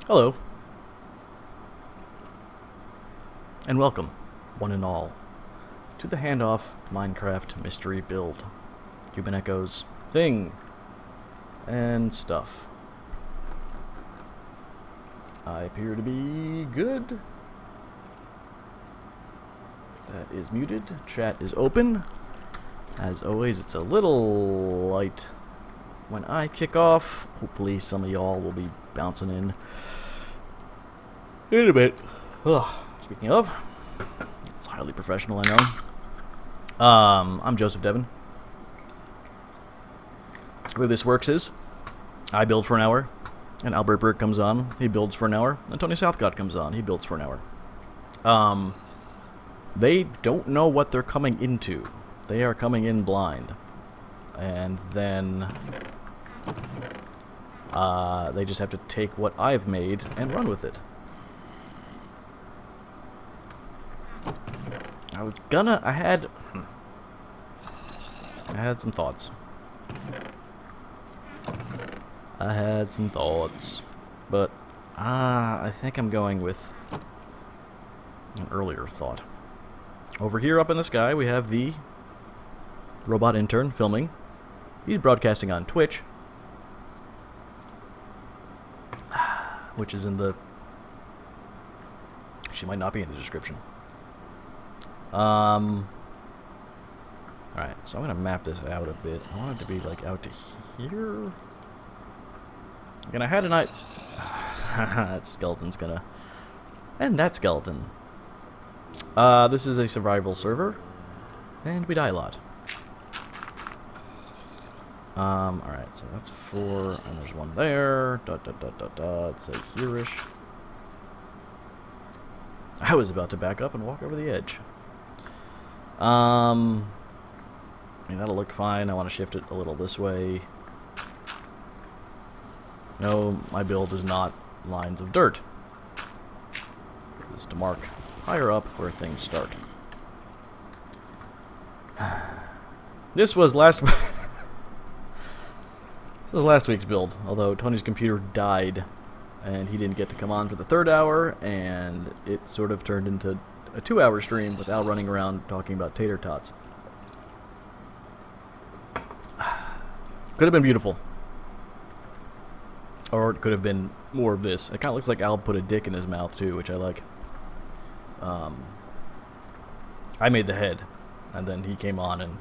Hello, and welcome, one and all, to the Handoff Minecraft Mystery Build. Cuban Echoes, thing, and stuff. I appear to be good. That is muted. Chat is open. As always, it's a little light when I kick off. Hopefully some of y'all will be bouncing in a bit. Ugh. Speaking of, it's highly professional, I know. I'm Joseph Devon. The way this works is, I build for an hour, and Albert Berg comes on, he builds for an hour, and Tony Southcott comes on, he builds for an hour. They don't know what they're coming into. They are coming in blind. And then they just have to take what I've made and run with it. I had some thoughts. But I think I'm going with an earlier thought. Over here up in the sky, we have the robot intern filming. He's broadcasting on Twitch, which is in the... She might not be in the description. Alright, so I'm going to map this out a bit. I want it to be, like, out to here. Again, I had an eye... that skeleton's gonna... And that skeleton. This is a survival server, and we die a lot. Alright, so that's 4, and there's one there. It's a here-ish. I was about to back up and walk over the edge. I mean, that'll look fine. I want to shift it a little this way. No, my build is not lines of dirt. It is to mark higher up where things start. This was last week's build, although Tony's computer died and he didn't get to come on for the 3rd hour, and it sort of turned into a 2-hour stream with Al running around talking about tater tots. Could have been beautiful. Or it could have been more of this. It kind of looks like Al put a dick in his mouth too, which I like. I made the head, and then he came on and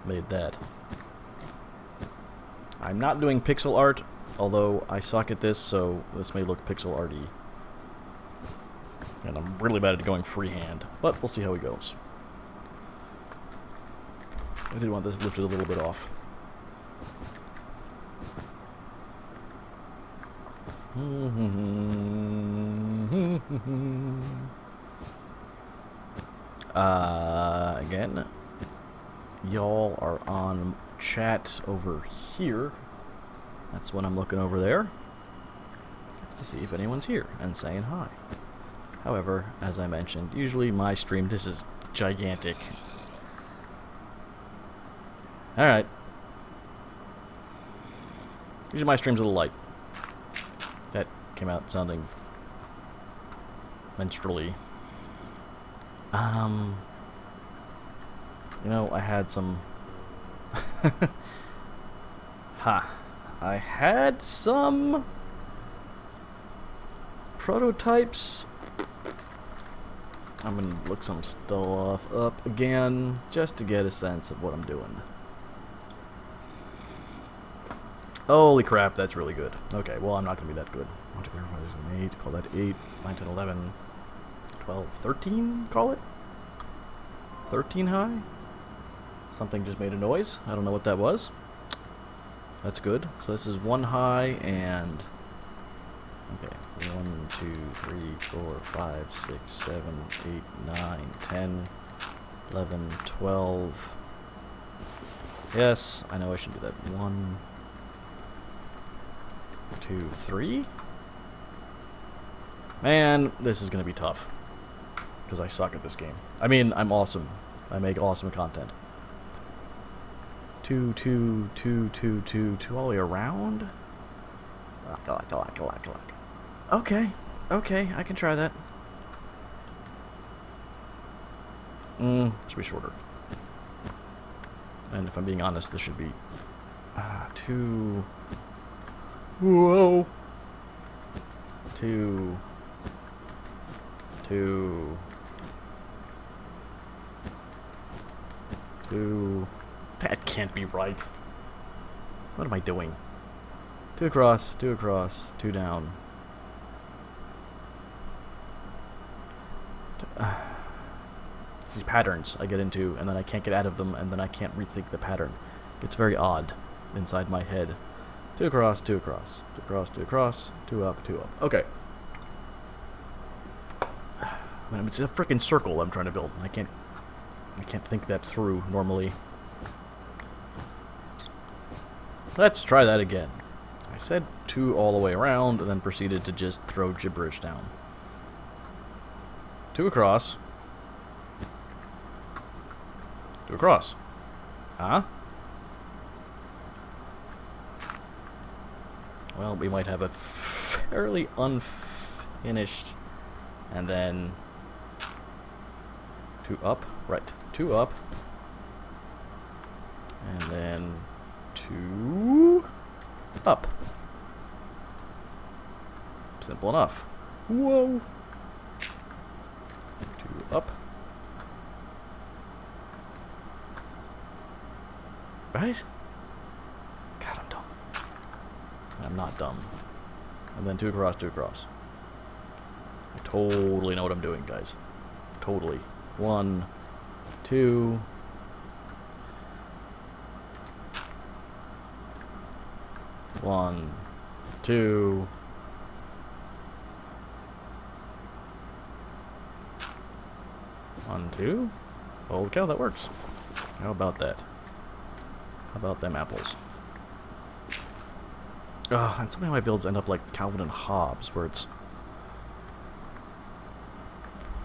made that. I'm not doing pixel art, although I suck at this, so this may look pixel arty. And I'm really bad at going freehand, but we'll see how it goes. I did want this lifted a little bit off. Again, y'all are on chat over here. That's when I'm looking over there. Just to see if anyone's here and saying hi. However, as I mentioned, usually my stream, this is gigantic. Alright. Usually my stream's a little light. That came out sounding menstrually. You know, I had some... I had some prototypes. I'm gonna look some stuff up again, just to get a sense of what I'm doing. Holy crap, that's really good. Okay, well, I'm not gonna be that good. 1, 2, 3, 4, 5, 6, 7, 8, call that 8, 9, 10, 11, 12, 13, call it? 13 high? Something just made a noise. I don't know what that was. That's good. So this is 1 high and... Okay, 1, 2, 3, 4, 5, 6, 7, 8, 9, 10, 11, 12. Yes, I know I should do that. 1, 2, 3. Man, this is gonna be tough. Because I suck at this game. I mean, I'm awesome. I make awesome content. 2, 2, 2, 2, 2, 2 all the way around? Okay. Okay, I can try that. Should be shorter. And if I'm being honest, this should be... two... Whoa! Two... That can't be right. What am I doing? 2 across, 2 across, 2 down. It's these patterns I get into, and then I can't get out of them, and then I can't rethink the pattern. It's very odd inside my head. 2 across, 2 across, 2 across, 2 across, 2 up, 2 up. Okay. It's a freaking circle I'm trying to build. I can't think that through normally. Let's try that again. I said 2 all the way around, and then proceeded to just throw gibberish down. 2 across. 2 across. Huh? Well, we might have a fairly unfinished, and then 2 up. Right. 2 up. And then 2 up. Simple enough. Whoa. 2 up. Right? God, I'm dumb. I'm not dumb. And then 2 across, 2 across. I totally know what I'm doing, guys. Totally. 1, 2. 1, 2. 1, 2. Holy cow, that works. How about that? How about them apples? Ugh, and somehow my builds end up like Calvin and Hobbes, where it's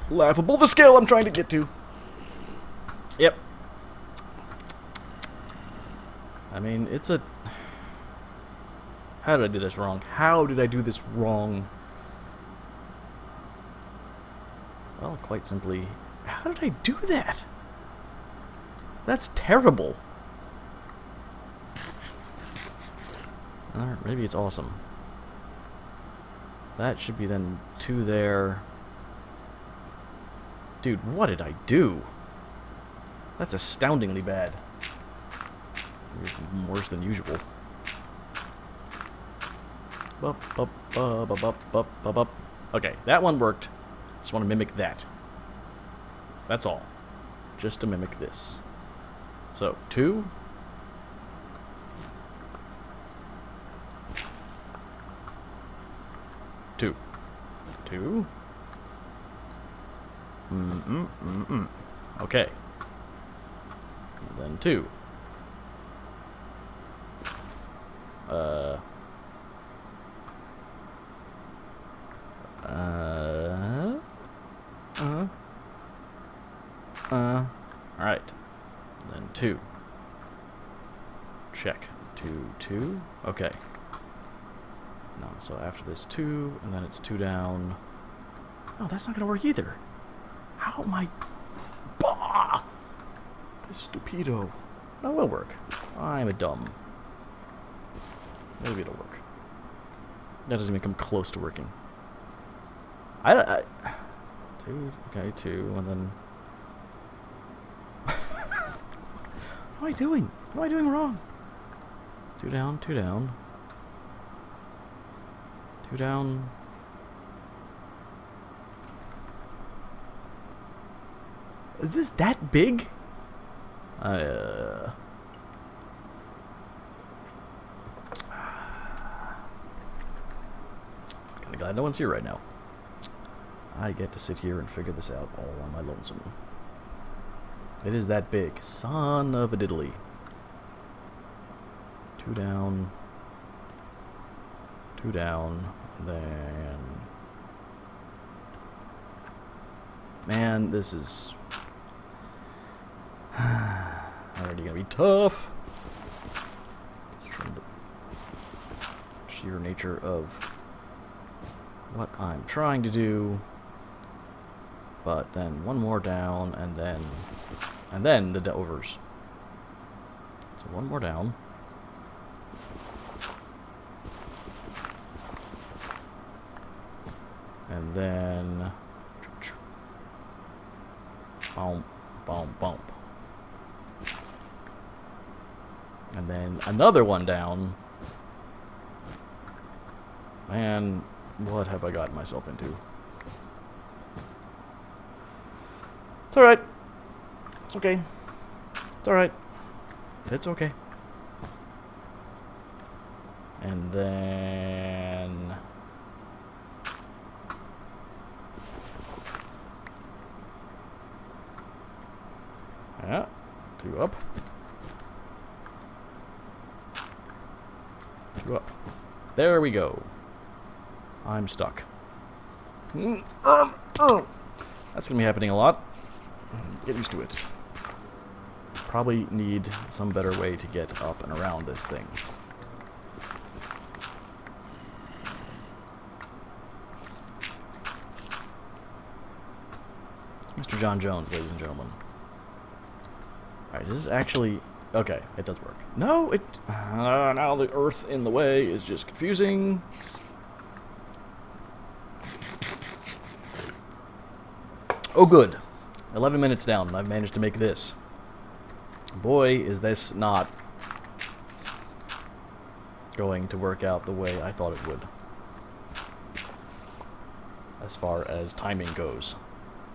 laughable the scale I'm trying to get to. Yep. I mean, it's a... How did I do this wrong? How did I do this wrong? Well, quite simply, how did I do that? That's terrible. Alright, maybe it's awesome. That should be then 2 there. Dude, what did I do? That's astoundingly bad. Worse than usual. Okay, that one worked. Just want to mimic that. That's all. Just to mimic this. So, 2. 2. 2. Okay. And then 2. Alright. Then 2. Check. 2, 2. Okay. No, so after this 2, and then it's 2 down. Oh, that's not gonna work either. How am I... Bah! This stupido. No, it will work. I'm a dumb. Maybe it'll work. That doesn't even come close to working. I 2, okay, 2, and then... What am I doing? What am I doing wrong? 2 down, 2 down. 2 down. Is this that big? Kinda glad no one's here right now. I get to sit here and figure this out all on my lonesome. It is that big. Son of a diddly. 2 down. 2 down. Then... Man, this is... already gonna be tough. Just from the sheer nature of what I'm trying to do. But then one more down, and then the overs. So one more down. And then boom, boom, boom. And then another one down. Man, what have I gotten myself into? It's alright. It's okay. It's alright. It's okay. And then... yeah, 2 up. 2 up. There we go. I'm stuck. That's gonna be happening a lot. Get used to it. Probably need some better way to get up and around this thing. Mr. John Jones, ladies and gentlemen. Alright, this is actually... okay, it does work. No, it... now the earth in the way is just confusing. Oh, good. 11 minutes down, and I've managed to make this. Boy, is this not going to work out the way I thought it would. As far as timing goes.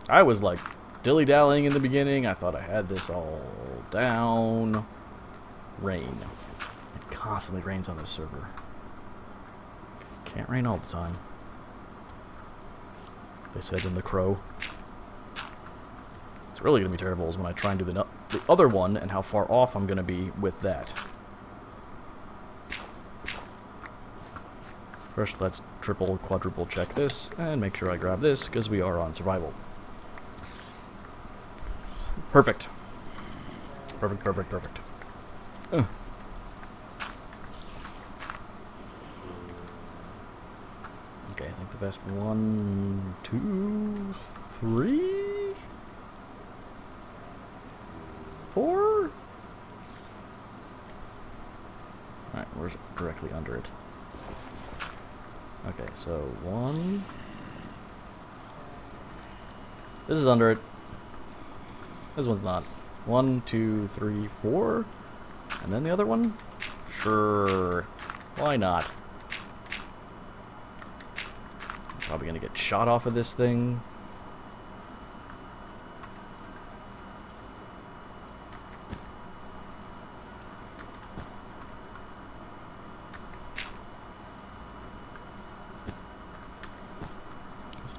I was like dilly-dallying in the beginning. I thought I had this all down. Rain. It constantly rains on this server. Can't rain all the time. They said in The Crow. It's really going to be terrible is when I try and do the other one and how far off I'm going to be with that. First, let's triple, quadruple check this and make sure I grab this because we are on survival. Perfect. Perfect, perfect, perfect. Okay, I think the best 1, 2, 3, 4. Alright, where's it? Directly under it. Okay, so 1. This is under it. This one's not. 1, 2, 3, 4. And then the other one? Sure. Why not? I'm probably gonna get shot off of this thing.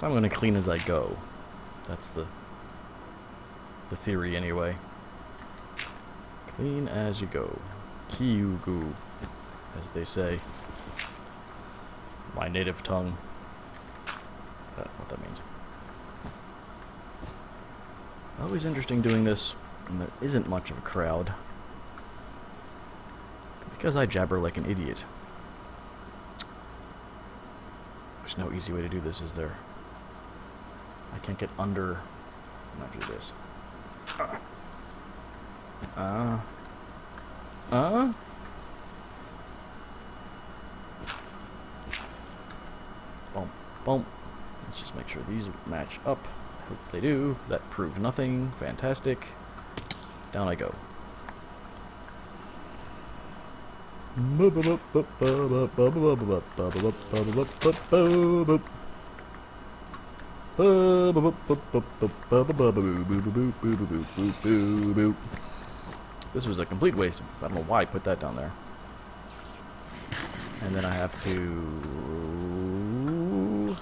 I'm going to clean as I go. That's the theory anyway. Clean as you go. Kyugu, as they say. My native tongue. That's what that means. Always interesting doing this when there isn't much of a crowd. Because I jabber like an idiot. There's no easy way to do this, is there? I can't get under. I'm not do this. Boom, boom. Let's just make sure these match up. Hope they do. That proved nothing. Fantastic. Down I go. This was a complete waste. I don't know why I put that down there. And then I have to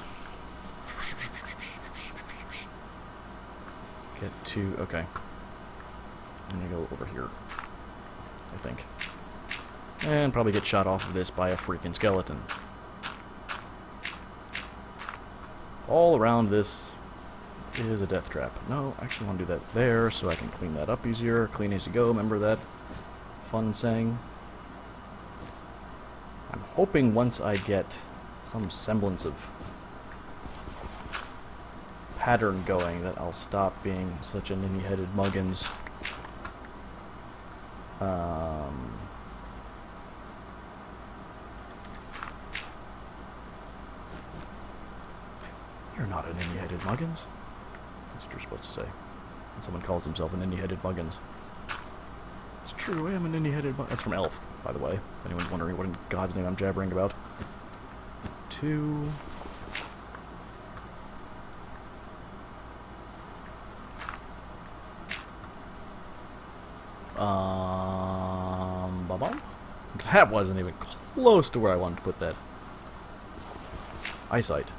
get to... okay. I'm gonna go over here, I think. And probably get shot off of this by a freaking skeleton. All around this is a death trap. No, I actually want to do that there so I can clean that up easier. Clean as you go, remember that fun saying? I'm hoping once I get some semblance of pattern going that I'll stop being such a ninny-headed muggins. You're not a ninny-headed muggins. That's what you're supposed to say when someone calls himself a ninny-headed muggins. It's true, I am a ninny-headed muggins. That's from Elf, by the way. If anyone's wondering what in God's name I'm jabbering about. 2... Ba-bum? That wasn't even close to where I wanted to put that. Eyesight.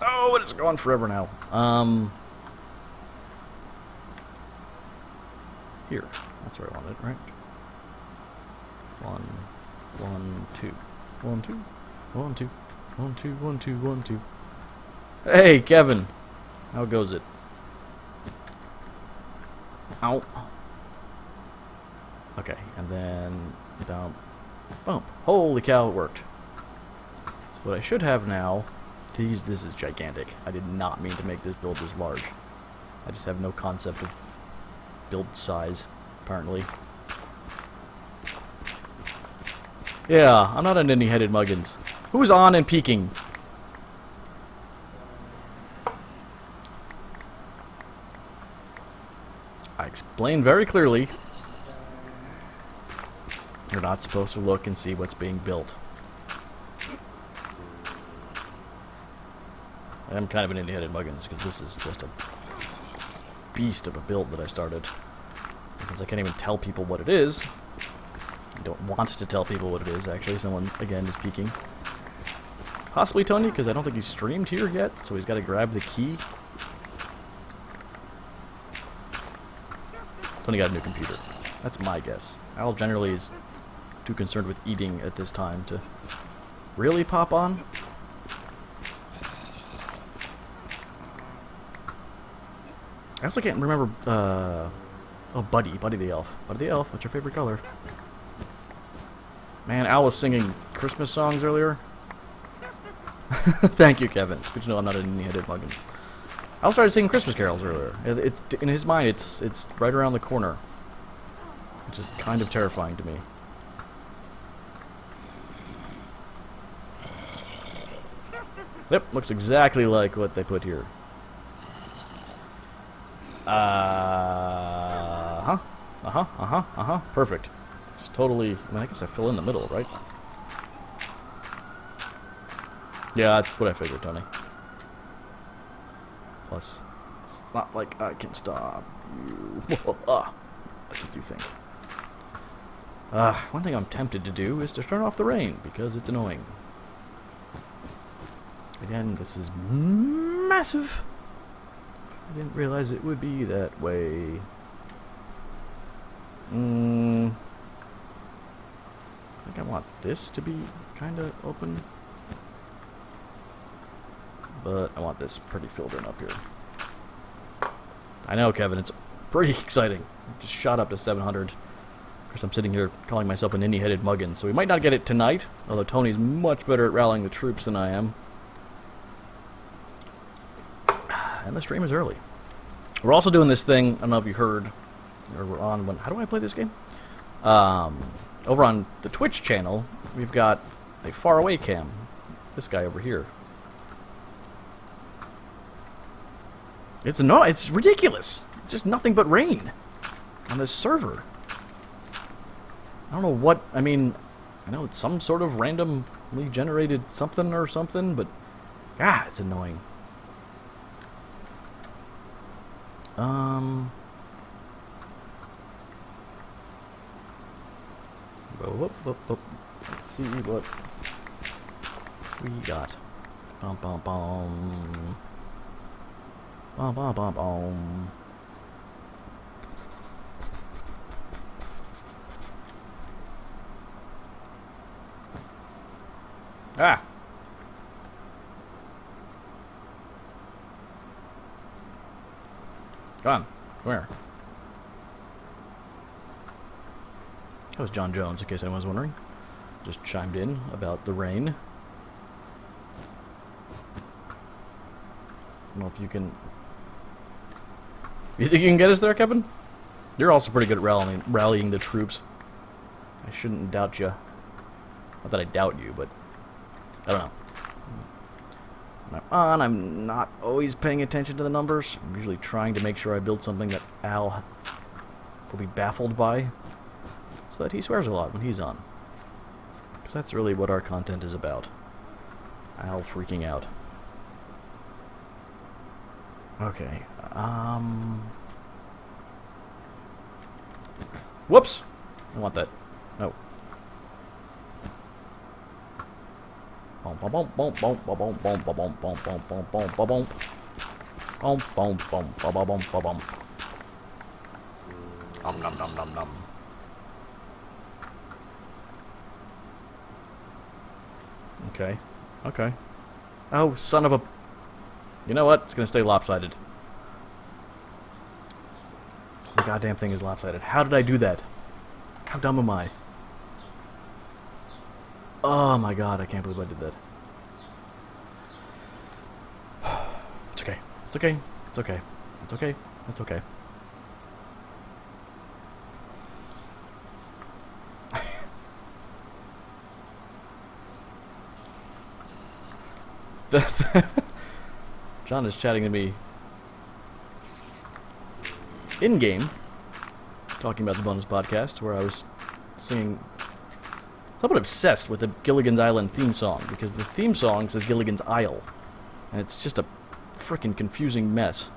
Oh, it's gone forever now. Here. That's where I wanted it, right? 1, 1, 2. 1, 2. 1, 2. 1, 2, 1, 2, 1, 2. Hey, Kevin! How goes it? Ow. Okay, and then down, bump. Holy cow, it worked. So what I should have now, this is gigantic. I did not mean to make this build this large. I just have no concept of build size, apparently. Yeah, I'm not a ninny-headed muggins. Who's on and peeking? I explained very clearly. You're not supposed to look and see what's being built. I'm kind of an indie-headed muggins because this is just a beast of a build that I started. And since I can't even tell people what it is, I don't want to tell people what it is, actually. Someone, again, is peeking. Possibly Tony, because I don't think he's streamed here yet, so he's got to grab the key. Tony got a new computer. That's my guess. Al generally is too concerned with eating at this time to really pop on. I also can't remember, oh, Buddy the Elf. Buddy the Elf, what's your favorite color? Man, Al was singing Christmas songs earlier. Thank you, Kevin. It's good to know I'm not a ninny-headed muggin. Al started singing Christmas carols earlier. It's in his mind, it's right around the corner. Which is kind of terrifying to me. Yep, looks exactly like what they put here. Perfect. It's totally, I mean, I guess I fill in the middle, right? Yeah, that's what I figured, Tony. Plus, it's not like I can stop you. That's what you think. One thing I'm tempted to do is to turn off the rain, because it's annoying. Again, this is massive. I didn't realize it would be that way. I think I want this to be kind of open. But I want this pretty filled in up here. I know, Kevin, it's pretty exciting. It just shot up to 700. Of course, I'm sitting here calling myself an indie-headed muggin, so we might not get it tonight, although Tony's much better at rallying the troops than I am. And the stream is early. We're also doing this thing, I don't know if you heard, or we're on, how do I play this game? Over on the Twitch channel, we've got a faraway cam. This guy over here. It's ridiculous. It's just nothing but rain on this server. I don't know what, I mean, I know it's some sort of randomly generated something or something, but, it's annoying. Let's see what we got. Bum bum bum. Bum bum bum bum. Ah! Gone. Where? That was John Jones, in case anyone was wondering. Just chimed in about the rain. I don't know if you can You think you can get us there, Kevin? You're also pretty good at rallying the troops. I shouldn't doubt you. Not that I doubt you, but I don't know. When I'm on, I'm not always paying attention to the numbers. I'm usually trying to make sure I build something that Al will be baffled by, so that he swears a lot when he's on. Because that's really what our content is about. Al freaking out. Okay, whoops! I want that. No. Boom, boom, boom, boom, boom, boom, boom, boom, boom, boom, boom, boom, boom, boom, boom. Boom, boom, boom, boom, boom, boom, boom, boom. Nom, nom, nom, nom, nom. Okay. Okay. Oh, son of a... You know what? It's gonna stay lopsided. The goddamn thing is lopsided. How did I do that? How dumb am I? Oh my god, I can't believe I did that. It's okay. It's okay. It's okay. It's okay. It's okay. John is chatting to me in-game, talking about the bonus podcast, where I was singing, somewhat obsessed with the Gilligan's Island theme song, because the theme song says Gilligan's Isle, and it's just a frickin' confusing mess.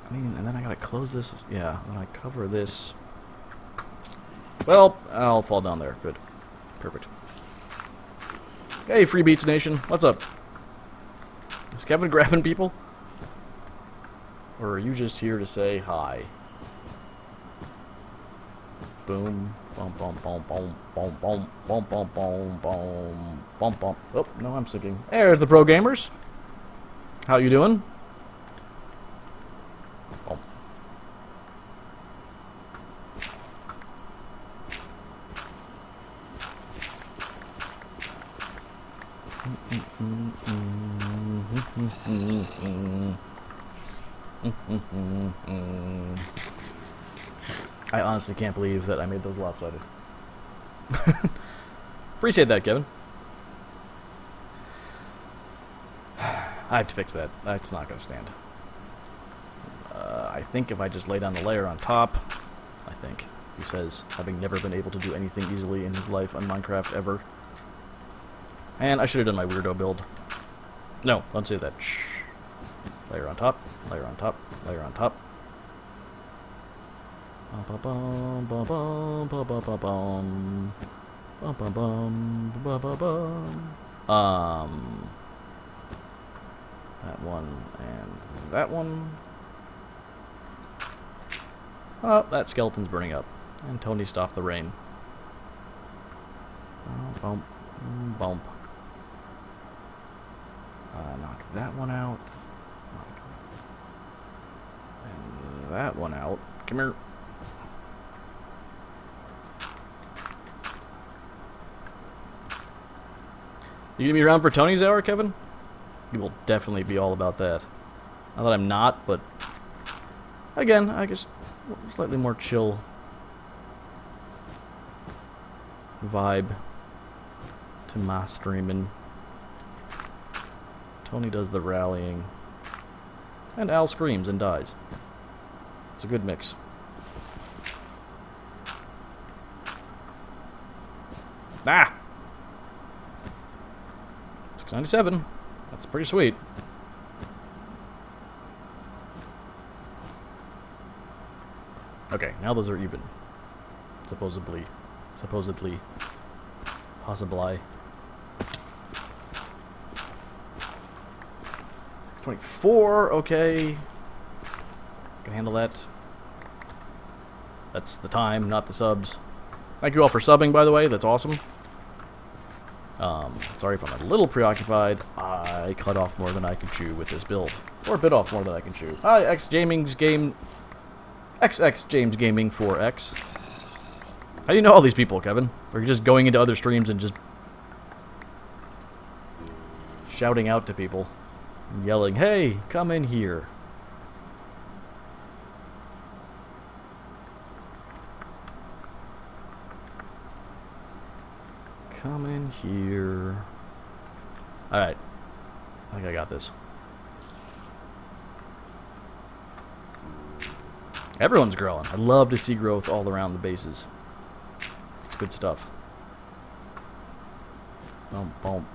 I mean, and then I gotta close this, yeah, when I cover this, well, I'll fall down there, good, perfect. Hey, Free Beats Nation, what's up? Is Kevin grabbing people? Or are you just here to say hi? Boom, boom, boom, boom, boom, boom, boom, boom, boom, boom, boom, boom, boom. Oh, no, I'm sinking. There's the pro gamers. How you doing? Boom. I honestly can't believe that I made those lopsided. Appreciate that, Kevin. I have to fix that. That's not going to stand. I think if I just lay down the layer on top, I think, he says, having never been able to do anything easily in his life on Minecraft ever. And I should have done my weirdo build. No, don't say that. Shh. Layer on top, layer on top, layer on top. That one and that one. Oh, that skeleton's burning up. And Tony stopped the rain. Bump, bump. Knock that one out. And that one out. Come here. You gonna be around for Tony's hour, Kevin? You will definitely be all about that. Not that I'm not, but again, I guess slightly more chill vibe to my streaming. Tony does the rallying, and Al screams and dies. It's a good mix. Ah! 697. That's pretty sweet. Okay, now those are even. Supposedly. Supposedly. Possibly. 24, okay. Can handle that. That's the time, not the subs. Thank you all for subbing, by the way. That's awesome. Sorry if I'm a little preoccupied. I cut off more than I can chew with this build. Or bit off more than I can chew. Hi, XX James Gaming 4X. How do you know all these people, Kevin? Or are you just going into other streams and just shouting out to people? yelling, "Hey, come in here." Come in here. Alright. I think I got this. Everyone's growing. I love to see growth all around the bases. It's good stuff. Boom, boom.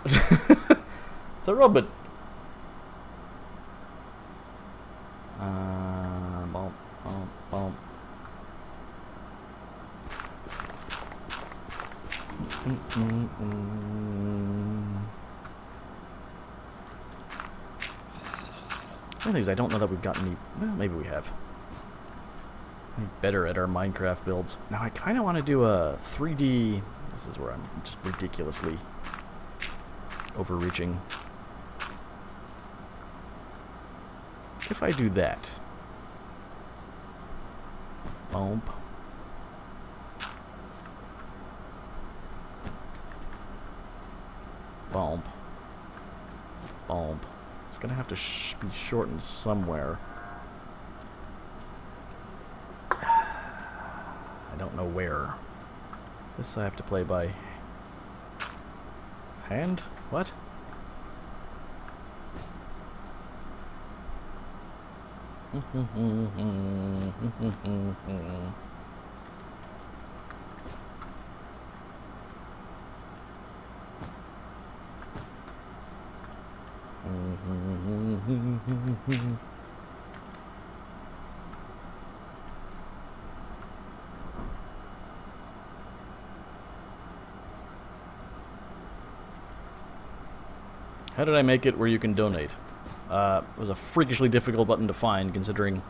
It's a robot. Boom, boom, boom. One thing is, I don't know that we've gotten any. Well, maybe we have. Any better at our Minecraft builds. Now, I kind of want to do a 3D. This is where I'm just ridiculously overreaching. If I do that. Boom. Boom. Boom. It's gonna have to be shortened somewhere. I don't know where. This I have to play by hand? What? How did I make it where you can donate? It was a freakishly difficult button to find, considering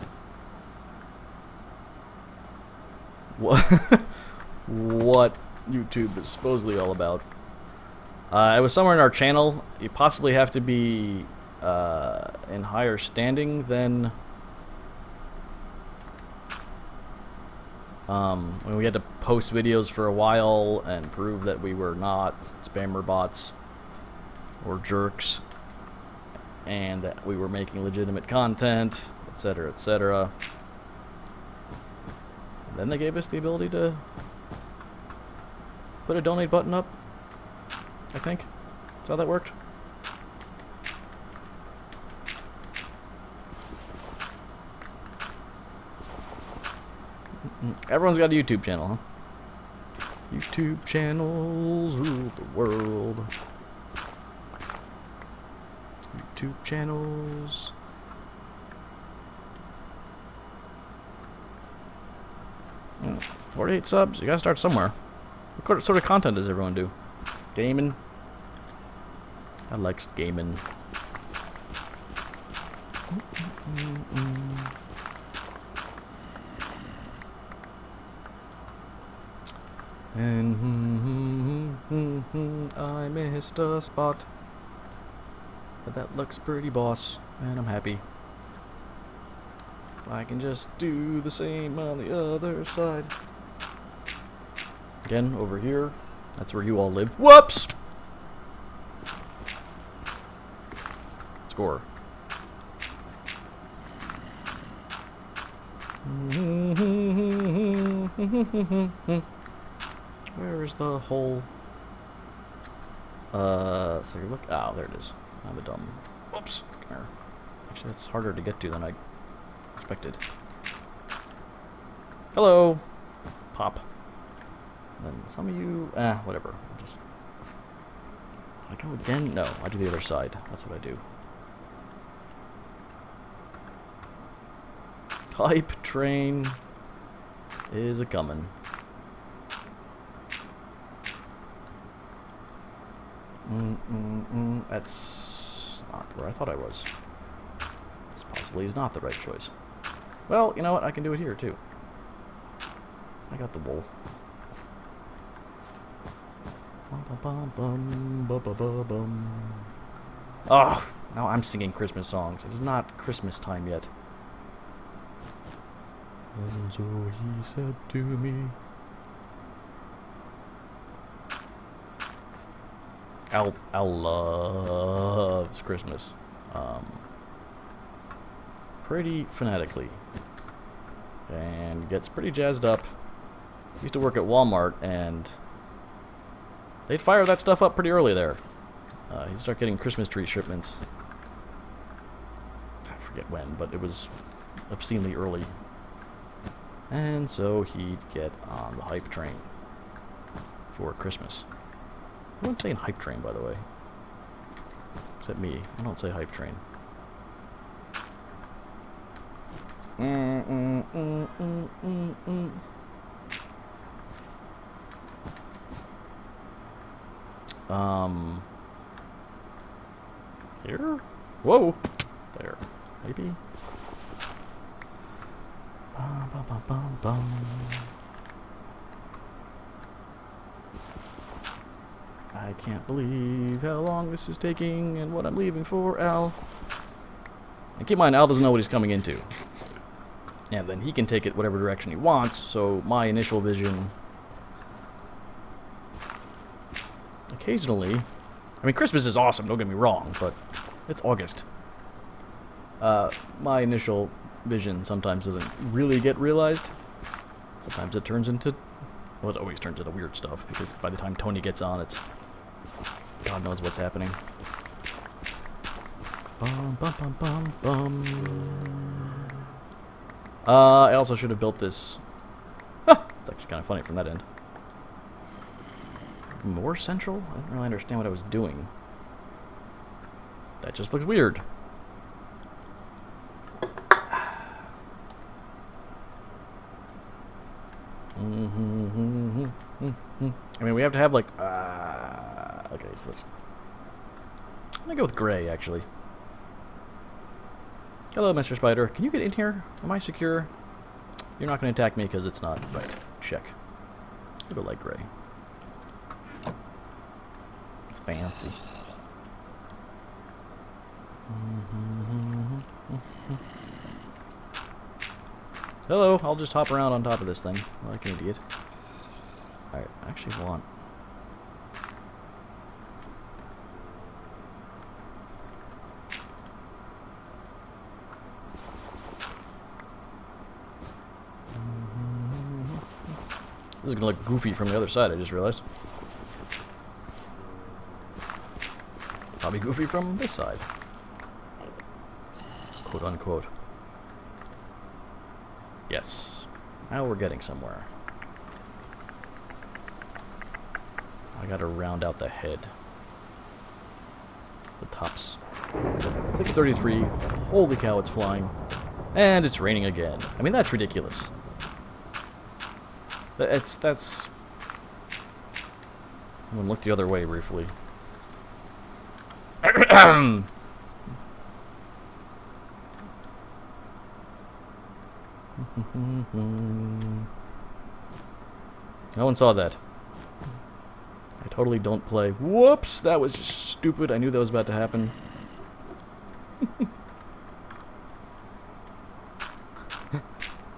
what YouTube is supposedly all about. It was somewhere in our channel. You possibly have to be in higher standing than when we had to post videos for a while and prove that we were not spammer bots or jerks, and that we were making legitimate content, etc., etc. Then they gave us the ability to put a donate button up, I think. That's how that worked. Everyone's got a YouTube channel, huh? YouTube channels rule the world. YouTube channels. 48 subs. You gotta start somewhere. What sort of content does everyone do? Gaming? I like gaming. And I missed a spot. But that looks pretty, boss, and I'm happy. I can just do the same on the other side. Again, over here. That's where you all live. Whoops! Score. Where is the hole? So you look. Oh, there it is. I'm a dumb. Oops. Come here. Actually, it's harder to get to than I expected. Hello. Pop. And then some of you. Whatever. Just. I go again? No, I do the other side. That's what I do. Hype train is a comin'. That's not where I thought I was. This possibly is not the right choice. Well, you know what? I can do it here, too. I got the wool. Oh, now I'm singing Christmas songs. It is not Christmas time yet. And so he said to me. Al loves Christmas. Pretty fanatically. And gets pretty jazzed up. Used to work at Walmart, and they'd fire that stuff up pretty early there. He'd start getting Christmas tree shipments. I forget when, but it was obscenely early. And so he'd get on the hype train for Christmas. I wasn't saying hype train, by the way. Except me. I don't say hype train. Here? Whoa! There. Maybe? Bum, bum, bum, bum, bum. I can't believe how long this is taking and what I'm leaving for, Al. And keep in mind, Al doesn't know what he's coming into. And then he can take it whatever direction he wants, so my initial vision... Occasionally... I mean, Christmas is awesome, don't get me wrong, but it's August. My initial vision sometimes doesn't really get realized. Sometimes it turns into... Well, it always turns into weird stuff, because by the time Tony gets on, it's... God knows what's happening. Bum, bum, bum, bum, bum. I also should have built this... It's actually kind of funny from that end. More central? I don't really understand what I was doing. That just looks weird. I mean, we have to have, like... okay, so let's... I'm gonna go with gray, actually. Hello, Mr. Spider. Can you get in here? Am I secure? You're not going to attack me because it's not right. Check. A bit light gray. It's fancy. Hello, I'll just hop around on top of this thing like an idiot. Alright, I actually want... This is gonna look goofy from the other side, I just realized. Probably goofy from this side. Quote unquote. Yes. Now we're getting somewhere. I gotta round out the head. The tops. 633. Holy cow, it's flying. And it's raining again. I mean, that's ridiculous. That's... I'm gonna look the other way briefly. No one saw that. I totally don't play. Whoops! That was just stupid. I knew that was about to happen.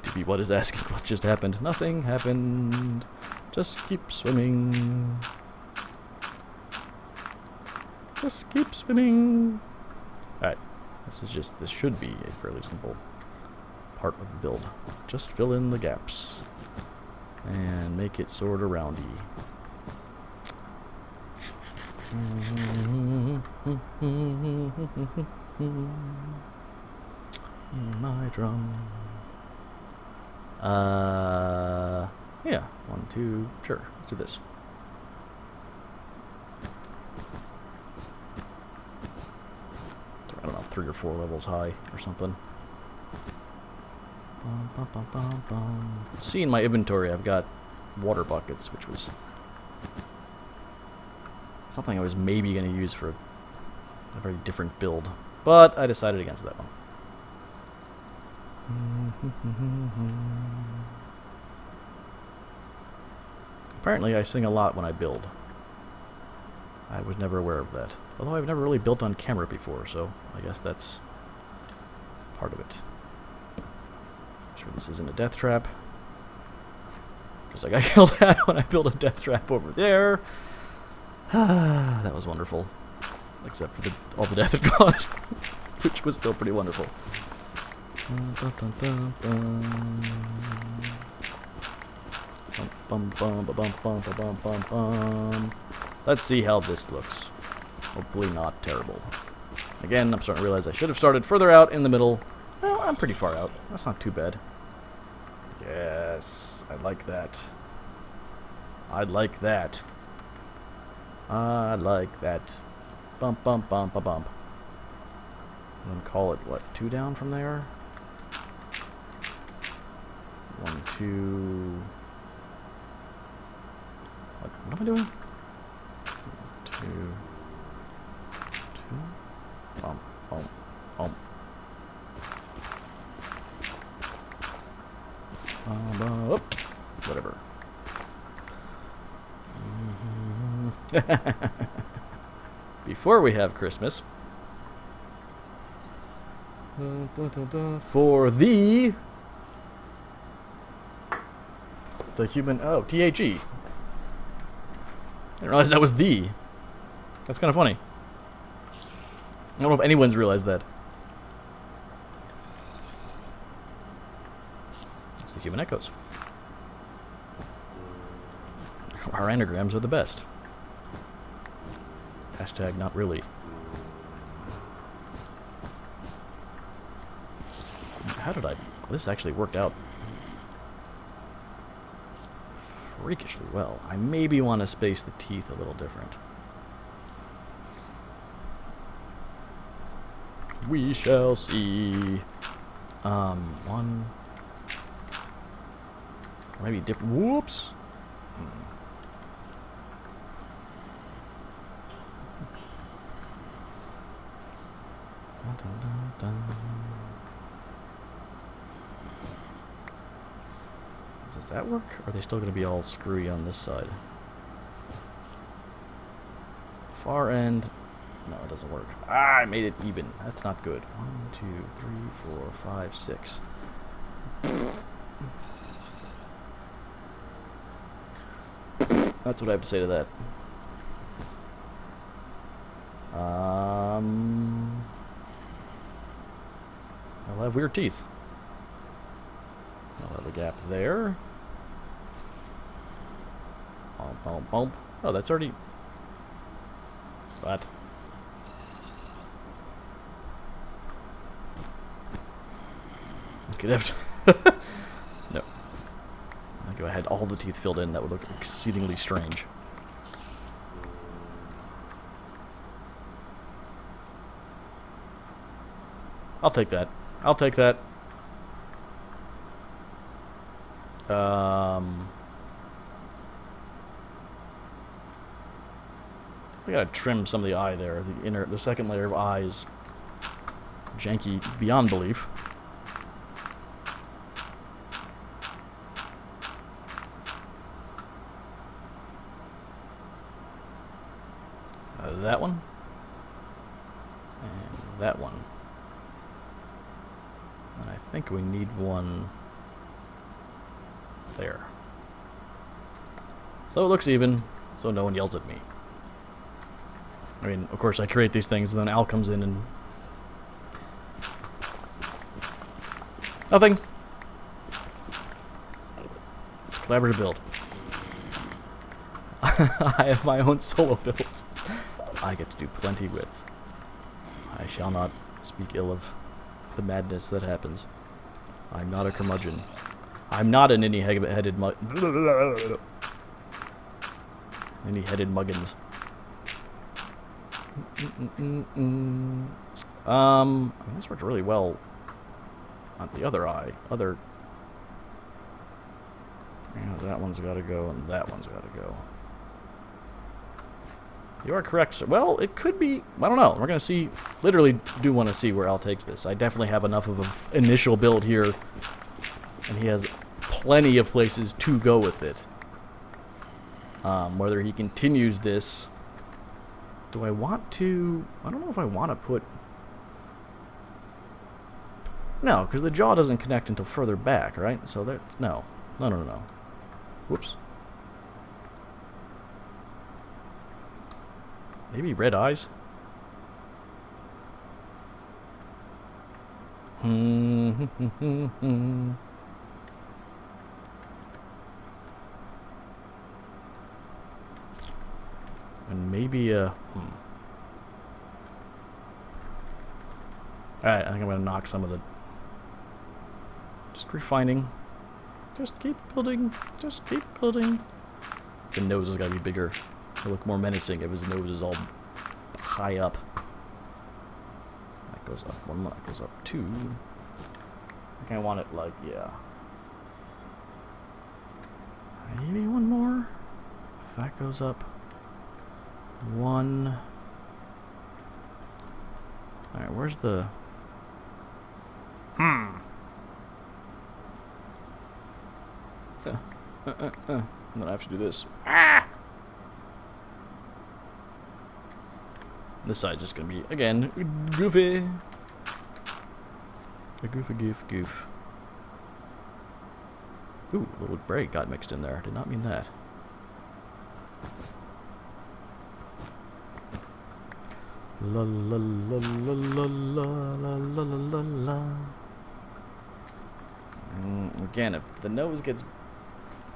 DB, what is asking? What just happened? Nothing happened. Just keep swimming. Just keep swimming. Alright. This should be a fairly simple part of the build. Just fill in the gaps. And make it sort of roundy. My drum. Yeah. 1, 2, sure. Let's do this. I don't know, 3 or 4 levels high or something. Bum, bum, bum, bum, bum. See, in my inventory, I've got water buckets, which was something I was maybe going to use for a very different build, but I decided against that one. Apparently, I sing a lot when I build. I was never aware of that. Although I've never really built on camera before, so I guess that's part of it. Sure this isn't a death trap. Because I got killed at when I built a death trap over there. That was wonderful. Except for all the death it caused, which was still pretty wonderful. Let's see how this looks. Hopefully not terrible. Again, I'm starting to realize I should have started further out in the middle. Well, I'm pretty far out. That's not too bad. Yes, I like that. I like that. I like that. Bump, bump, bump, a bump. And then call it, what, 2 down from there? 1, 2... What am I doing? 2... 2... Bump, bump, bump. Up. Whatever. Before we have Christmas, for the human, THE. I didn't realize that was the. That's kind of funny. I don't know if anyone's realized that. It's the human echoes. Our anagrams are the best. Hashtag not really. How did I... This actually worked out freakishly well. I maybe want to space the teeth a little different. We shall see. One... Maybe different... Whoops! Dun, dun, dun. Does that work? Or are they still going to be all screwy on this side? Far end. No, it doesn't work. Ah, I made it even. That's not good. 1, 2, 3, 4, 5, 6. That's what I have to say to that. I'll have weird teeth. I'll have a gap there. Bump, bump, bump. Oh, that's already... What? Could have... No. I think if I had all the teeth filled in, that would look exceedingly strange. I'll take that. I'll take that. I gotta trim some of the eye there. The second layer of eye is janky beyond belief. That one. And that one. And I think we need one there. So it looks even, so no one yells at me. I mean, of course I create these things and then Al comes in and... Nothing! It's a collaborative build. I have my own solo builds. I get to do plenty with. I shall not speak ill of the madness that happens. I'm not a curmudgeon. I'm not an any-headed any-headed muggins. I mean, this worked really well on the other eye. Yeah, that one's got to go, and that one's got to go. You are correct, sir. Well, it could be... I don't know. We're going to see... Literally do want to see where Al takes this. I definitely have enough of an initial build here. And he has plenty of places to go with it. Whether he continues this... Do I want to... I don't know if I want to put... No, because the jaw doesn't connect until further back, right? So that's... No. No. Whoops. Maybe red eyes? And maybe Alright, I think I'm gonna knock some of the... Just refining. Just keep building. Just keep building. The nose has gotta be bigger. It'll look more menacing if his nose is all high up. That goes up one more, that goes up two. I think I want it like, yeah. Maybe one more. If that goes up one. Alright, where's the... I'm gonna have to do this. This side's just gonna be, again, goofy. A goofy goof. Ooh, a little break got mixed in there. Did not mean that. La la la la la la la la la. Again, if the nose gets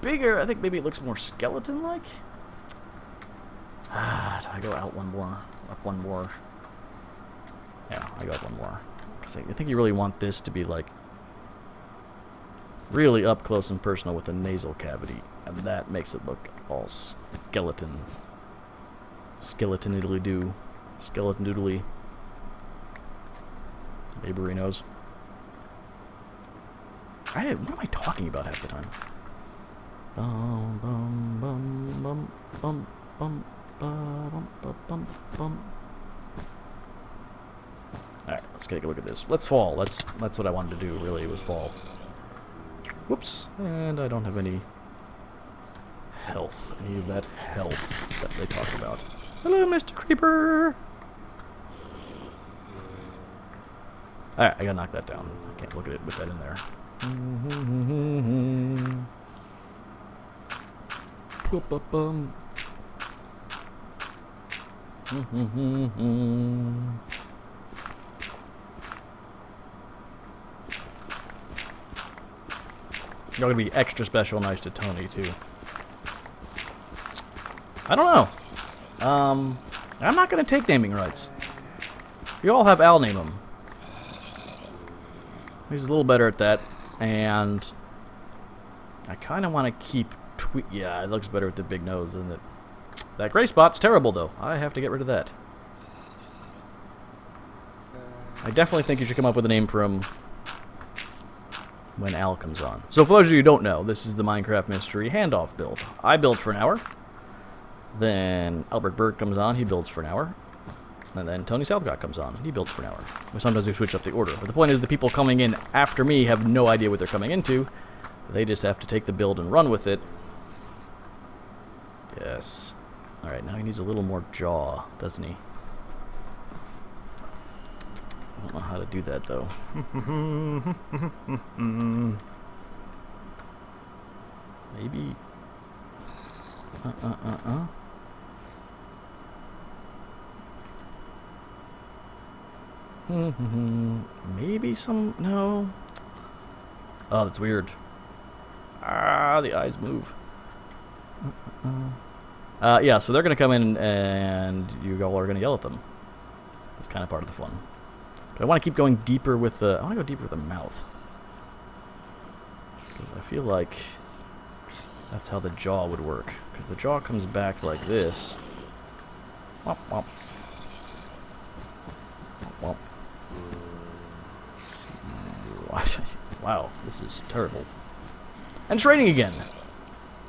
bigger, I think maybe it looks more skeleton-like. So I go out one more, up one more. Yeah, I go up one more. Because I think you really want this to be like really up close and personal with the nasal cavity, and that makes it look all skeleton. Skeleton diddly do. Skeleton doodly. Neighborinos. What am I talking about half the time? Bum bum bum bum bum bum bum bum bum bum. Alright, let's take a look at this. Let's fall. That's what I wanted to do, really, was fall. Whoops. And I don't have any health. Any of that health that they talk about. Hello, Mr. Creeper! Alright, I gotta knock that down. I can't look at it with that in there. You're gonna be extra special nice to Tony, too. I don't know. I'm not gonna take naming rights. You all have Al name him. He's a little better at that, and I kind of want to keep yeah, it looks better with the big nose, doesn't it? That gray spot's terrible, though. I have to get rid of that. I definitely think you should come up with a name for him when Al comes on. So for those of you who don't know, this is the Minecraft Mystery Handoff build. I build for an hour. Then Albert Berg comes on, he builds for an hour. And then Tony Southcott comes on, and he builds for an hour. Sometimes we switch up the order. But the point is the people coming in after me have no idea what they're coming into. They just have to take the build and run with it. Yes. Alright, now he needs a little more jaw, doesn't he? I don't know how to do that, though. Maybe... Maybe some... No. Oh, that's weird. Ah, the eyes move. Yeah, so they're going to come in and you all are going to yell at them. That's kind of part of the fun. Do I want to keep going deeper with the... I want to go deeper with the mouth. Because I feel like that's how the jaw would work. Because the jaw comes back like this. Womp, womp. Womp, womp. Wow, this is terrible. And it's raining again.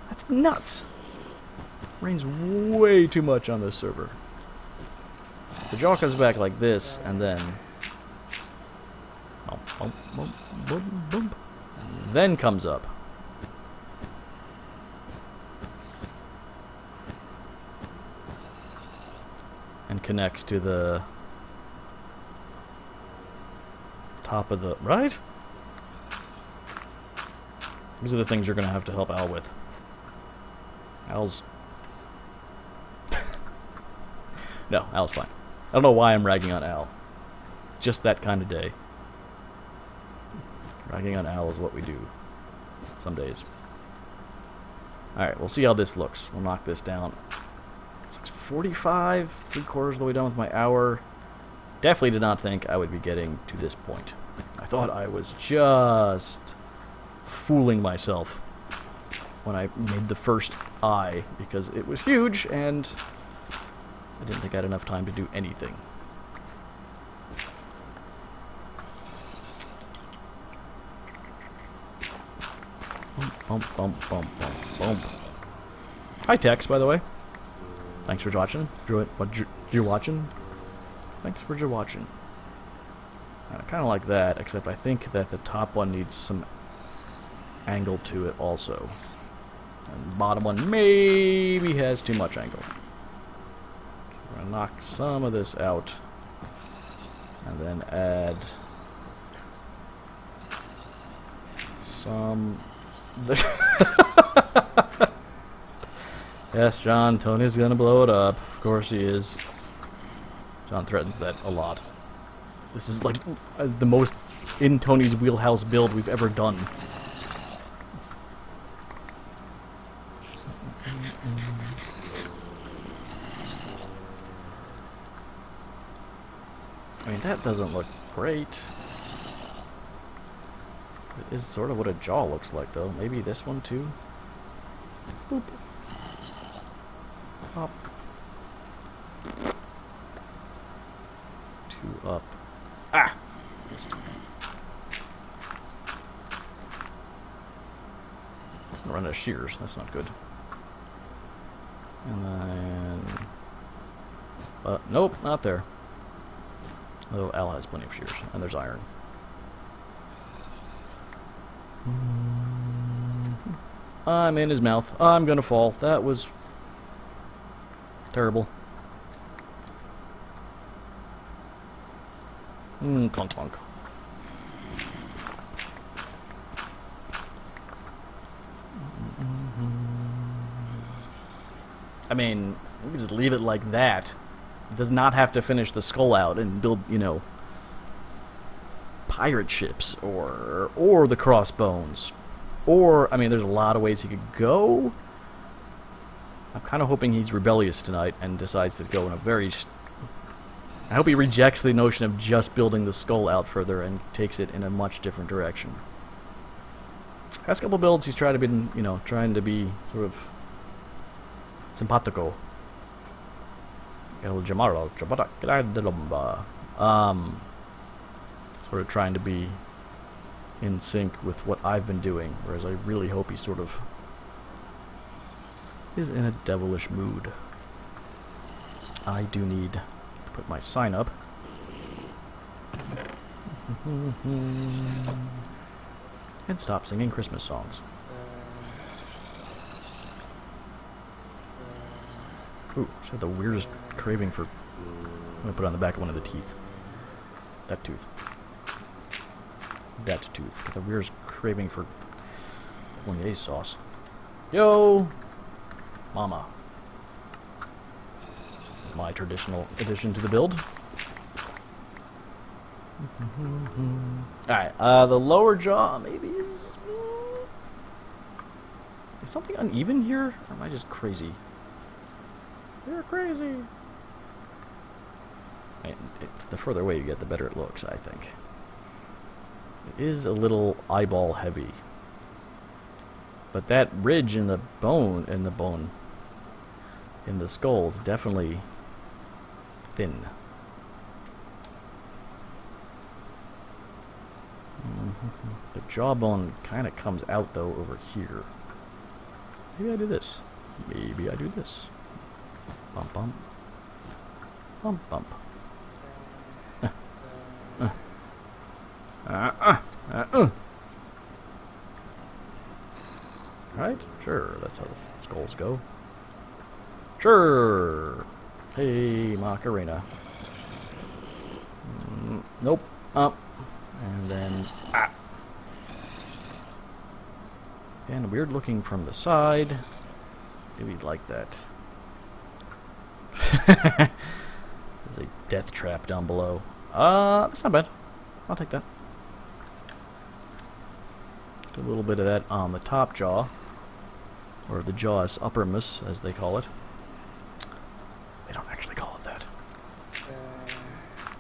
That's nuts. Rains way too much on this server. The jaw comes back like this, and then... Bump, bump, bump, bump. Then comes up. And connects to the top of the... Right? These are the things you're going to have to help Al with. Al's... No, Al's fine. I don't know why I'm ragging on Al. Just that kind of day. Ragging on Al is what we do. Some days. Alright, we'll see how this looks. We'll knock this down. It's 45, 3/4 of the way done with my hour. Definitely did not think I would be getting to this point. I thought I was just fooling myself when I made the first eye, because it was huge and I didn't think I had enough time to do anything. Bump, bump, bump, bump, bump. Hi, Tex, by the way. Thanks for watching. You're watching? Thanks for watching. Kind of like that, except I think that the top one needs some angle to it also. And the bottom one maybe has too much angle. So we're going to knock some of this out. And then add some... Yes, John, Tony's gonna blow it up. Of course he is. John threatens that a lot. This is like the most in Tony's wheelhouse build we've ever done. I mean, that doesn't look great. It is sort of what a jaw looks like, though. Maybe this one, too? Boop. Up. 2 up. Ah! Missed. Run out of shears. That's not good. And then... nope, not there. Although Al has plenty of shears. And there's iron. I'm in his mouth. I'm gonna fall. That was terrible. Clunk clunk. I mean, you can just leave it like that. It does not have to finish the skull out and build, you know, pirate ships or the crossbones. Or, I mean, there's a lot of ways he could go. I'm kind of hoping he's rebellious tonight and decides to go in a very... I hope he rejects the notion of just building the skull out further and takes it in a much different direction. Past couple builds, he's tried to be, you know, trying to be sort of simpatico. El Jamaro, sort of trying to be in sync with what I've been doing, whereas I really hope he sort of is in a devilish mood. I do need to put my sign up. And stop singing Christmas songs. Ooh, just had the weirdest craving for... I'm gonna put it on the back of one of the teeth. That tooth. That tooth. Got the weirdest craving for bolognese sauce. Yo! Mama. My traditional addition to the build. Alright, the lower jaw maybe is something uneven here? Or am I just crazy? You're crazy! The further away you get, the better it looks, I think. It is a little eyeball heavy. But that ridge in the bone, in the skull is definitely thin. The jawbone kind of comes out, though, over here. Maybe I do this. Maybe I do this. Bump, bump. Bump, bump. Right? Sure, that's how the skulls go. Sure! Hey, Macarena. Nope. Up. And then... Ah! And weird looking from the side. Maybe like that. There's a death trap down below. That's not bad. I'll take that. Do a little bit of that on the top jaw. Or the jaws uppermost, as they call it. They don't actually call it that.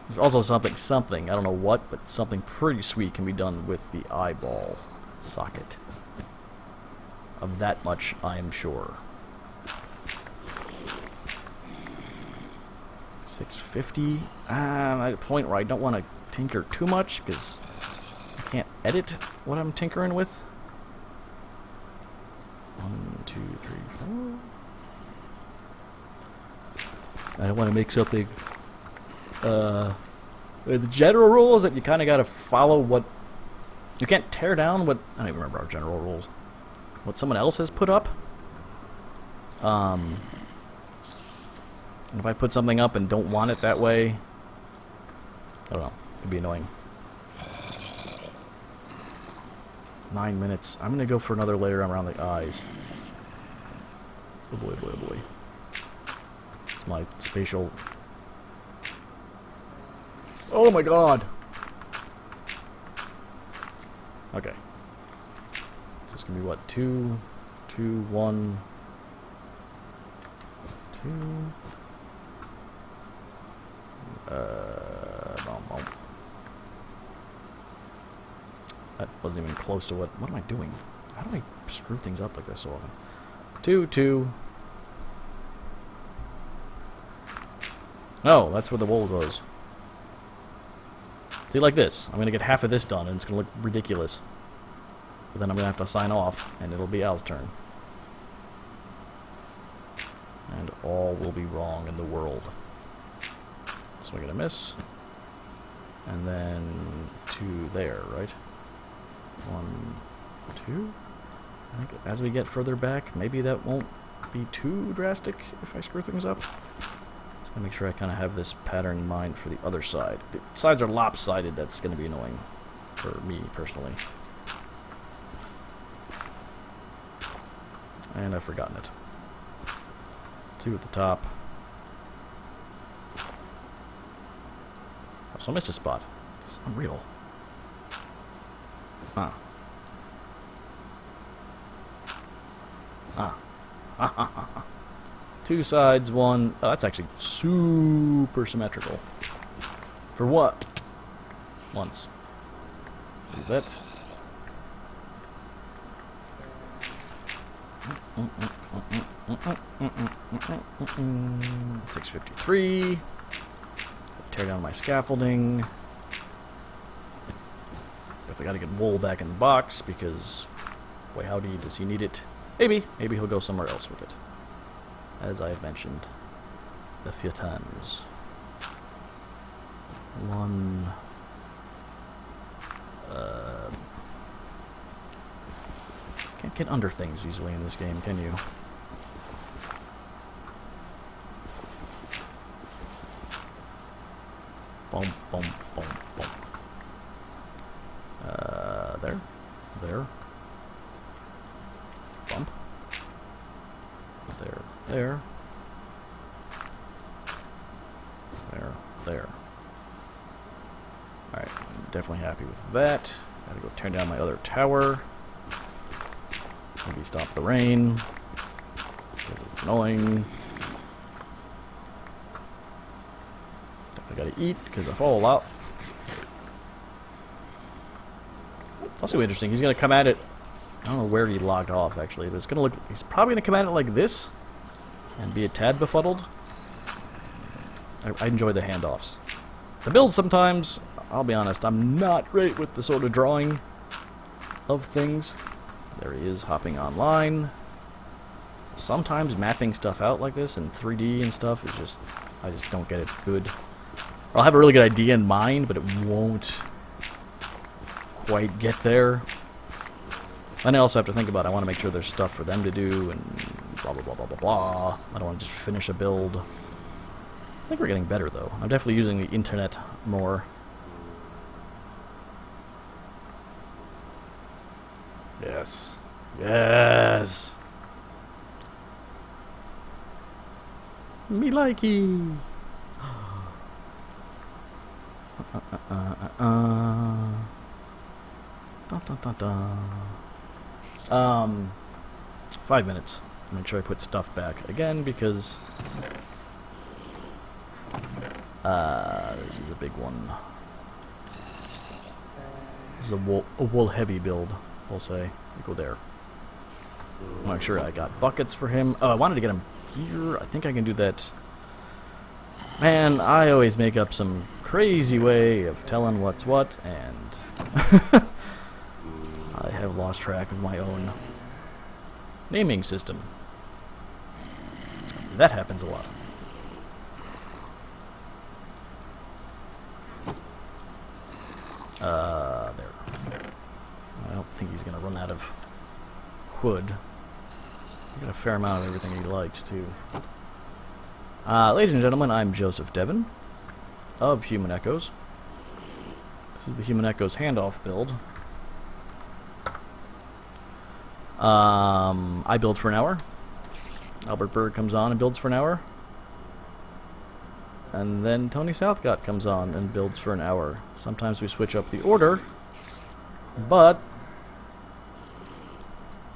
There's also something, I don't know what, but something pretty sweet can be done with the eyeball socket. Of that much, I am sure. 650. I'm at a point where I don't want to tinker too much, because I can't edit what I'm tinkering with. 1, 2, 3, 4. I don't want to make something. The general rule is that you kind of got to follow what. You can't tear down what. I don't even remember our general rules. What someone else has put up. And if I put something up and don't want it that way, I don't know. It'd be annoying. 9 minutes. I'm gonna go for another layer around the eyes. Oh boy, boy, boy. It's my spatial. Oh my god! Okay. So it's gonna be what? 2, 2, 1, 2. No. That wasn't even close to what. What am I doing? How do I screw things up like this so often? 2, 2. No, that's where the wool goes. See, like this. I'm gonna get half of this done, and it's gonna look ridiculous. But then I'm gonna have to sign off, and it'll be Al's turn. And all will be wrong in the world. So I'm gonna miss. And then 2 there, right? 1, 2. I think as we get further back, maybe that won't be too drastic if I screw things up. Just gonna make sure I kind of have this pattern in mind for the other side. If the sides are lopsided, that's gonna be annoying for me personally. And I've forgotten it. 2 at the top. Oh, so I missed a spot. It's unreal. Ah. Ah. 2 sides, 1. Oh, that's actually super symmetrical. For what? Once. Do that. 653. Tear down my scaffolding. Definitely got to get wool back in the box because, boy, howdy, does he need it? Maybe he'll go somewhere else with it, as I have mentioned a few times. 1. Can't get under things easily in this game, can you? Boom, boom, boom, boom. There. Bump. There. Alright, I'm definitely happy with that. Gotta go turn down my other tower. Maybe stop the rain, because it's annoying. Definitely gotta eat, because I fall a lot. It's also interesting, he's gonna come at it. I don't know where he logged off, actually, but it's gonna look. He's probably gonna come at it like this, and be a tad befuddled. I enjoy the handoffs. The build sometimes, I'll be honest, I'm not great with the sort of drawing of things. There he is, hopping online. Sometimes mapping stuff out like this in 3D and stuff is just, I just don't get it good. I'll have a really good idea in mind, but it won't quite get there. And I also have to think about, I want to make sure there's stuff for them to do, and blah, blah, blah, blah, blah, blah. I don't want to just finish a build. I think we're getting better, though. I'm definitely using the internet more. Yes. Yes! Me likey! Dun, dun, dun, dun. 5 minutes. Make sure I put stuff back again because this is a big one. This is a wool heavy build, we'll say. We go there. Make sure I got buckets for him. Oh, I wanted to get him gear. I think I can do that. Man, I always make up some crazy way of telling what's what, and I have lost track of my own naming system. That happens a lot. There. I don't think he's gonna run out of wood. He's got a fair amount of everything he likes, too. Ladies and gentlemen, I'm Joseph Devon of Human Echoes. This is the Human Echoes handoff build. I build for an hour. Albert Berg comes on and builds for an hour. And then Tony Southcott comes on and builds for an hour. Sometimes we switch up the order, but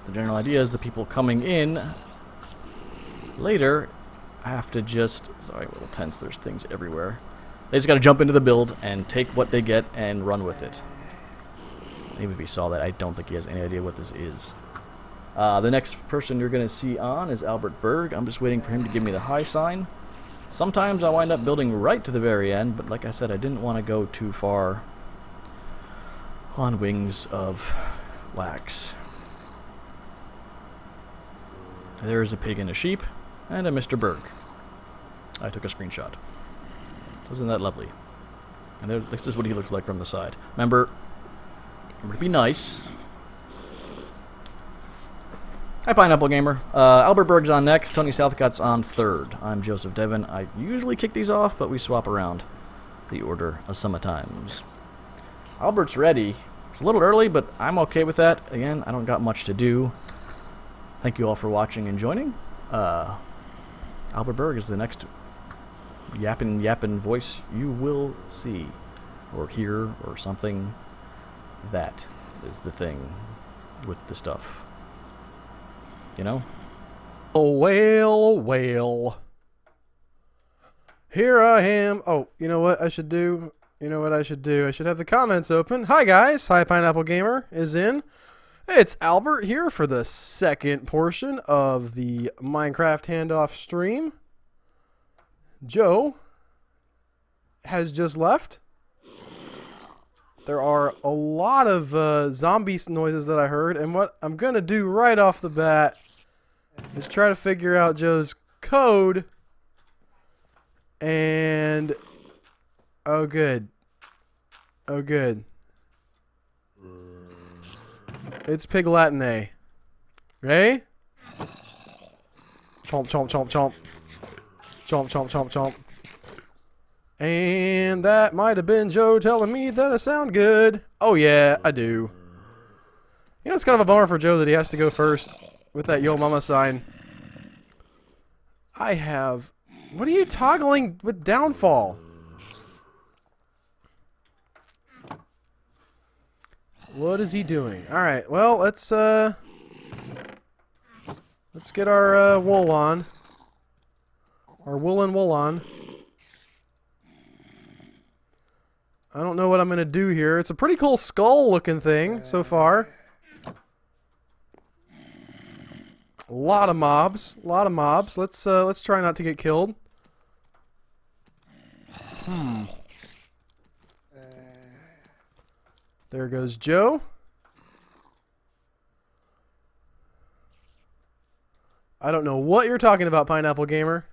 the general idea is the people coming in later have to just... Sorry, a little tense, there's things everywhere. They just gotta jump into the build and take what they get and run with it. Even if he saw that, I don't think he has any idea what this is. The next person you're gonna see on is Albert Berg. I'm just waiting for him to give me the high sign. Sometimes I wind up building right to the very end, but like I said, I didn't want to go too far on wings of wax. There is a pig and a sheep, and a Mr. Berg. I took a screenshot. Isn't that lovely? And there, this is what he looks like from the side. Remember to be nice. Hi, Pineapple Gamer. Albert Berg's on next. Tony Southcott's on third. I'm Joseph Devon. I usually kick these off, but we swap around the order sometimes. Albert's ready. It's a little early, but I'm okay with that. Again, I don't got much to do. Thank you all for watching and joining. Albert Berg is the next yappin' voice you will see or hear or something. That is the thing with the stuff. You know? Oh, well. Here I am. Oh, you know what I should do? I should have the comments open. Hi, guys. Hi, Pineapple Gamer is in. It's Albert here for the second portion of the Minecraft handoff stream. Joe has just left. There are a lot of zombie noises that I heard, and what I'm going to do right off the bat is try to figure out Joe's code. And oh good. It's Pig Latin A. Okay? Chomp, chomp, chomp, chomp. Chomp, chomp, chomp, chomp. And that might have been Joe telling me that I sound good. Oh yeah, I do. You know, it's kind of a bummer for Joe that he has to go first with that Yo Mama sign. I have... What are you toggling with downfall? What is he doing? Alright, well, let's get our wool on. Our woolen wool on. I don't know what I'm going to do here. It's a pretty cool skull looking thing so far. A lot of mobs. Let's try not to get killed. There goes Joe. I don't know what you're talking about, Pineapple Gamer.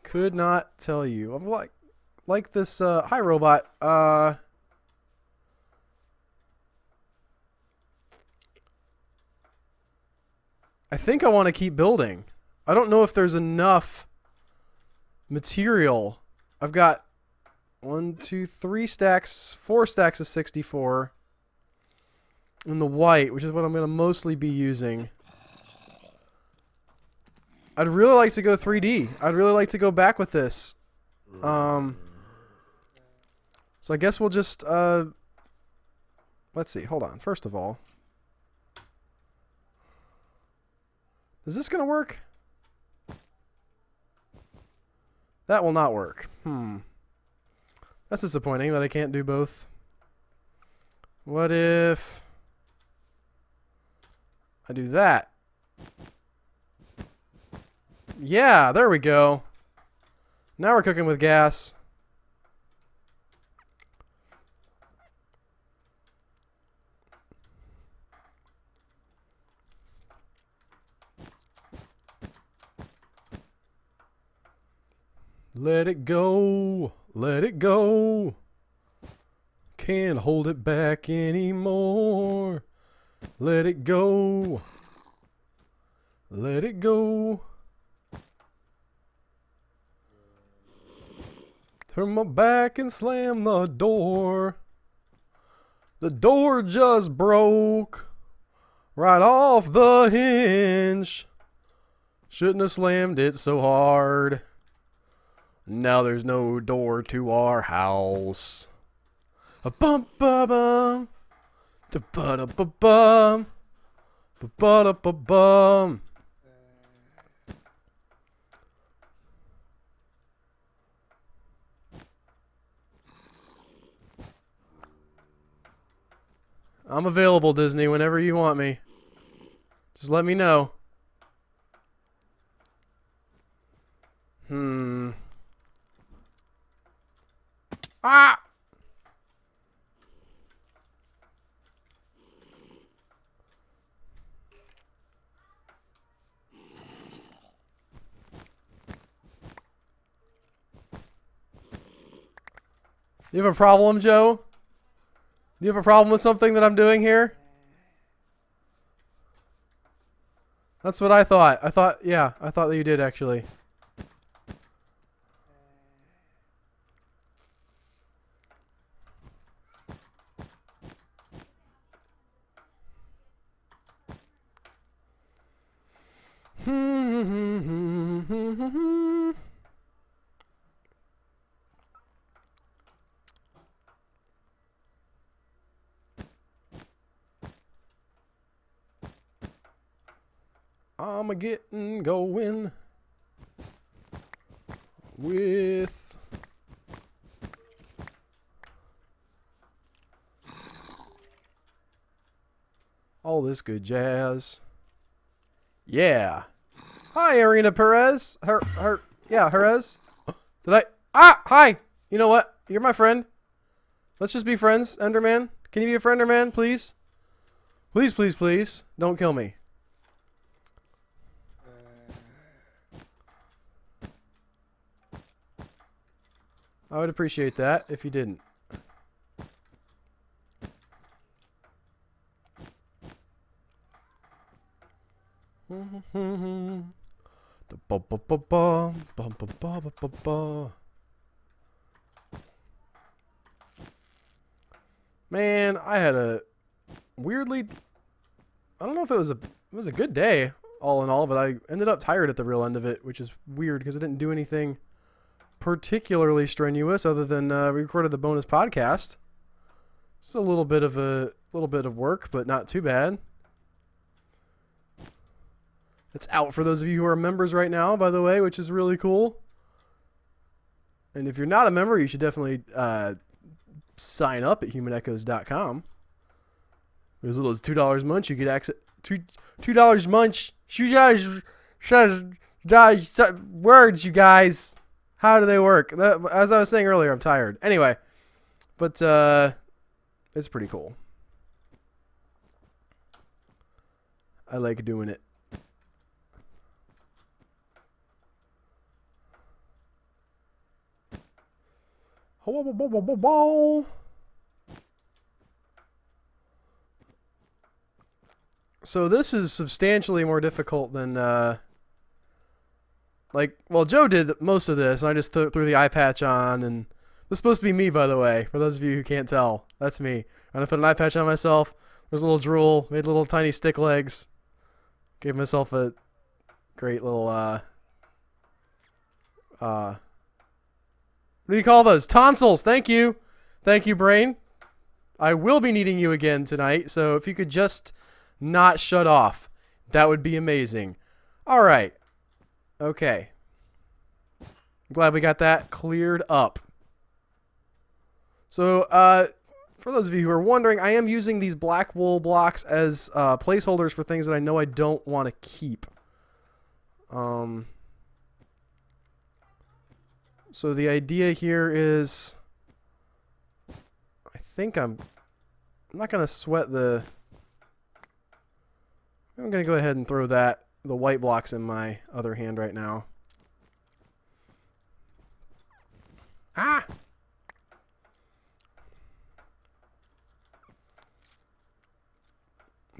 Could not tell you. I'm like this hi robot. I think I want to keep building. I don't know if there's enough material. I've got 1, 2, 3 stacks, 4 stacks of 64 in the white, which is what I'm going to mostly be using. I'd really like to go 3D. I'd really like to go back with this. So I guess we'll just, let's see. Hold on. First of all, is this going to work? That will not work. That's disappointing that I can't do both. What if I do that? Yeah, there we go. Now we're cooking with gas. Let it go. Let it go. Can't hold it back anymore. Let it go. Let it go. Turn my back and slam the door. The door just broke right off the hinge. Shouldn't have slammed it so hard. Now there's no door to our house. A bum ba bum. Da ba da ba bum. Ba ba da ba bum. I'm available, Disney, whenever you want me. Just let me know. Ah! You have a problem, Joe? Do you have a problem with something that I'm doing here? That's what I thought. I thought that you did actually. I'm a-getting going with all this good jazz. Yeah. Hi, Arena Perez. Yeah, Perez. Did I? Hi. You know what? You're my friend. Let's just be friends, Enderman. Can you be a friend, Enderman, please? Please, please, please. Don't kill me. I would appreciate that if you didn't. Man, I had a weirdly, I don't know if it was a good day all in all, but I ended up tired at the real end of it, which is weird because I didn't do anything particularly strenuous other than we recorded the bonus podcast. It's a little bit of work, but not too bad. It's out for those of you who are members right now, by the way, which is really cool. And if you're not a member, you should definitely sign up at humanechoes.com. As little as $2 a month, you get access $2 a month. You guys, words, you guys. How do they work? As I was saying earlier, I'm tired. Anyway, but it's pretty cool. I like doing it. So this is substantially more difficult than well, Joe did most of this, and I just threw the eye patch on, and this is supposed to be me, by the way, for those of you who can't tell. That's me. And I put an eye patch on myself. There's a little drool, made little tiny stick legs. Gave myself a great little, what do you call those? Tonsils! Thank you! Thank you, brain. I will be needing you again tonight, so if you could just not shut off, that would be amazing. All right. Okay. I'm glad we got that cleared up. So, for those of you who are wondering, I am using these black wool blocks as placeholders for things that I know I don't want to keep. So the idea here is, I think I'm not going to sweat the... I'm going to go ahead and throw the white blocks in my other hand right now. Ah!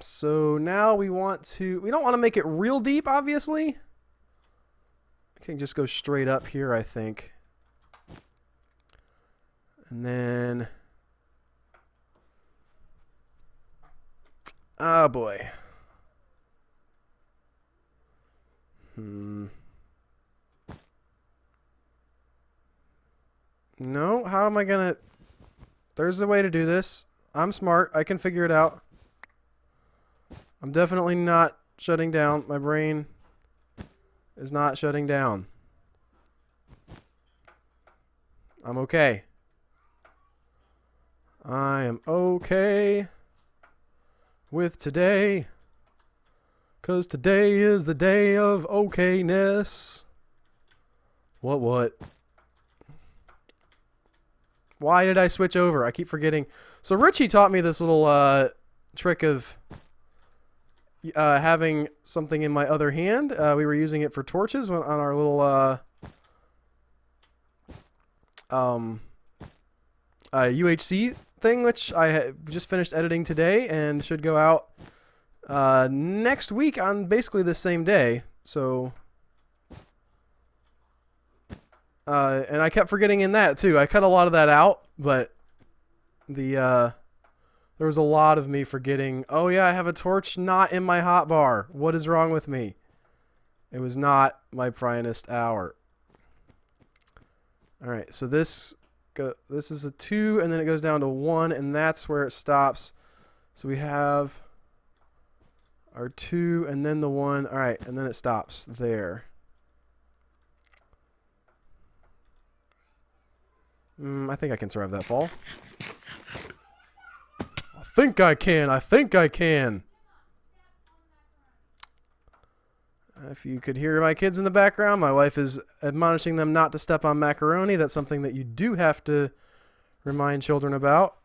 So now we don't want to make it real deep, obviously. I can just go straight up here, I think. And then, oh boy. No, how am I gonna... There's a way to do this. I'm smart. I can figure it out. I'm definitely not shutting down. My brain is not shutting down. I'm okay. I am okay with today. 'Cause today is the day of okayness. What? Why did I switch over? I keep forgetting. So Richie taught me this little trick of having something in my other hand. We were using it for torches on our little UHC thing, which I just finished editing today and should go out next week on basically the same day. So, and I kept forgetting in that too. I cut a lot of that out, but there was a lot of me forgetting. Oh yeah, I have a torch not in my hotbar. What is wrong with me? It was not my finest hour. All right, so this is a 2, and then it goes down to 1, and that's where it stops. So we have our 2, and then the 1. All right, and then it stops there. I think I can survive that fall. I think I can. If you could hear my kids in the background, my wife is admonishing them not to step on macaroni. That's something that you do have to remind children about.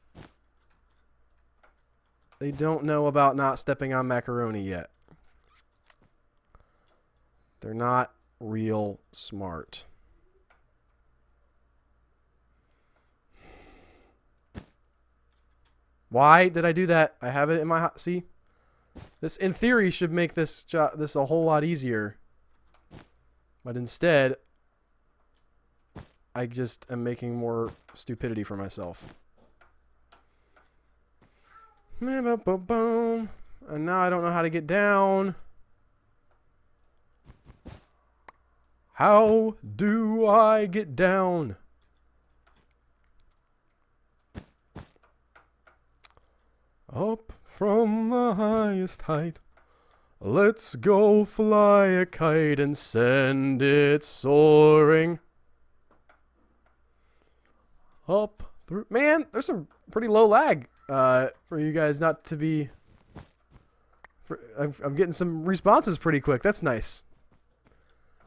They don't know about not stepping on macaroni yet. They're not real smart. Why did I do that? I have it in my see? This, in theory, should make this a whole lot easier. But instead, I just am making more stupidity for myself. And now I don't know how to get down. How do I get down? Up from the highest height, let's go fly a kite and send it soaring. Up through... Man, there's some pretty low lag for you guys not to be... I'm getting some responses pretty quick. That's nice.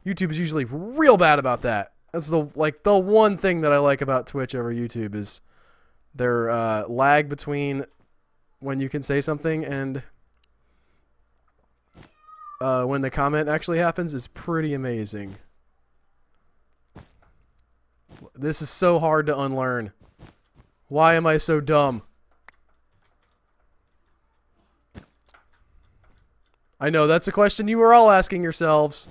YouTube is usually real bad about that. That's the one thing that I like about Twitch over YouTube is their lag between when you can say something and when the comment actually happens is pretty amazing. This is so hard to unlearn. Why am I so dumb? I know, that's a question you were all asking yourselves.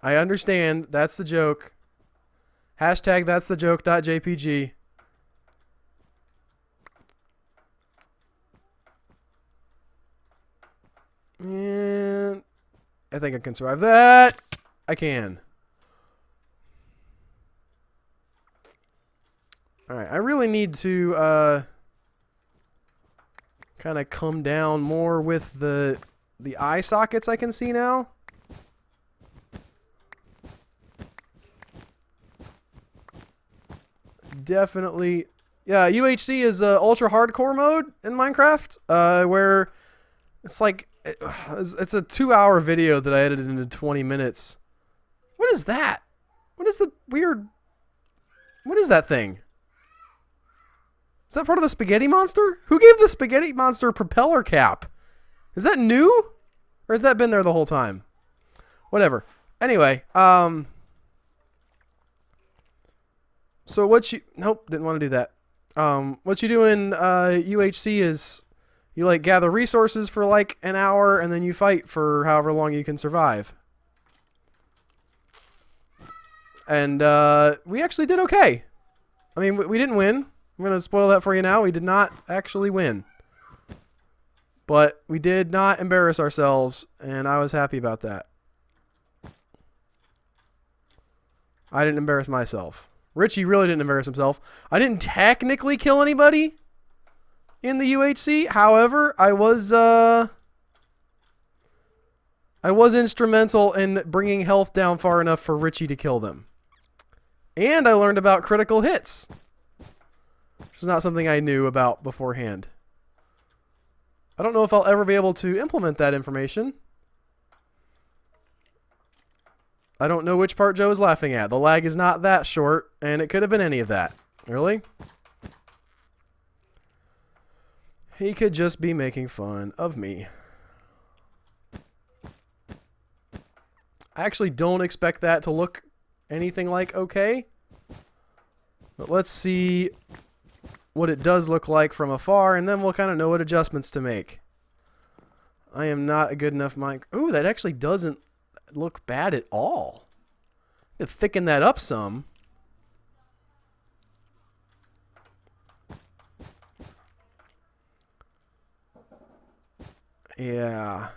I understand. That's the joke. Hashtag that's the joke.jpg. And I think I can survive that. I can. Alright, I really need to kind of come down more with the eye sockets I can see now. Definitely. Yeah, UHC is ultra hardcore mode in Minecraft, where it's like it's a 2-hour video that I edited into 20 minutes. What is that? What is the weird? What is that thing? Is that part of the spaghetti monster? Who gave the spaghetti monster a propeller cap? Is that new? Or has that been there the whole time? Whatever. Anyway, so what you... Nope, didn't want to do that. What you do in UHC is you like gather resources for like an hour and then you fight for however long you can survive. And we actually did okay. I mean, we didn't win. I'm going to spoil that for you now. We did not actually win. But we did not embarrass ourselves, and I was happy about that. I didn't embarrass myself. Richie really didn't embarrass himself. I didn't technically kill anybody in the UHC. However, I was instrumental in bringing health down far enough for Richie to kill them. And I learned about critical hits, which is not something I knew about beforehand. I don't know if I'll ever be able to implement that information. I don't know which part Joe is laughing at. The lag is not that short, and it could have been any of that. Really? He could just be making fun of me. I actually don't expect that to look anything like okay. But let's see what it does look like from afar, and then we'll kind of know what adjustments to make. I am not a good enough mic. Ooh, that actually doesn't look bad at all. You thicken that up some. Yeah.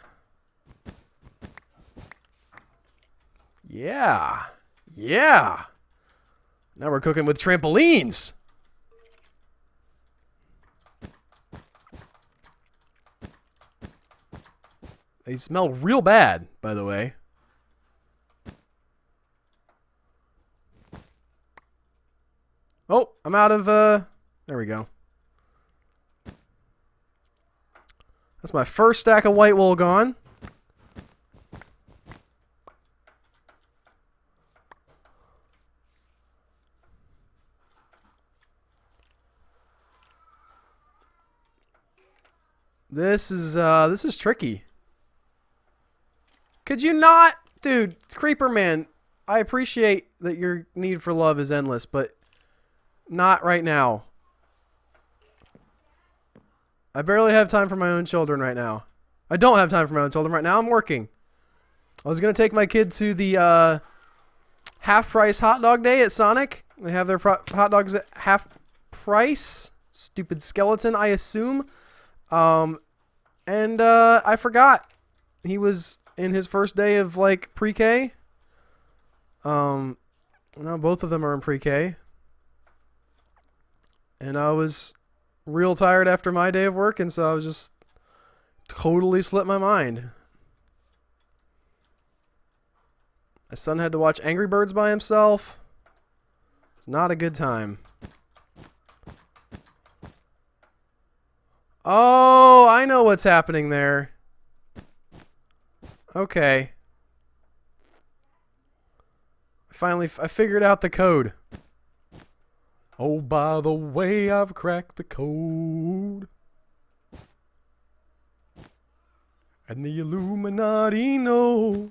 Yeah. Yeah. Now we're cooking with trampolines. They smell real bad, by the way. Oh, I'm out of, there we go. That's my first stack of white wool gone. This is tricky. Could you not? Dude, Creeper Man, I appreciate that your need for love is endless, but not right now. I barely have time for my own children right now. I don't have time for my own children right now. I'm working. I was going to take my kid to the half-price hot dog day at Sonic. They have their hot dogs at half price. Stupid skeleton, I assume. And I forgot. He was in his first day of, like, pre-K. Now both of them are in pre-K. And I was real tired after my day of work, and so I was just totally slipped my mind. My son had to watch Angry Birds by himself. It's not a good time. Oh, I know what's happening there. Okay. I figured out the code. Oh, by the way, I've cracked the code. And the Illuminati knows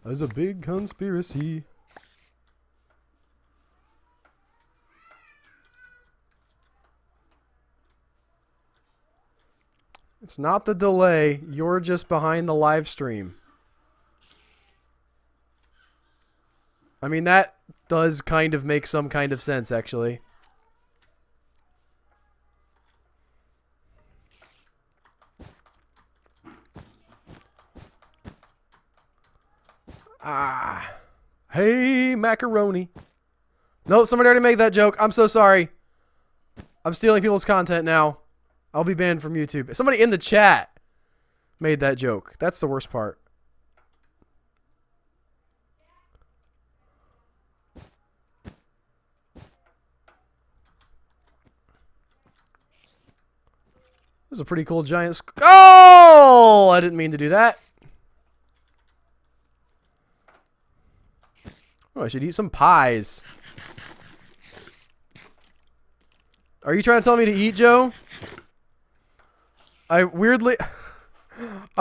there's a big conspiracy. It's not the delay. You're just behind the live stream. I mean, that does kind of make some kind of sense, actually. Ah. Hey, macaroni. Nope, somebody already made that joke. I'm so sorry. I'm stealing people's content now. I'll be banned from YouTube. Somebody in the chat made that joke. That's the worst part. This is a pretty cool giant oh! I didn't mean to do that. Oh, I should eat some pies. Are you trying to tell me to eat, Joe? I'm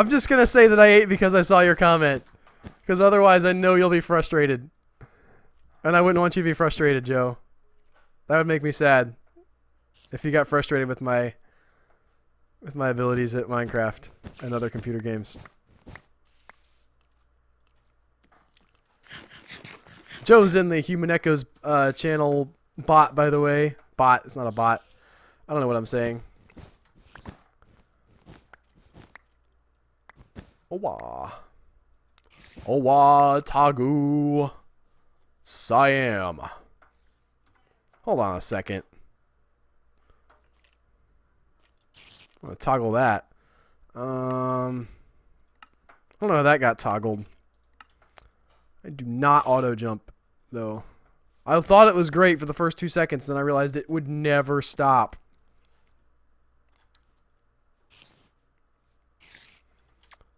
just going to say that I ate because I saw your comment. Because otherwise I know you'll be frustrated. And I wouldn't want you to be frustrated, Joe. That would make me sad. If you got frustrated with my abilities at Minecraft and other computer games. Joe's in the Human Echoes channel bot, by the way. Bot. It's not a bot. I don't know what I'm saying. Owa. Owa Tagu. Siam. Hold on a second. I'm going to toggle that. I don't know how that got toggled. I do not auto jump, though. I thought it was great for the first 2 seconds, then I realized it would never stop.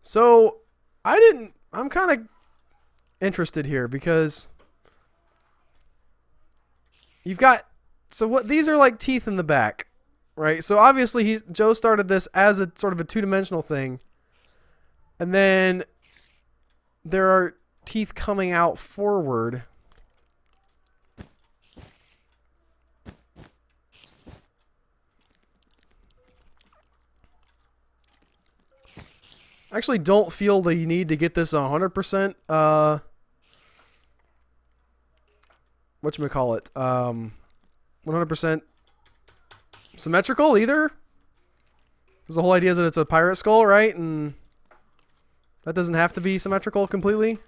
So, I'm kind of interested here because you've got, so what, these are like teeth in the back, right? So obviously Joe started this as a sort of a two-dimensional thing, and then there are teeth coming out forward. I actually don't feel the need to get this 100%, whatchamacallit, 100% symmetrical either. Because the whole idea is that it's a pirate skull, right? And that doesn't have to be symmetrical completely.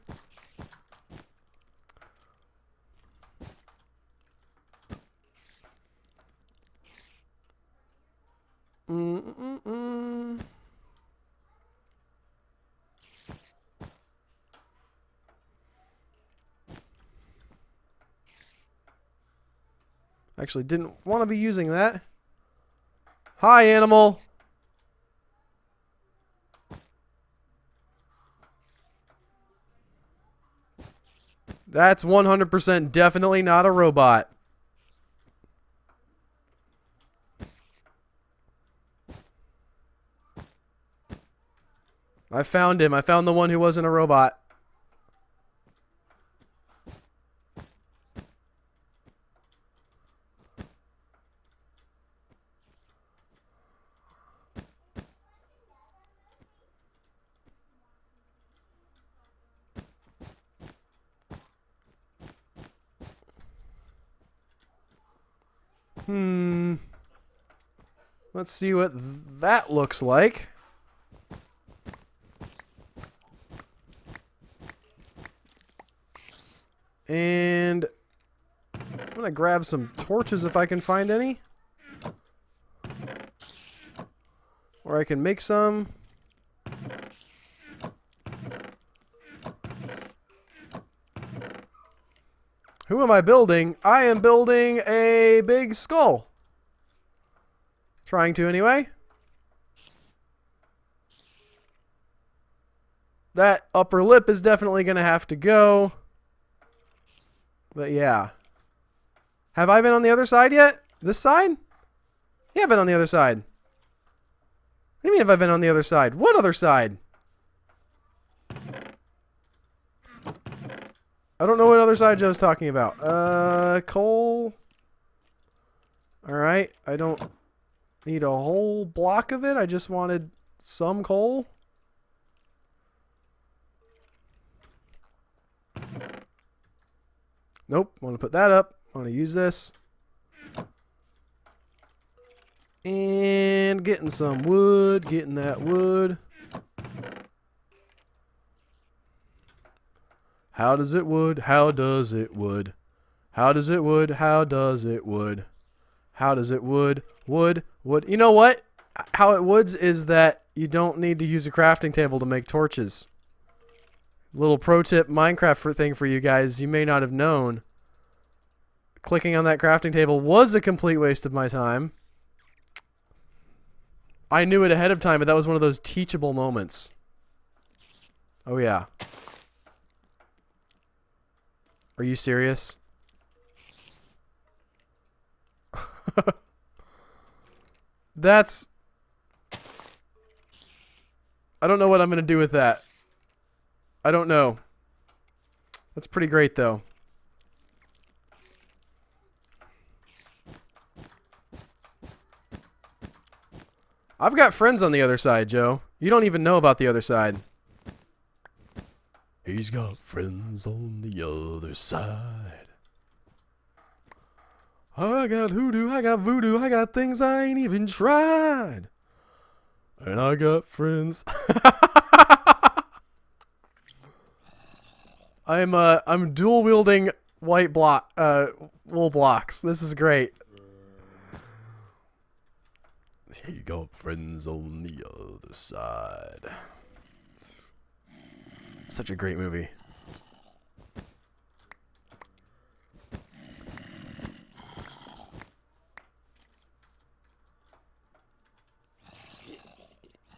Actually, didn't want to be using that. Hi, animal. That's 100% definitely not a robot. I found him. I found the one who wasn't a robot. Let's see what that looks like. And I'm going to grab some torches if I can find any. Or I can make some. Who am I building? I am building a big skull. Trying to anyway. That upper lip is definitely going to have to go. But yeah. Have I been on the other side yet? This side? Yeah, I've been on the other side. What do you mean have I been on the other side? What other side? I don't know what other side Joe's talking about. Coal. Alright, I don't need a whole block of it. I just wanted some coal. Nope, want to put that up. Want to use this. And getting some wood, getting that wood. How does it wood? How does it wood? How does it wood? How does it wood? How does it wood? You know what? How it woods is that you don't need to use a crafting table to make torches. Little pro tip Minecraft thing for you guys you may not have known. Clicking on that crafting table was a complete waste of my time. I knew it ahead of time, but that was one of those teachable moments. Oh yeah. Are you serious? That's... I don't know what I'm going to do with that. I don't know. That's pretty great, though. I've got friends on the other side, Joe. You don't even know about the other side. He's got friends on the other side. I got hoodoo, I got voodoo, I got things I ain't even tried. And I got friends. I'm dual wielding white wool blocks. This is great. He got friends on the other side. Such a great movie.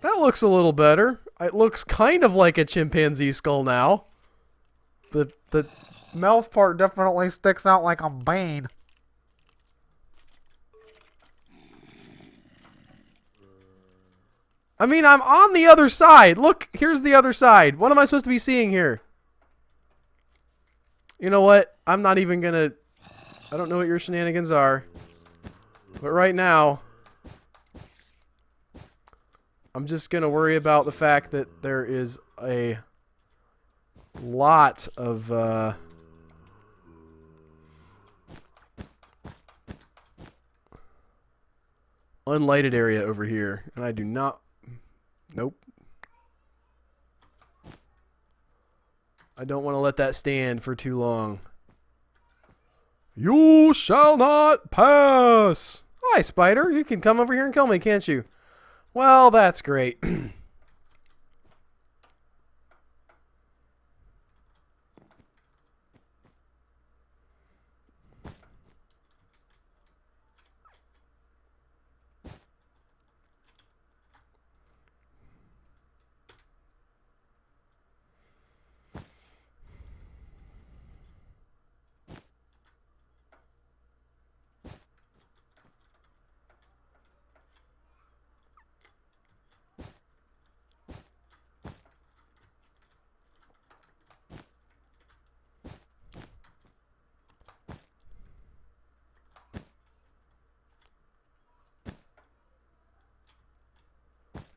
That looks a little better. It looks kind of like a chimpanzee skull now. The mouth part definitely sticks out like a vein. I mean, I'm on the other side. Look, here's the other side. What am I supposed to be seeing here? You know what? I'm not even gonna... I don't know what your shenanigans are. But right now... I'm just gonna worry about the fact that there is a lot of unlighted area over here, and I do not. Nope. I don't want to let that stand for too long. You shall not pass. Hi, spider. You can come over here and kill me, can't you? Well, that's great.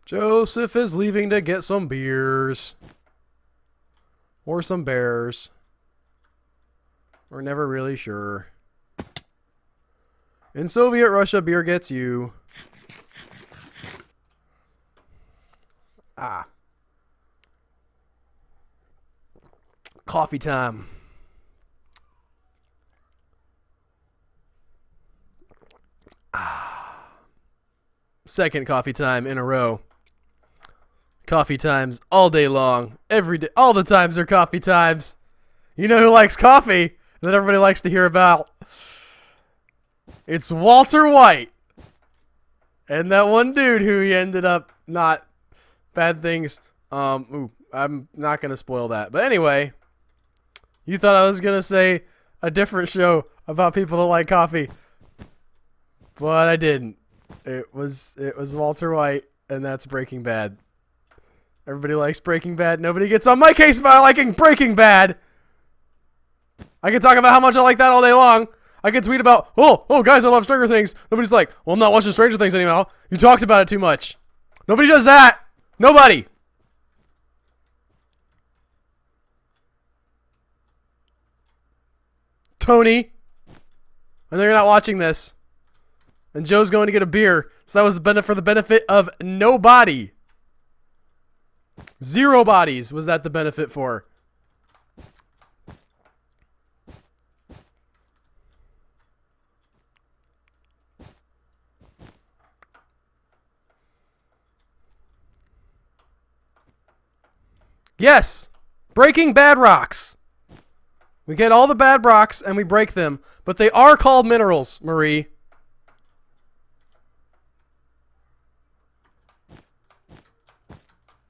Joseph is leaving to get some beers. Or some bears. We're never really sure. In Soviet Russia, beer gets you. Ah. Coffee time. Ah. Second coffee time in a row. Coffee times all day long. Every day. All the times are coffee times. You know who likes coffee that everybody likes to hear about? It's Walter White. And that one dude who he ended up not bad things. I'm not going to spoil that. But anyway, you thought I was going to say a different show about people that like coffee. But I didn't. It was Walter White, and that's Breaking Bad. Everybody likes Breaking Bad. Nobody gets on my case about liking Breaking Bad. I can talk about how much I like that all day long. I can tweet about, oh, guys, I love Stranger Things. Nobody's like, well, I'm not watching Stranger Things anymore. You talked about it too much. Nobody does that. Nobody. Tony. I know you're not watching this. And Joe's going to get a beer. So that was for the benefit of nobody. 0 bodies was that the benefit for. Yes! Breaking bad rocks. We get all the bad rocks and we break them, but they are called minerals, Marie.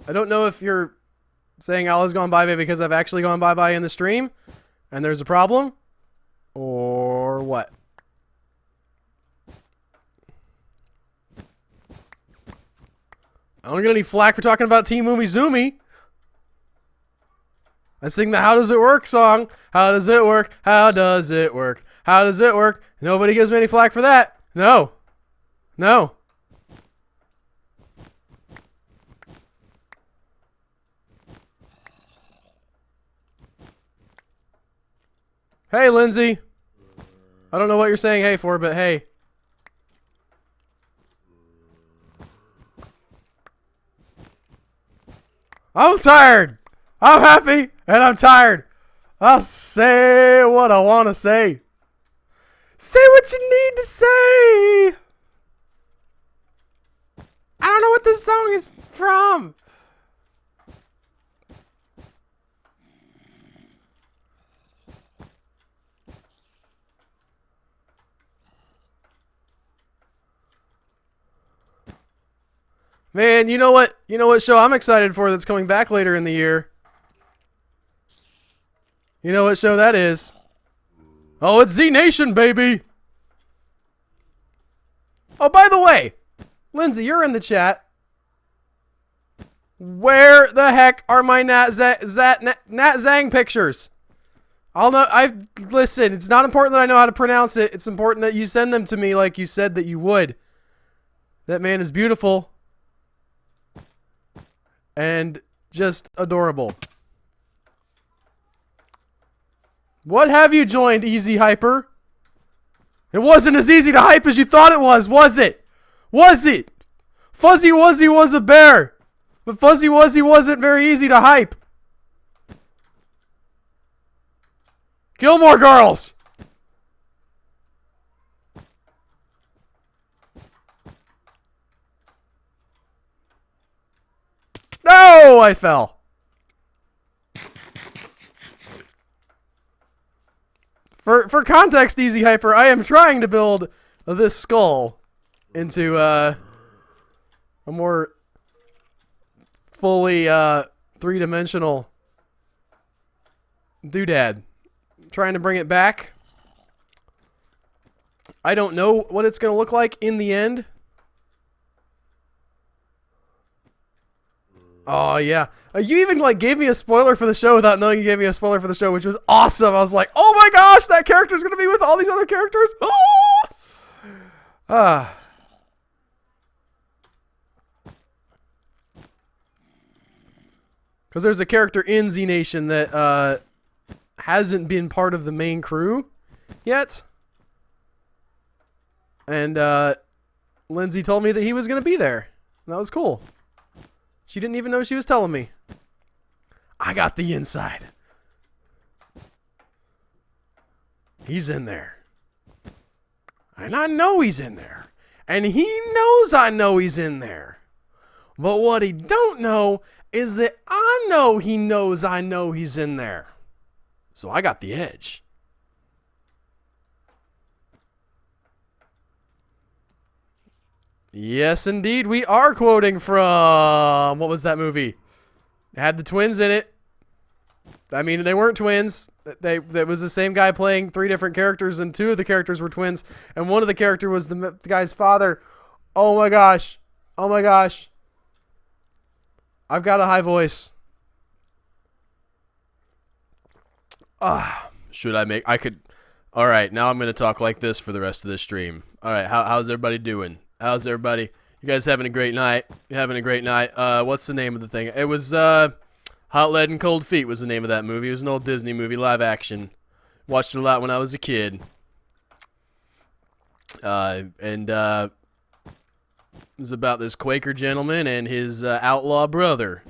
I don't know if you're saying Allah's gone bye-bye because I've actually gone bye-bye in the stream and there's a problem, or what? I don't get any flack for talking about Team Umizoomi. I sing the How Does It Work song. How does it work? How does it work? How does it work? Nobody gives me any flack for that. No. No. Hey, Lindsay. I don't know what you're saying hey for, but hey. I'm tired. I'm happy and I'm tired. I'll say what I want to say. Say what you need to say. I don't know what this song is from. Man, you know what? You know what show I'm excited for that's coming back later in the year? You know what show that is? Oh, it's Z Nation, baby! Oh, by the way, Lindsay, you're in the chat. Where the heck are my Nat Zang pictures? Listen, it's not important that I know how to pronounce it. It's important that you send them to me like you said that you would. That man is beautiful. And just adorable. What have you joined, Easy Hyper? It wasn't as easy to hype as you thought it was it? Was it? Fuzzy Wuzzy was a bear. But Fuzzy Wuzzy wasn't very easy to hype. Gilmore Girls! No, I fell. For context, Easy Hyper, I am trying to build this skull into a more fully three-dimensional doodad. Trying to bring it back. I don't know what it's going to look like in the end. Oh, yeah. You even, like, gave me a spoiler for the show without knowing you gave me a spoiler for the show, which was awesome. I was like, oh my gosh, that character's going to be with all these other characters. Ah. Because there's a character in Z Nation that hasn't been part of the main crew yet. And Lindsay told me that he was going to be there. And that was cool. She didn't even know she was telling me. I got the inside. He's in there. And I know he's in there. And he knows I know he's in there. But what he don't know is that I know he knows I know he's in there. So I got the edge. Yes, indeed, we are quoting from... What was that movie? It had the twins in it. I mean, they weren't twins. That was the same guy playing three different characters, and two of the characters were twins, and one of the character was the guy's father. Oh my gosh. Oh my gosh. I've got a high voice. Should I make... I could... Alright, now I'm going to talk like this for the rest of the stream. Alright, how's everybody doing? How's everybody? You guys having a great night? You having a great night? What's the name of the thing? It was, Hot Lead and Cold Feet was the name of that movie. It was an old Disney movie, live action. Watched it a lot when I was a kid. It was about this Quaker gentleman and his outlaw brother.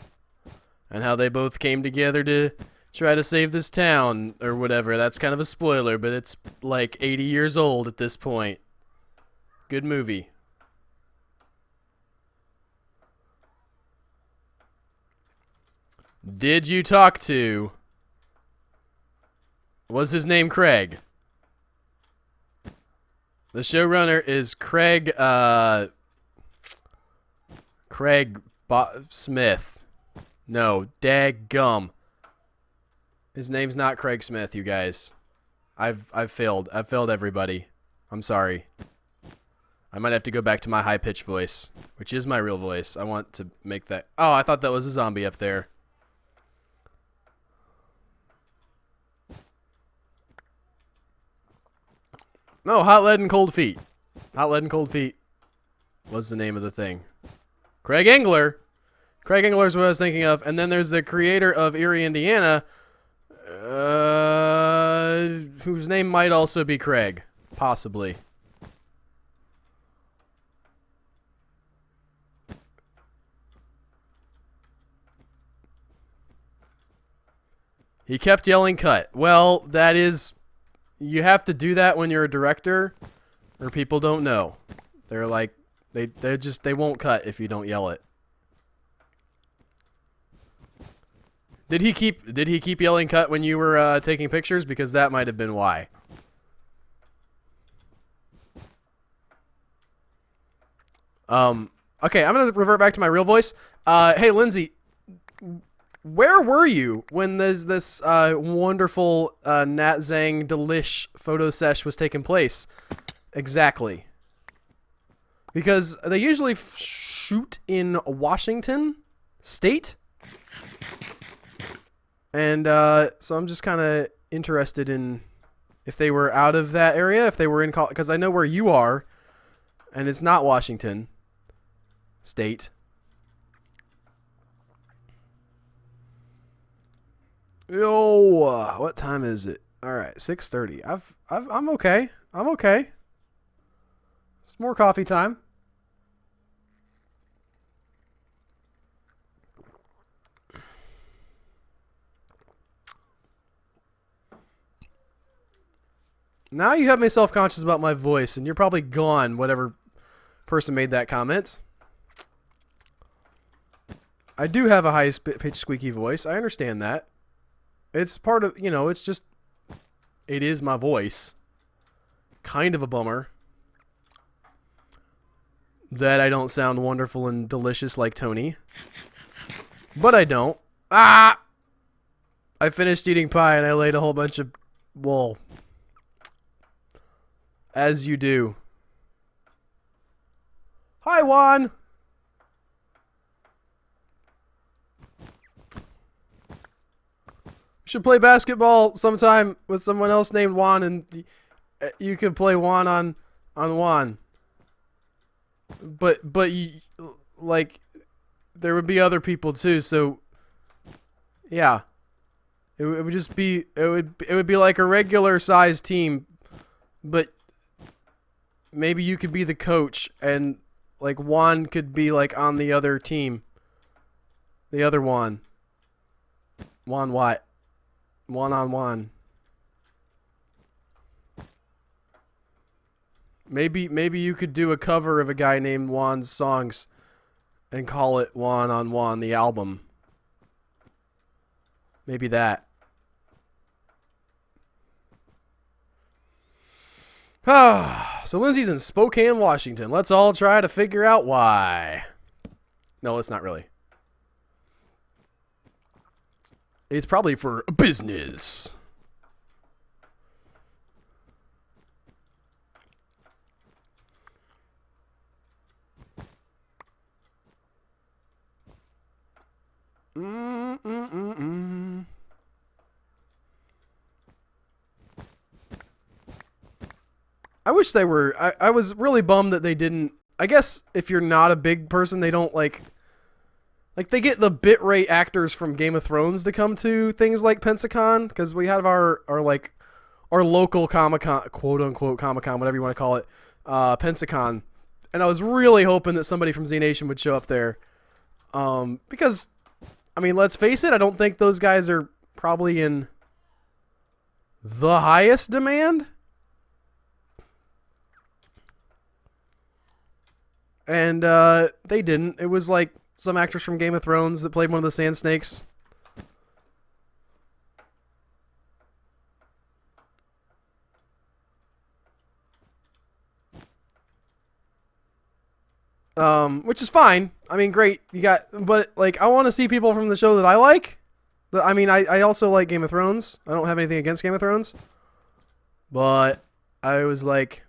And how they both came together to try to save this town, or whatever. That's kind of a spoiler, but it's like 80 years old at this point. Good movie. Did you talk to... Was his name Craig? The showrunner is Craig, Smith. No, daggum. His name's not Craig Smith, you guys. I've failed. I've failed everybody. I'm sorry. I might have to go back to my high-pitched voice, which is my real voice. I want to make that... Oh, I thought that was a zombie up there. No, Hot Lead and Cold Feet. Hot Lead and Cold Feet was the name of the thing. Craig Engler. Craig Engler is what I was thinking of. And then there's the creator of Erie, Indiana, whose name might also be Craig. Possibly. He kept yelling cut. Well, that is... You have to do that when you're a director, or people don't know. They're like, they won't cut if you don't yell it. Did he keep yelling cut when you were taking pictures? Because that might have been why. Okay, I'm gonna revert back to my real voice. Hey, Lindsay, where were you when this wonderful Nat Zang Delish photo sesh was taking place? Exactly. Because they usually shoot in Washington State. And so I'm just kind of interested in if they were out of that area, if they were in... Because I know where you are, and it's not Washington State. Yo, what time is it? All right, 6:30. I'm okay. I'm okay. It's more coffee time. Now you have me self-conscious about my voice, and you're probably gone, whatever person made that comment. I do have a high-pitched squeaky voice. I understand that. It's part of, you know, it's just, it is my voice. Kind of a bummer that I don't sound wonderful and delicious like Tony. But I don't. Ah! I finished eating pie and I laid a whole bunch of wool. As you do. Hi, Juan! Should play basketball sometime with someone else named Juan, and you could play Juan on Juan. But you, like, there would be other people too. So yeah, it would just be it would be like a regular sized team, but maybe you could be the coach, and like Juan could be like on the other team. The other Juan. Juan what? One-on-one. Maybe you could do a cover of a guy named Juan's songs and call it One-on-One, the album. Maybe that. So Lindsay's in Spokane, Washington. Let's all try to figure out why. No, let's not really. It's probably for business. I wish they were... I was really bummed that they didn't... I guess if you're not a big person, they don't like they get the bitrate actors from Game of Thrones to come to things like Pensacon, because we have our local Comic-Con, quote-unquote Comic-Con, whatever you want to call it, Pensacon. And I was really hoping that somebody from Z Nation would show up there. Because, I mean, let's face it, I don't think those guys are probably in the highest demand. And they didn't. It was like some actress from Game of Thrones that played one of the Sand Snakes. which is fine. I mean, great. You got, but like, I want to see people from the show that I like. I mean, I also like Game of Thrones. I don't have anything against Game of Thrones, but I was like,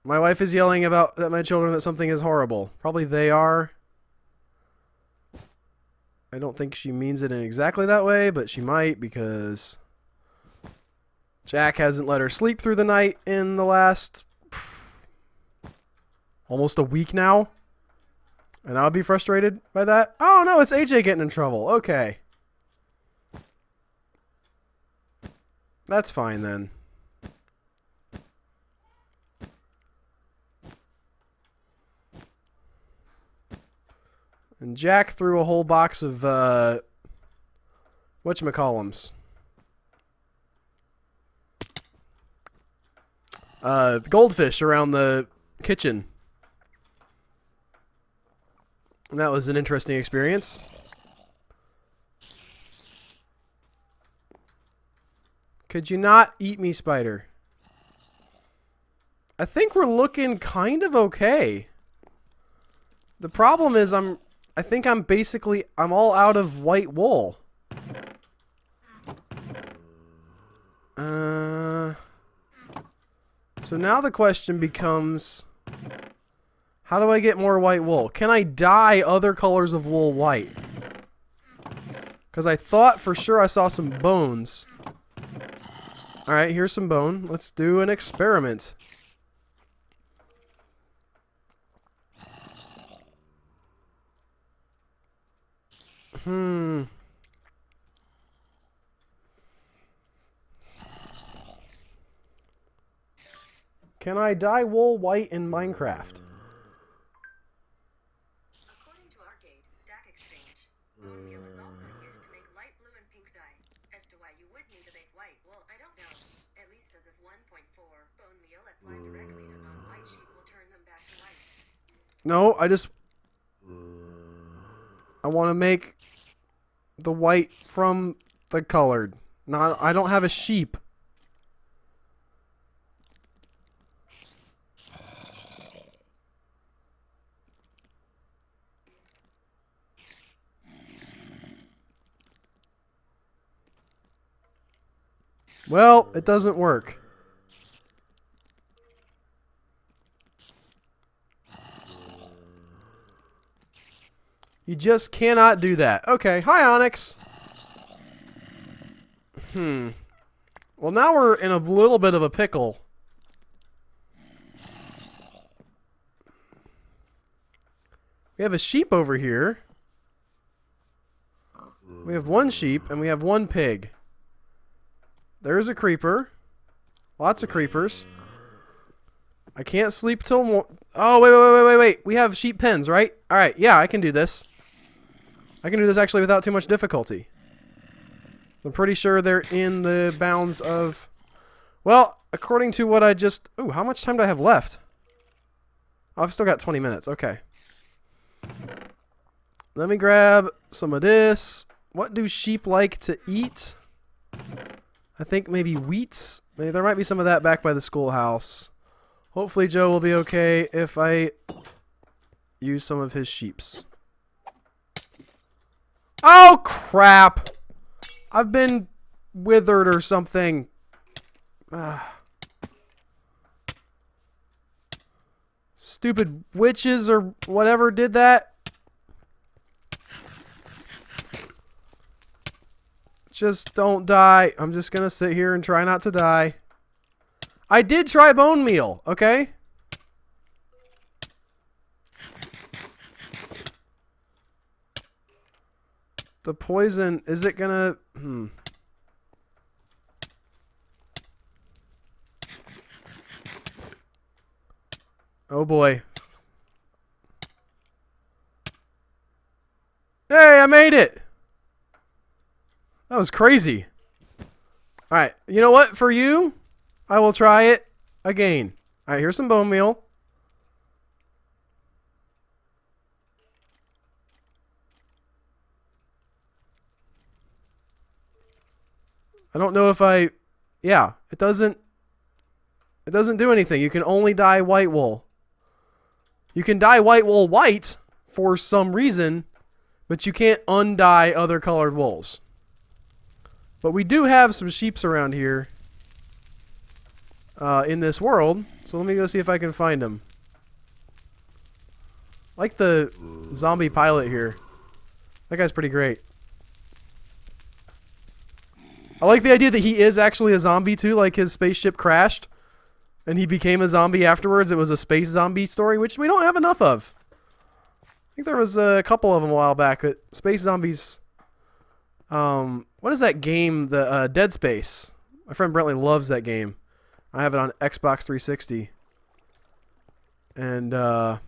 my wife is yelling about my children that something is horrible. Probably they are. I don't think she means it in exactly that way, but she might, because Jack hasn't let her sleep through the night in the last almost a week now. And I'll be frustrated by that. Oh no, it's AJ getting in trouble. Okay. That's fine then. And Jack threw a whole box of whatchamacallums. Goldfish around the kitchen. And that was an interesting experience. Could you not eat me, spider? I think we're looking kind of okay. The problem is I think I'm all out of white wool. So now the question becomes, how do I get more white wool? Can I dye other colors of wool white? Because I thought for sure I saw some bones. Alright, here's some bone. Let's do an experiment. Can I dye wool white in Minecraft? According to Arcade Stack Exchange, bone meal is also used to make light blue and pink dye. As to why you would need to make white, well, I don't know. At least as of 1.4, bone meal applied directly to non-white sheep will turn them back to white. No, I want to make the white from the colored. I don't have a sheep. Well, it doesn't work. You just cannot do that. Okay, hi Onyx. Well, now we're in a little bit of a pickle. We have a sheep over here. We have one sheep and we have one pig. There's a creeper. Lots of creepers. I can't sleep till Oh, wait. We have sheep pens, right? All right. Yeah, I can do this. I can do this actually without too much difficulty. I'm pretty sure they're in the bounds of... Well, according to what I just... Ooh, how much time do I have left? Oh, I've still got 20 minutes. Okay. Let me grab some of this. What do sheep like to eat? I think maybe wheats. Maybe there might be some of that back by the schoolhouse. Hopefully Joe will be okay if I use some of his sheeps. Oh, crap! I've been withered or something. Stupid witches or whatever did that. Just don't die. I'm just gonna sit here and try not to die. I did try bone meal, okay? The poison, is it gonna... Oh boy. Hey, I made it! That was crazy. Alright, you know what? For you, I will try it again. Alright, here's some bone meal. I don't know if I... Yeah, it doesn't... It doesn't do anything. You can only dye white wool. You can dye white wool white for some reason, but you can't undye other colored wools. But we do have some sheeps around here in this world, so let me go see if I can find them. I like the zombie pilot here. That guy's pretty great. I like the idea that he is actually a zombie too, like his spaceship crashed and he became a zombie afterwards. It was a space zombie story, which we don't have enough of. I think there was a couple of them a while back, but space zombies... what is that game? The Dead Space. My friend Brentley loves that game. I have it on Xbox 360. And, wow.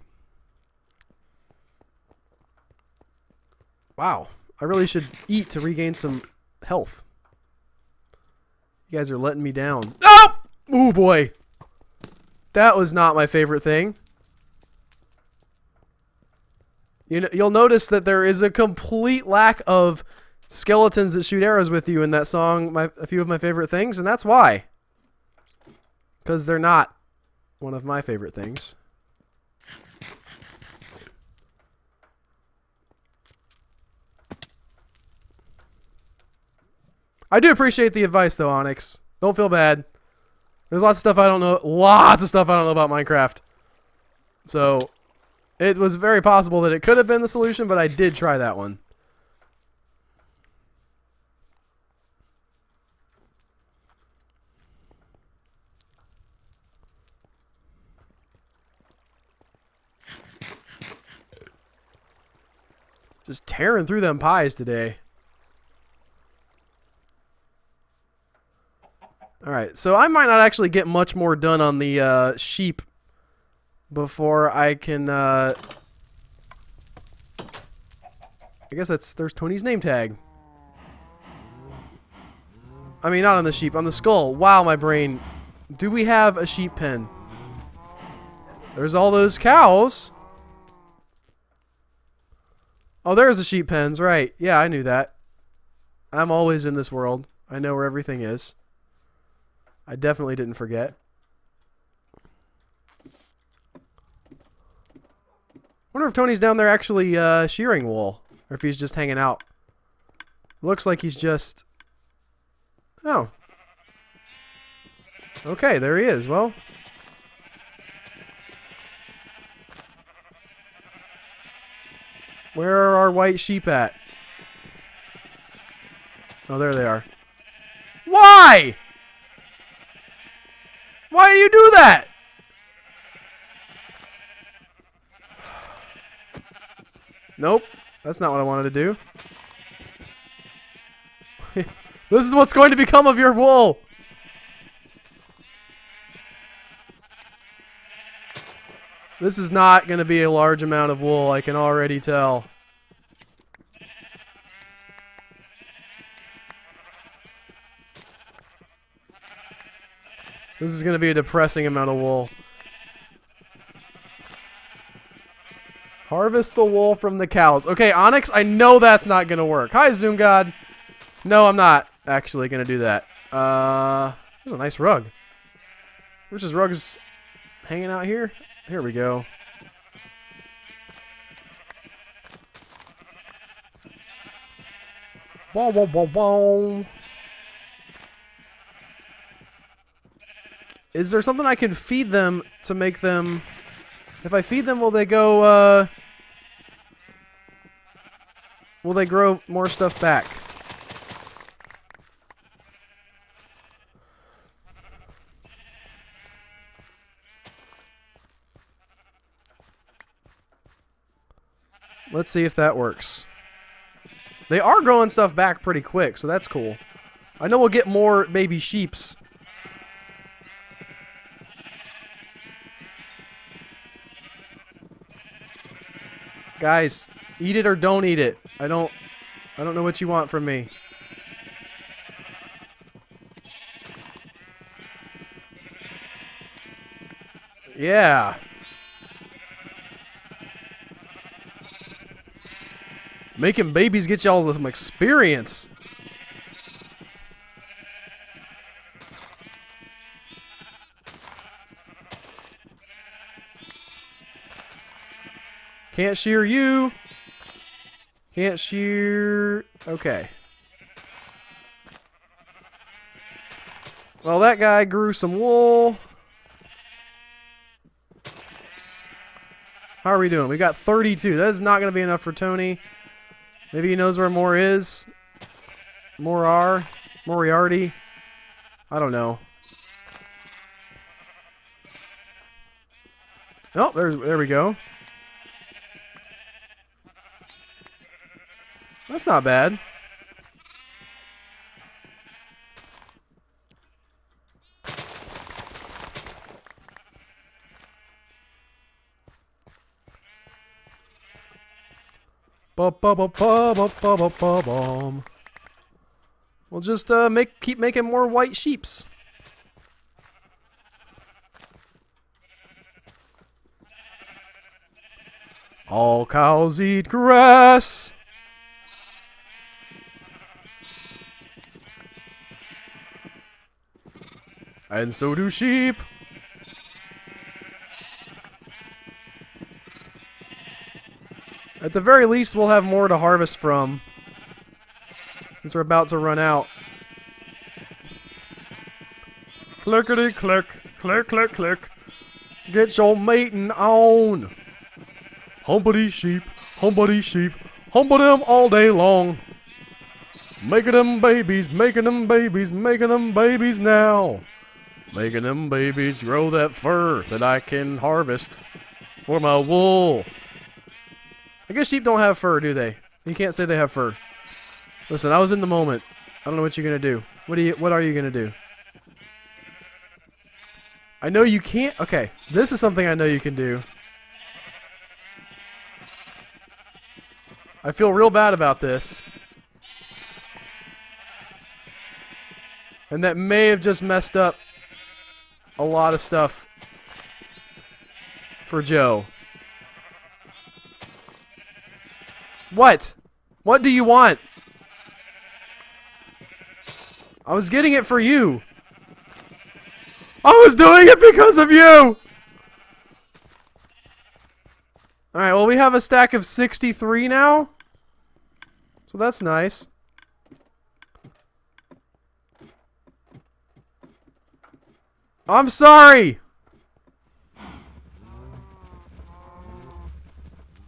I really should eat to regain some health. You guys are letting me down. Oh! Ooh, boy. That was not my favorite thing. You'll notice that there is a complete lack of skeletons that shoot arrows with you in that song, a few of my favorite things, and that's why. Because they're not one of my favorite things. I do appreciate the advice, though, Onyx. Don't feel bad. There's lots of stuff I don't know. Lots of stuff I don't know about Minecraft. So, it was very possible that it could have been the solution, but I did try that one. Just tearing through them pies today. Alright, so I might not actually get much more done on the sheep before I can... I guess there's Tony's name tag. I mean, not on the sheep, on the skull. Wow, my brain. Do we have a sheep pen? There's all those cows. Oh, there's the sheep pens, right. Yeah, I knew that. I'm always in this world. I know where everything is. I definitely didn't forget. Wonder if Tony's down there actually shearing wool, or if he's just hanging out. Looks like he's just... Oh. Okay, there he is. Well... Where are our white sheep at? Oh, there they are. Why? Why do you do that? Nope. That's not what I wanted to do. This is what's going to become of your wool. This is not going to be a large amount of wool, I can already tell. This is going to be a depressing amount of wool. Harvest the wool from the cows. Okay, Onyx, I know that's not going to work. Hi, Zoom God. No, I'm not actually going to do that. This is a nice rug. Which is rugs hanging out here? Here we go. Boom, boom, boom, boom. Is there something I can feed them to make them... If I feed them, will they go, will they grow more stuff back? Let's see if that works. They are growing stuff back pretty quick, so that's cool. I know we'll get more baby sheeps. Guys, eat it or don't eat it. I don't know what you want from me. Yeah. Making babies get y'all some experience. Can't shear you. Can't shear... Okay. Well, that guy grew some wool. How are we doing? We got 32. That is not going to be enough for Tony. Maybe he knows where more is. More are. Moriarty. I don't know. Oh, there we go. That's not bad. Ba-ba-ba-ba-ba-ba-ba-bum. We'll just keep making more white sheeps. All cows eat grass. And so do sheep. At the very least, we'll have more to harvest from, since we're about to run out. Clickety click, click click click. Get your mating on. Humpity sheep, hump them all day long. Making them babies, making them babies, making them babies now. Making them babies grow that fur that I can harvest for my wool. I guess sheep don't have fur, do they? You can't say they have fur. Listen, I was in the moment. I don't know what you're gonna do. What are you gonna do? I know you can't. Okay, this is something I know you can do. I feel real bad about this. And that may have just messed up a lot of stuff for Joe. What? What do you want? I was getting it for you. I was doing it because of you! Alright, well we have a stack of 63 now. So that's nice. I'm sorry!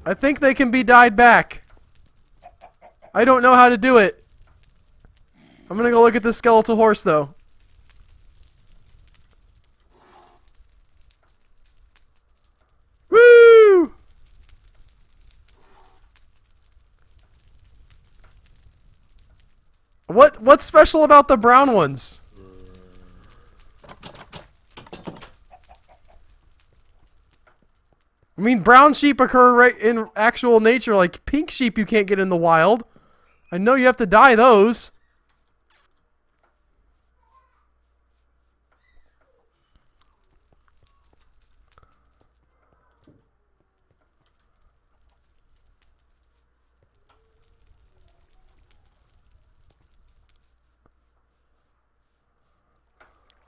I think they can be dyed back. I don't know how to do it. I'm gonna go look at the skeletal horse though. Woo! What's special about the brown ones? I mean, brown sheep occur right in actual nature, like pink sheep you can't get in the wild. I know you have to dye those.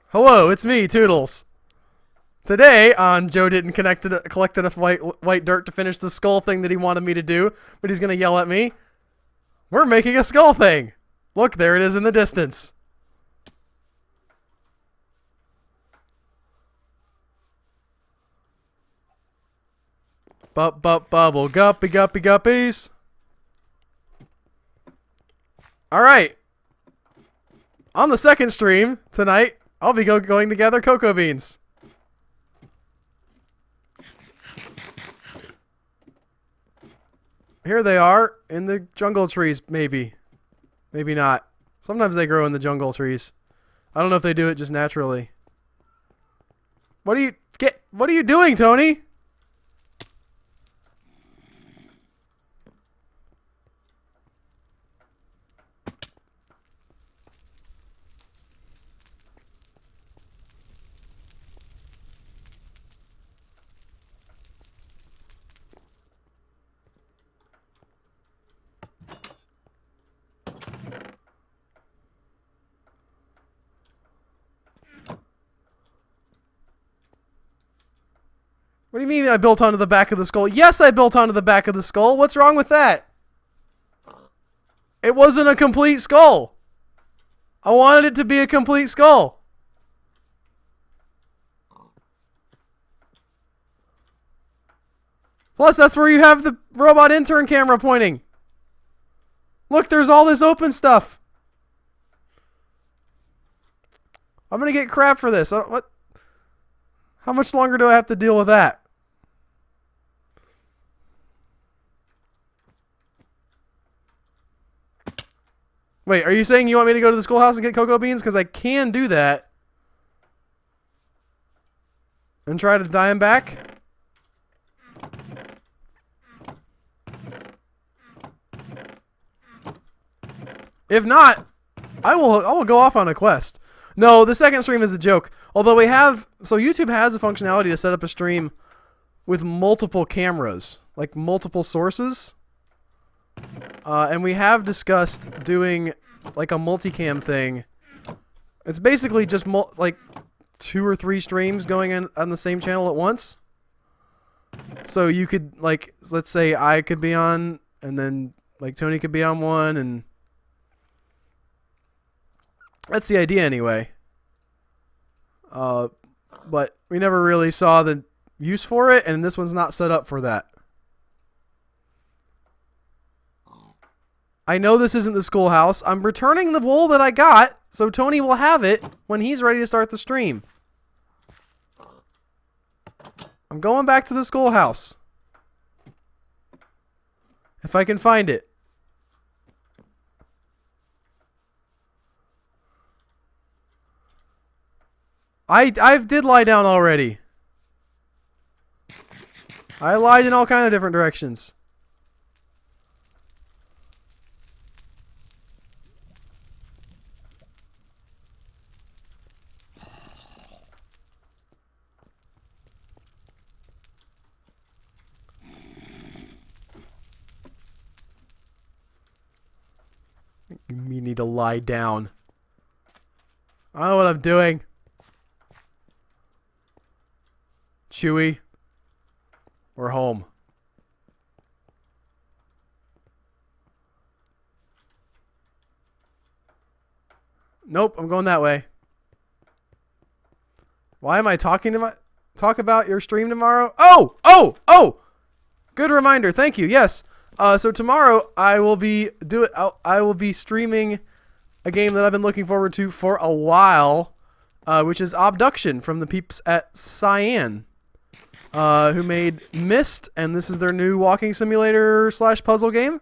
Hello, it's me, Toodles. Today, on Joe didn't collect enough white dirt to finish the skull thing that he wanted me to do, but he's gonna yell at me. We're making a skull thing. Look, there it is in the distance. Bubble guppy guppy guppies. Alright. On the second stream tonight, I'll be going to gather cocoa beans. Here they are in the jungle trees, maybe. Maybe not. Sometimes they grow in the jungle trees. I don't know if they do it just naturally. What are you doing, Tony? What do you mean I built onto the back of the skull? Yes, I built onto the back of the skull. What's wrong with that? It wasn't a complete skull. I wanted it to be a complete skull. Plus, that's where you have the robot intern camera pointing. Look, there's all this open stuff. I'm gonna get crap for this. What? How much longer do I have to deal with that? Wait, are you saying you want me to go to the schoolhouse and get cocoa beans? Because I can do that. And try to dye him back? If not, I will go off on a quest. No, the second stream is a joke. Although so YouTube has a functionality to set up a stream with multiple cameras, like multiple sources. And we have discussed doing like a multicam thing. It's basically just like 2 or 3 streams going in on the same channel at once. So you could, like, let's say I could be on, and then like Tony could be on one, and that's the idea anyway. But we never really saw the use for it, and this one's not set up for that. I know this isn't the schoolhouse. I'm returning the wool that I got, so Tony will have it when he's ready to start the stream. I'm going back to the schoolhouse. If I can find it. I did lie down already. I lied in all kind of different directions. You need to lie down. I don't know what I'm doing. Chewie, we're home. Nope, I'm going that way. Why am I talking to talk about your stream tomorrow? Oh! Good reminder. Thank you. Yes. So tomorrow I will be I will be streaming a game that I've been looking forward to for a while, which is Obduction from the peeps at Cyan, who made Myst, and this is their new walking simulator / puzzle game.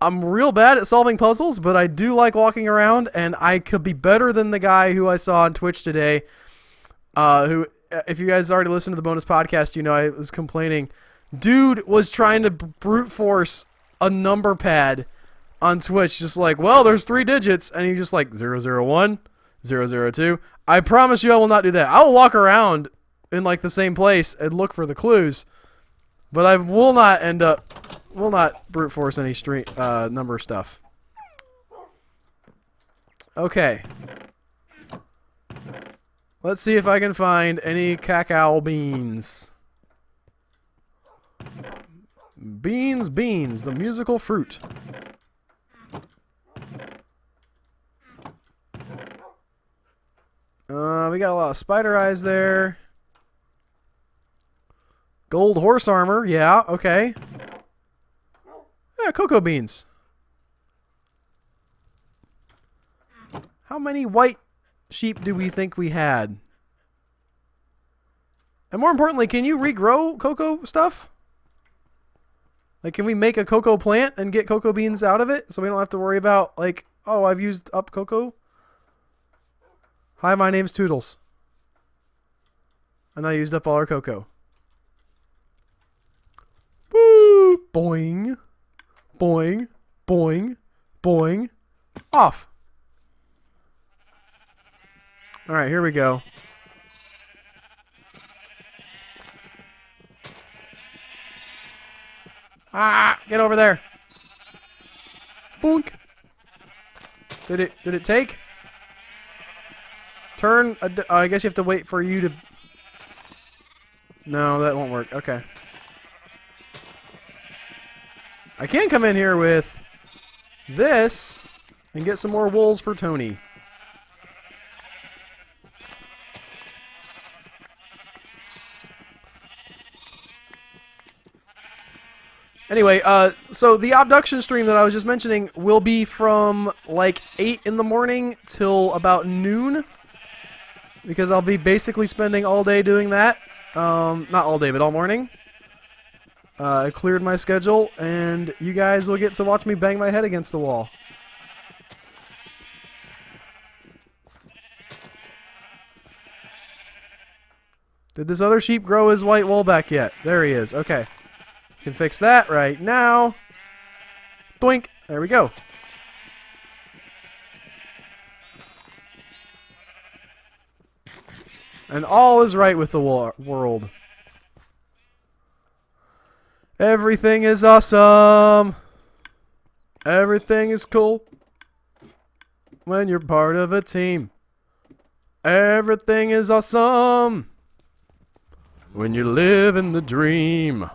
I'm real bad at solving puzzles, but I do like walking around, and I could be better than the guy who I saw on Twitch today, who, if you guys already listened to the bonus podcast, you know I was complaining. Dude was trying to brute force a number pad on Twitch, just like, well, there's 3 digits, and he just like 001, 002. I promise you I will not do that. I will walk around in like the same place and look for the clues, but I will not brute force any number stuff. Okay. Let's see if I can find any cacao beans. Beans, the musical fruit. We got a lot of spider eyes there. Gold horse armor, yeah, okay. Yeah, cocoa beans. How many white sheep do we think we had? And more importantly, can you regrow cocoa stuff? Like, can we make a cocoa plant and get cocoa beans out of it so we don't have to worry about, like, oh, I've used up cocoa? Hi, my name's Toodles. And I used up all our cocoa. Woo! Boing. Boing. Boing. Boing. Off. Alright, here we go. Ah! Get over there. Boink. Did it take? Turn. I guess you have to wait for you to No, that won't work. Okay. I can come in here with this and get some more wools for Tony. Anyway, so the abduction stream that I was just mentioning will be from like 8 in the morning till about noon. Because I'll be basically spending all day doing that. Not all day, but all morning. I cleared my schedule, and you guys will get to watch me bang my head against the wall. Did this other sheep grow his white wool back yet? There he is. Okay. Can fix that right now. Doink. There we go. And all is right with the world. Everything is awesome. Everything is cool. When you're part of a team. Everything is awesome. When you live in the dream.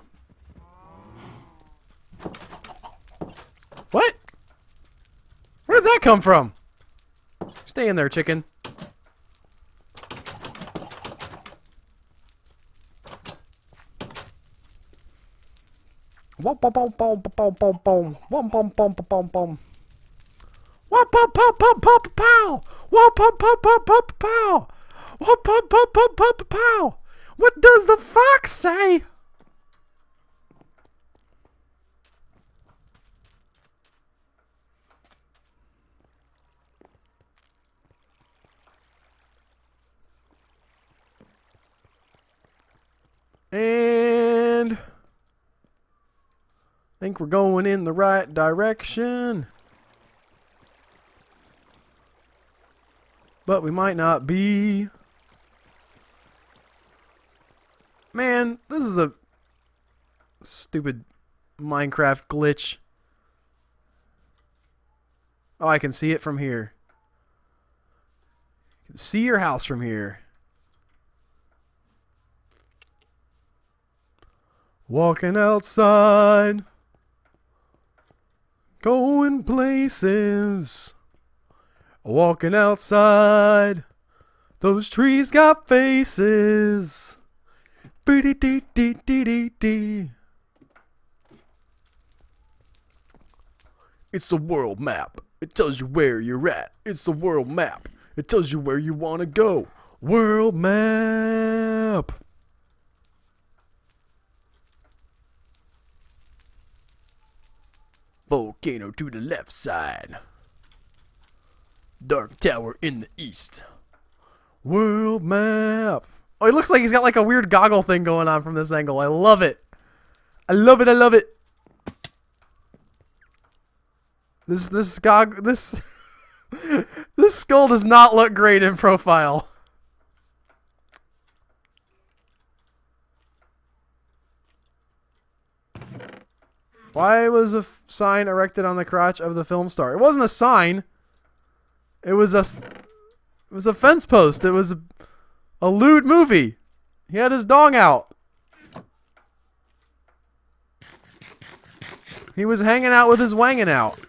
What? Where did that come from? Stay in there, chicken. Womp bom bom bom bom bom bom. Womp bom bom bom bom. Womp bom bom bom bom pow. Womp bom bom bom bom pow. Womp bom bom bom bom pow. What does the fox say? And I think we're going in the right direction. But we might not be. Man, this is a stupid Minecraft glitch. Oh, I can see it from here. I can see your house from here. Walking outside. Going places. Walking outside. Those trees got faces. Dee-dee-dee-dee-dee-dee. It's a world map. It tells you where you're at. It's a world map. It tells you where you want to go. World map. Volcano to the left side. Dark tower in the east. World map. Oh, he looks like he's got like a weird goggle thing going on from this angle. I love it. I love it. I love it. This this skull does not look great in profile. Why was a sign erected on the crotch of the film star? It wasn't a sign. It was a fence post. It was a lewd movie. He had his dong out. He was hanging out with his wanging out.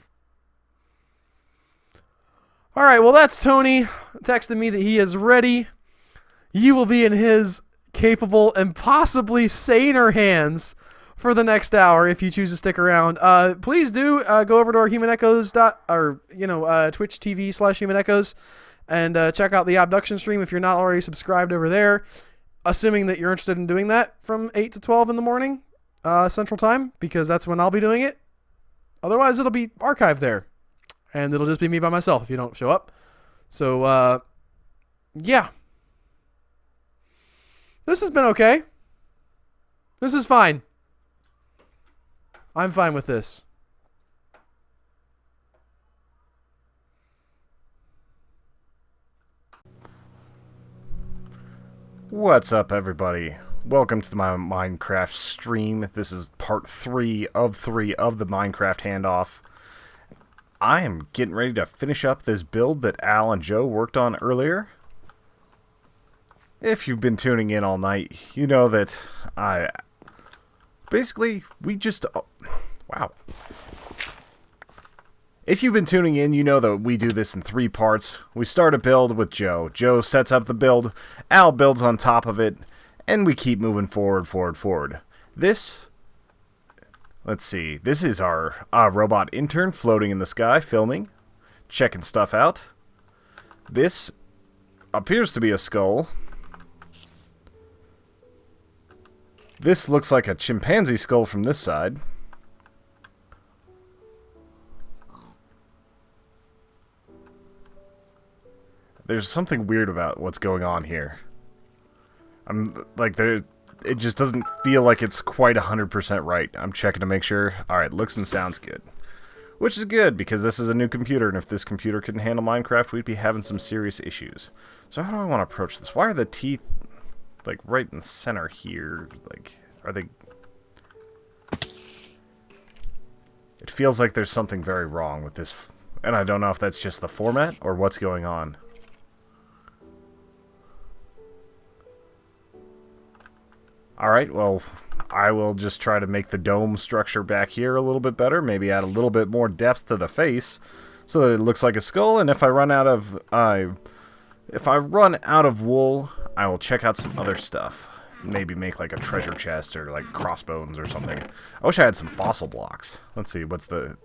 Alright, well that's Tony texting me that he is ready. You will be in his capable and possibly saner hands for the next hour if you choose to stick around. Please do go over to our Twitch TV/Human Echoes and check out the abduction stream if you're not already subscribed over there. Assuming that you're interested in doing that from 8 to 12 in the morning Central Time, because that's when I'll be doing it. Otherwise, it'll be archived there. And it'll just be me by myself if you don't show up. So, yeah. This has been okay. This is fine. I'm fine with this. What's up, everybody? Welcome to my Minecraft stream. This is part 3 of the Minecraft handoff. I am getting ready to finish up this build that Al and Joe worked on earlier. If you've been tuning in all night, you know that basically, we just... wow. If you've been tuning in, you know that we do this in 3 parts. We start a build with Joe. Joe sets up the build, Al builds on top of it, and we keep moving forward. This... let's see. This is our robot intern floating in the sky, filming, checking stuff out. This appears to be a skull. This looks like a chimpanzee skull from this side. There's something weird about what's going on here. I'm like, it just doesn't feel like it's quite 100% right. I'm checking to make sure. Alright, looks and sounds good. Which is good, because this is a new computer, and if this computer couldn't handle Minecraft, we'd be having some serious issues. So how do I want to approach this? Why are the teeth, like, right in the center here? Like, are they... It feels like there's something very wrong with this, and I don't know if that's just the format, or what's going on. Alright, well, I will just try to make the dome structure back here a little bit better. Maybe add a little bit more depth to the face so that it looks like a skull. And if I run out of wool, I will check out some other stuff. Maybe make like a treasure chest or like crossbones or something. I wish I had some fossil blocks. Let's see, what's the...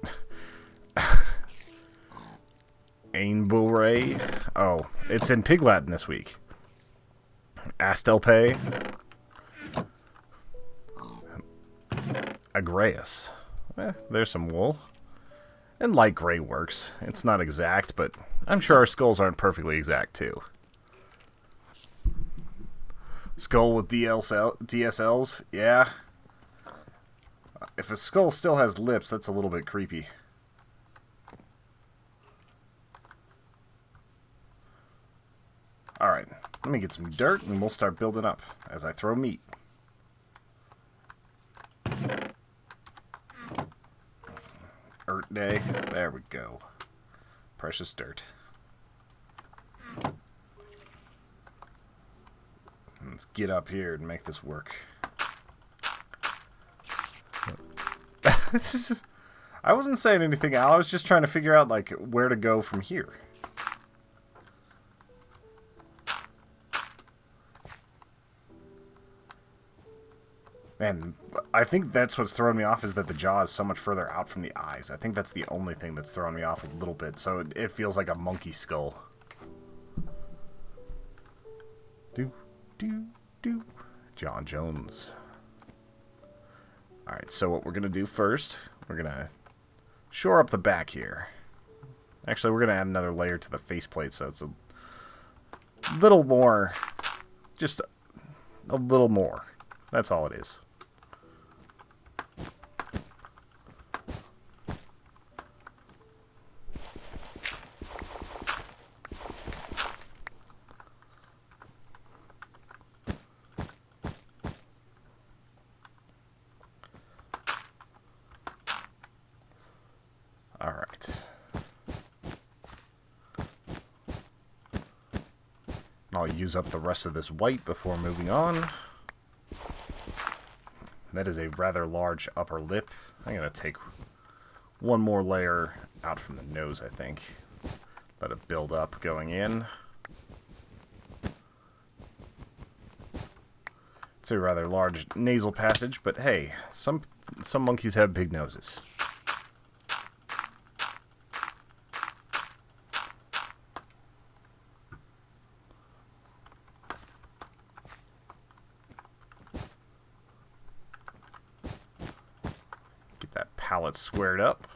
Ainbullray? Oh, it's in Pig Latin this week. Astelpe. Agreus. There's some wool. And light gray works. It's not exact, but I'm sure our skulls aren't perfectly exact, too. Skull with DSLs? Yeah. If a skull still has lips, that's a little bit creepy. Alright, let me get some dirt and we'll start building up as I throw meat. Earth Day. There we go. Precious dirt. Let's get up here and make this work. I wasn't saying anything, Al. I was just trying to figure out, like, where to go from here. Man, I think that's what's throwing me off, is that the jaw is so much further out from the eyes. I think that's the only thing that's throwing me off a little bit. So it feels like a monkey skull. John Jones. Alright, so what we're going to do first, we're going to shore up the back here. Actually, we're going to add another layer to the faceplate so it's a little more, just a little more. That's all it is. Alright. I'll use up the rest of this white before moving on. That is a rather large upper lip. I'm going to take one more layer out from the nose, I think. Let it build up going in. It's a rather large nasal passage, but hey, some monkeys have big noses. Get that palette squared up.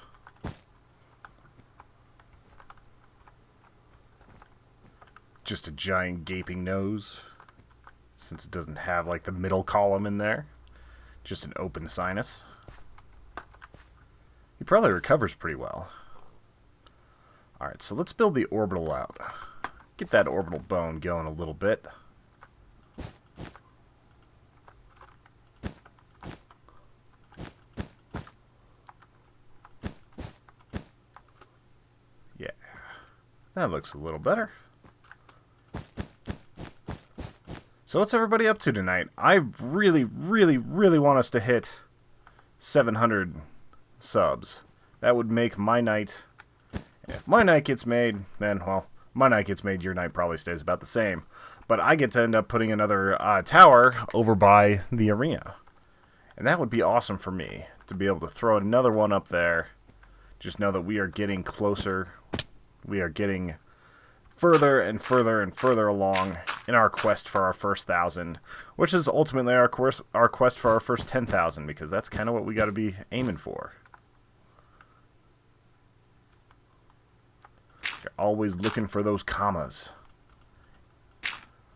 Just a giant gaping nose, since it doesn't have like the middle column in there. Just an open sinus. He probably recovers pretty well. Alright, so let's build the orbital out. Get that orbital bone going a little bit. Yeah, that looks a little better. So what's everybody up to tonight? I really, really, really want us to hit 700 subs. That would make my night. If my night gets made, then, well, my night gets made, your night probably stays about the same. But I get to end up putting another tower over by the arena. And that would be awesome for me, to be able to throw another one up there. Just know that we are getting closer. We are getting further and further and further along in our quest for our first 1,000, which is ultimately our quest for our first 10,000, because that's kind of what we got to be aiming for. You're always looking for those commas.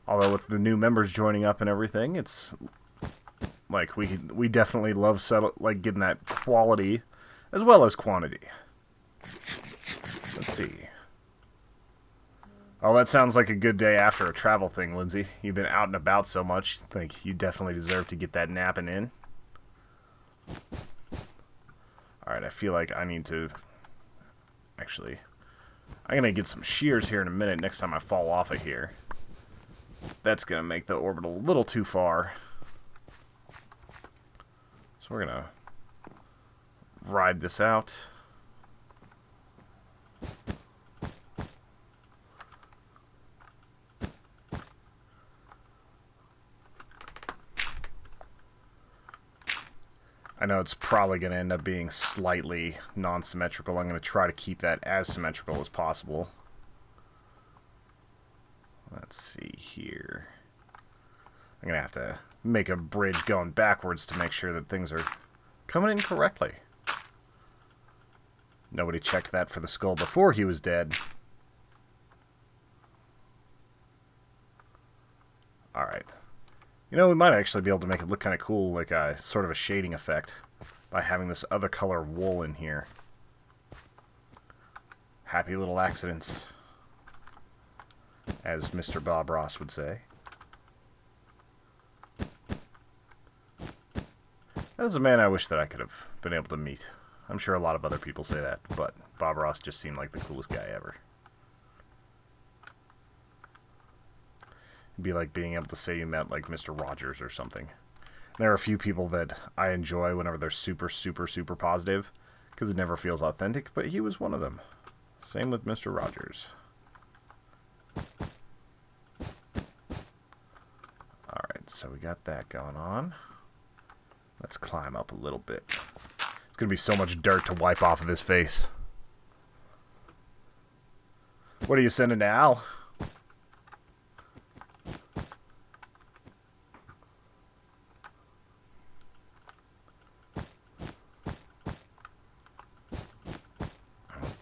Although with the new members joining up and everything, it's like we definitely love getting that quality as well as quantity. Let's see. Oh, that sounds like a good day after a travel thing, Lindsay. You've been out and about so much. I think you definitely deserve to get that napping in. Alright, I feel like I need to... Actually, I'm going to get some shears here in a minute next time I fall off of here. That's going to make the orbital a little too far. So we're going to ride this out. I know it's probably going to end up being slightly non-symmetrical. I'm going to try to keep that as symmetrical as possible. Let's see here. I'm going to have to make a bridge going backwards to make sure that things are coming in correctly. Nobody checked that for the skull before he was dead. Alright. You know, we might actually be able to make it look kind of cool, like a sort of a shading effect, by having this other color of wool in here. Happy little accidents, as Mr. Bob Ross would say. That is a man I wish that I could have been able to meet. I'm sure a lot of other people say that, but Bob Ross just seemed like the coolest guy ever. It'd be like being able to say you met, like, Mr. Rogers or something. There are a few people that I enjoy whenever they're super, super, super positive, because it never feels authentic, but he was one of them. Same with Mr. Rogers. Alright, so we got that going on. Let's climb up a little bit. It's going to be so much dirt to wipe off of his face. What are you sending to Al?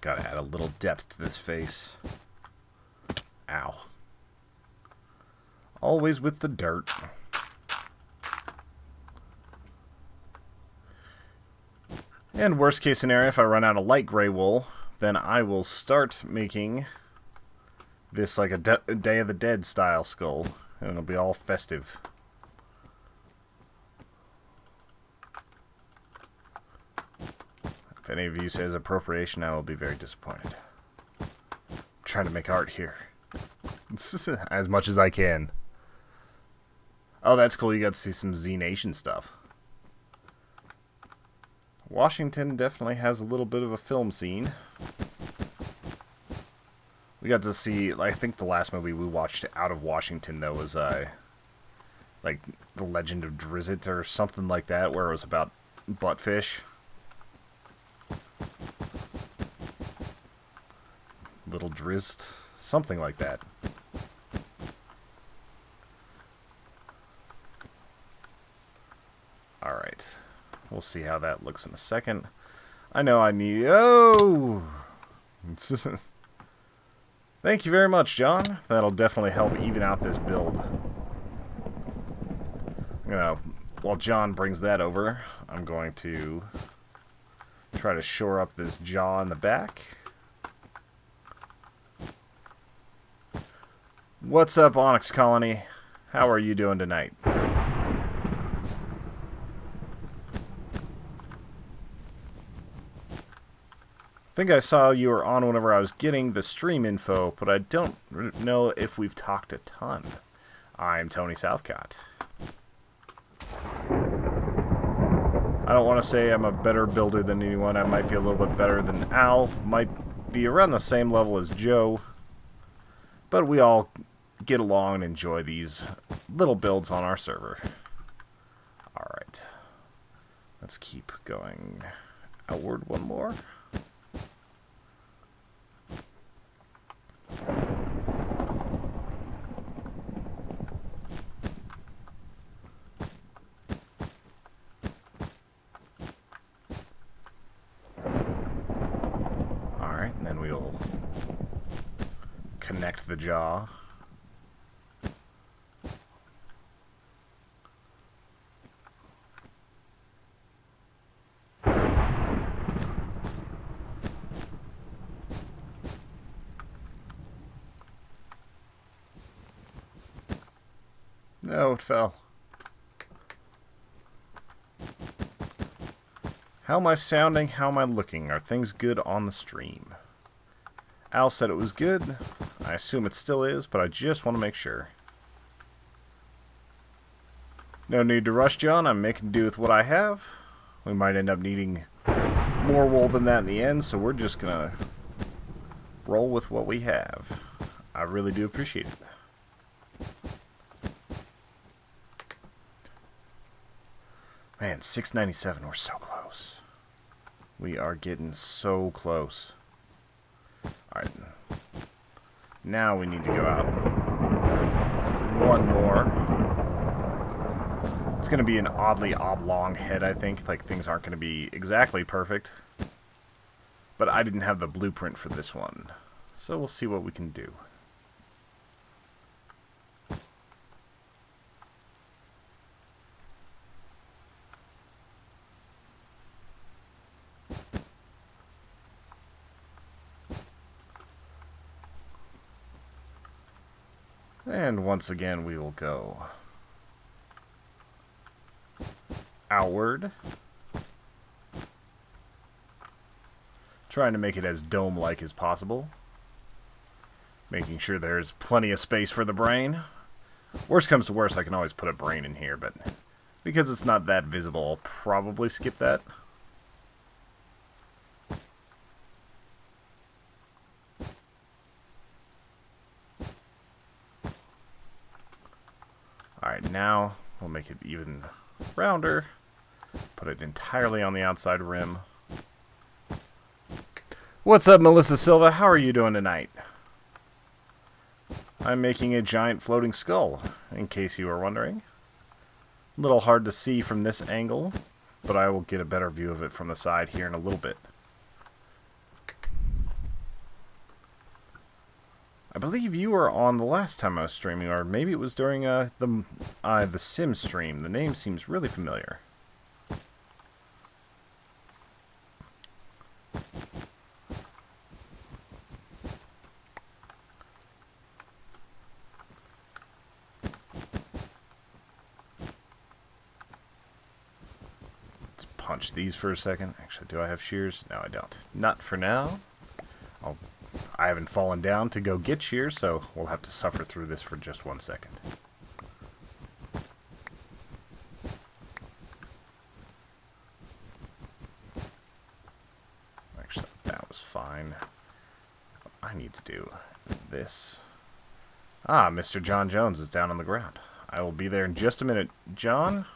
Gotta add a little depth to this face. Ow. Always with the dirt. And worst case scenario, if I run out of light gray wool, then I will start making this like a Day of the Dead style skull. And it'll be all festive. If any of you says appropriation, I will be very disappointed. I'm trying to make art here. As much as I can. Oh, that's cool. You got to see some Z Nation stuff. Washington definitely has a little bit of a film scene. We got to see, I think the last movie we watched out of Washington, though, was, like, The Legend of Drizzt or something like that, where it was about buttfish. Little Drizzt, something like that. Alright. We'll see how that looks in a second. I know I need... Oh! Thank you very much, John. That'll definitely help even out this build. While John brings that over, I'm going to try to shore up this jaw in the back. What's up, Onyx Colony? How are you doing tonight? I think I saw you were on whenever I was getting the stream info, but I don't know if we've talked a ton. I'm Tony Southcott. I don't want to say I'm a better builder than anyone. I might be a little bit better than Al. Might be around the same level as Joe. But we all get along and enjoy these little builds on our server. Alright. Let's keep going outward one more. Alright, and then we'll connect the jaw. No, it fell. How am I sounding? How am I looking? Are things good on the stream? Al said it was good. I assume it still is, but I just want to make sure. No need to rush, John. I'm making do with what I have. We might end up needing more wool than that in the end, so we're just going to roll with what we have. I really do appreciate it. Man, 697, we're so close. We are getting so close. Alright. Now we need to go out. One more. It's going to be an oddly oblong head, I think. Like, things aren't going to be exactly perfect. But I didn't have the blueprint for this one. So we'll see what we can do. And once again, we will go outward. Trying to make it as dome-like as possible. Making sure there's plenty of space for the brain. Worst comes to worst, I can always put a brain in here, but because it's not that visible, I'll probably skip that. Alright, now we'll make it even rounder. Put it entirely on the outside rim. What's up, Melissa Silva? How are you doing tonight? I'm making a giant floating skull, in case you were wondering. A little hard to see from this angle, but I will get a better view of it from the side here in a little bit. I believe you were on the last time I was streaming, or maybe it was during the Sims stream. The name seems really familiar. Let's punch these for a second. Actually, do I have shears? No, I don't. Not for now. I haven't fallen down to go get shears, so we'll have to suffer through this for just 1 second. Actually, that was fine. What I need to do is this. Ah, Mr. John Jones is down on the ground. I will be there in just a minute. John?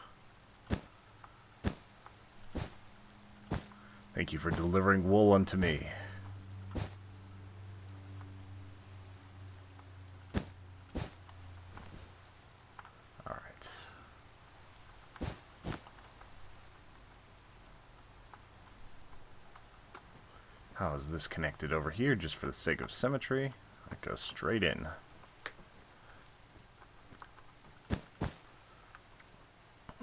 Thank you for delivering wool unto me. How is this connected over here, just for the sake of symmetry? It goes straight in.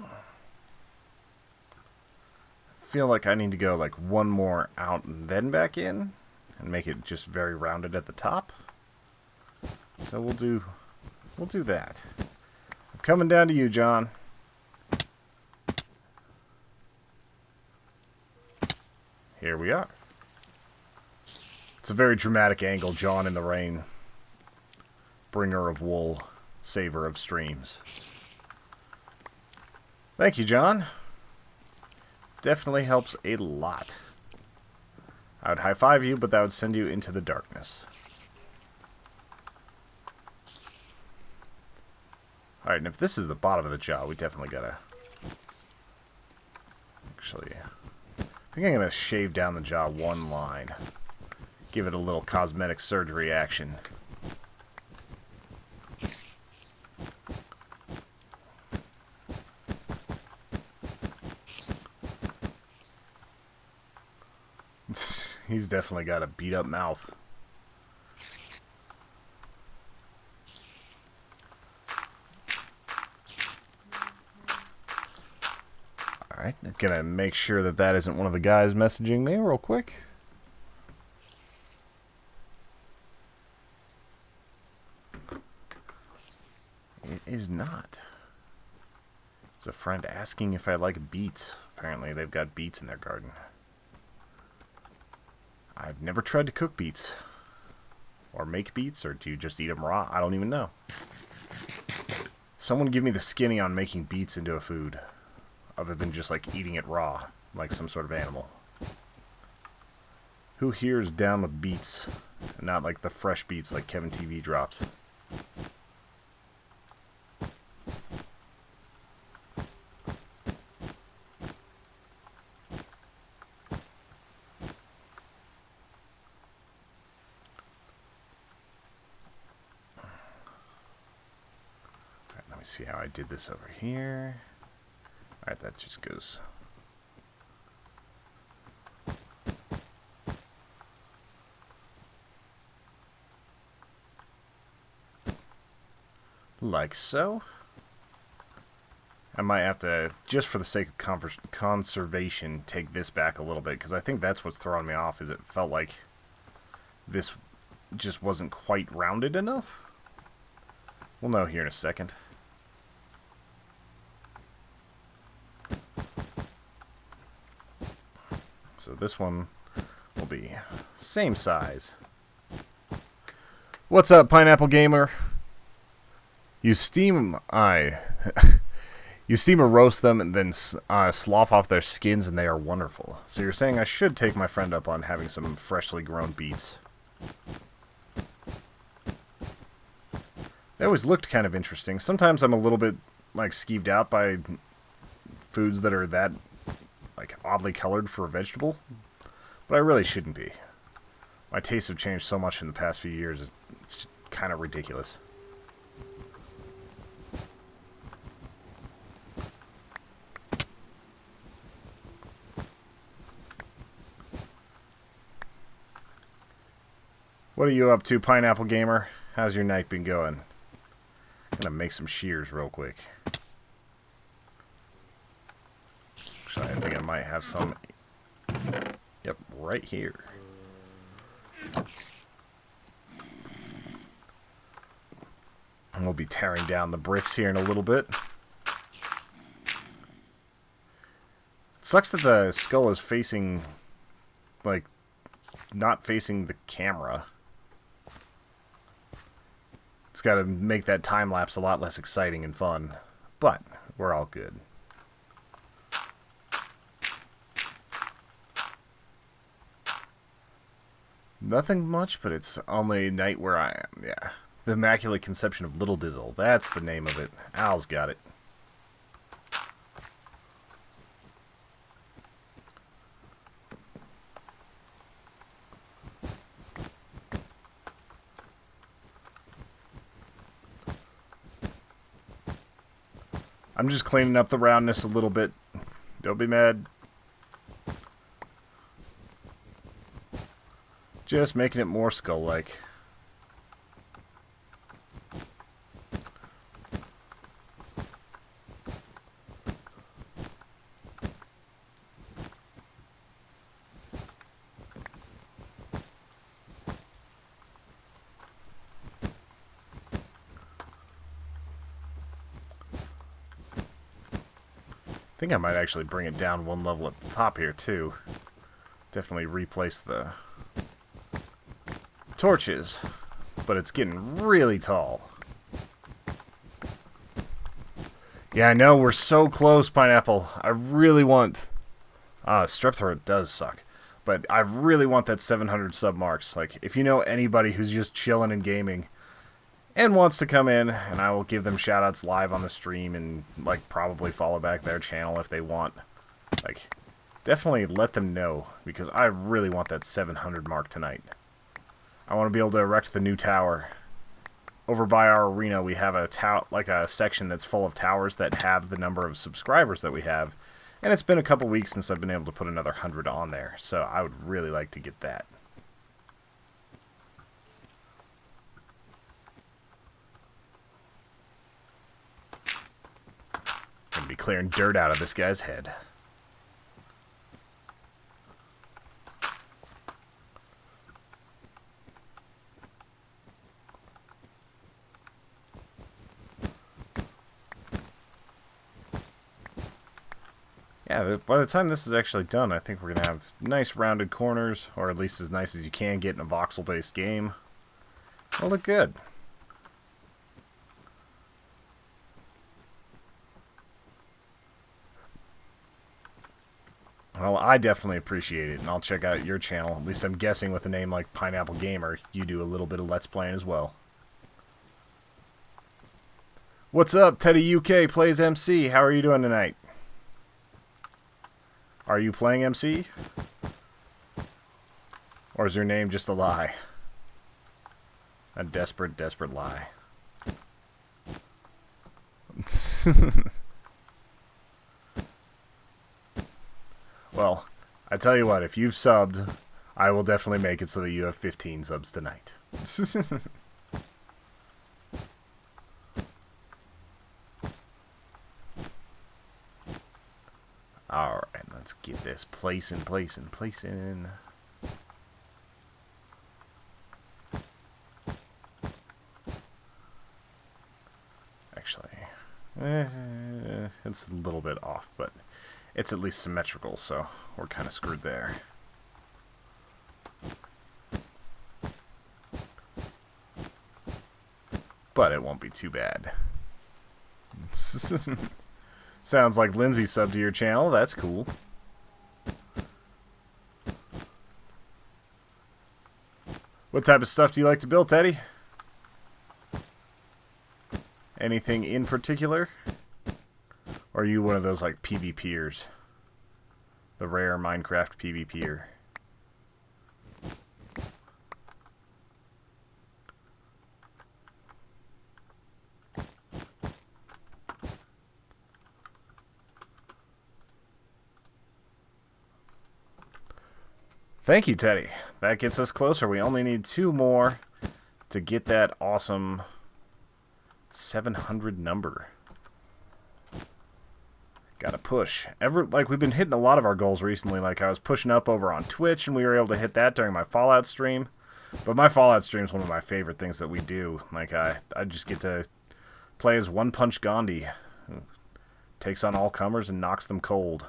I feel like I need to go like one more out and then back in, and make it just very rounded at the top. So we'll do that. I'm coming down to you, John. Here we are. It's a very dramatic angle, John in the rain. Bringer of wool. saver of streams. Thank you, John. Definitely helps a lot. I would high-five you, but that would send you into the darkness. Alright, and if this is the bottom of the jaw, we definitely gotta... Actually, I think I'm gonna shave down the jaw one line. Give it a little cosmetic surgery action. He's definitely got a beat-up mouth. Alright, gonna make sure that that isn't one of the guys messaging me real quick. It is not. It's a friend asking if I like beets. Apparently they've got beets in their garden. I've never tried to cook beets. Or make beets, or do you just eat them raw? I don't even know. Someone give me the skinny on making beets into a food. Other than just like eating it raw, like some sort of animal. Who here is down with beets? And not like the fresh beets like Kevin TV drops. Alright, let me see how I did this over here. Alright, that just goes. Like so. I might have to, just for the sake of conservation, take this back a little bit, because I think that's what's throwing me off, is it felt like this just wasn't quite rounded enough. We'll know here in a second. So this one will be same size. What's up, Pineapple Gamer? You steam you steam or roast them and then slough off their skins, and they are wonderful. So you're saying I should take my friend up on having some freshly grown beets. They always looked kind of interesting. Sometimes I'm a little bit like skeeved out by foods that are that like oddly colored for a vegetable, but I really shouldn't be. My tastes have changed so much in the past few years, it's just kind of ridiculous. What are you up to, Pineapple Gamer? How's your night been going? I'm gonna make some shears real quick. Actually, I think I might have some. Yep, right here. And we'll be tearing down the bricks here in a little bit. It sucks that the skull is facing, like, not facing the camera. It's got to make that time lapse a lot less exciting and fun. But we're all good. Nothing much, but it's only night where I am, yeah. The Immaculate Conception of Little Dizzle. That's the name of it. Al's got it. I'm just cleaning up the roundness a little bit. Don't be mad. Just making it more skull-like. I think I might actually bring it down one level at the top here, too. Definitely replace the torches, but it's getting really tall. Yeah, I know, we're so close, Pineapple. I really want... Strep Throat does suck. But I really want that 700 sub marks. Like, if you know anybody who's just chilling and gaming and wants to come in, and I will give them shoutouts live on the stream and, like, probably follow back their channel if they want. Like, definitely let them know, because I really want that 700 mark tonight. I want to be able to erect the new tower. Over by our arena, we have a section that's full of towers that have the number of subscribers that we have. And it's been a couple weeks since I've been able to put another 100 on there, so I would really like to get that. Gonna be clearing dirt out of this guy's head. Yeah, by the time this is actually done, I think we're going to have nice rounded corners, or at least as nice as you can get in a voxel-based game. It'll look good. Well, I definitely appreciate it, and I'll check out your channel. At least I'm guessing with a name like Pineapple Gamer, you do a little bit of Let's Playing as well. What's up, Teddy UK Plays MC? How are you doing tonight? Are you playing MC? Or is your name just a lie? A desperate, desperate lie. Well, I tell you what, if you've subbed, I will definitely make it so that you have 15 subs tonight. Alright, let's get this placing. Actually, it's a little bit off, but it's at least symmetrical, so we're kind of screwed there. But it won't be too bad. Sounds like Lindsay subbed to your channel. That's cool. What type of stuff do you like to build, Teddy? Anything in particular? Or are you one of those, like, PvPers? The rare Minecraft PvPer. Thank you, Teddy. That gets us closer. We only need 2 more to get that awesome 700 number. Gotta push. We've been hitting a lot of our goals recently. Like, I was pushing up over on Twitch, and we were able to hit that during my Fallout stream. But my Fallout stream is one of my favorite things that we do. Like, I just get to play as One Punch Gandhi, who takes on all comers and knocks them cold.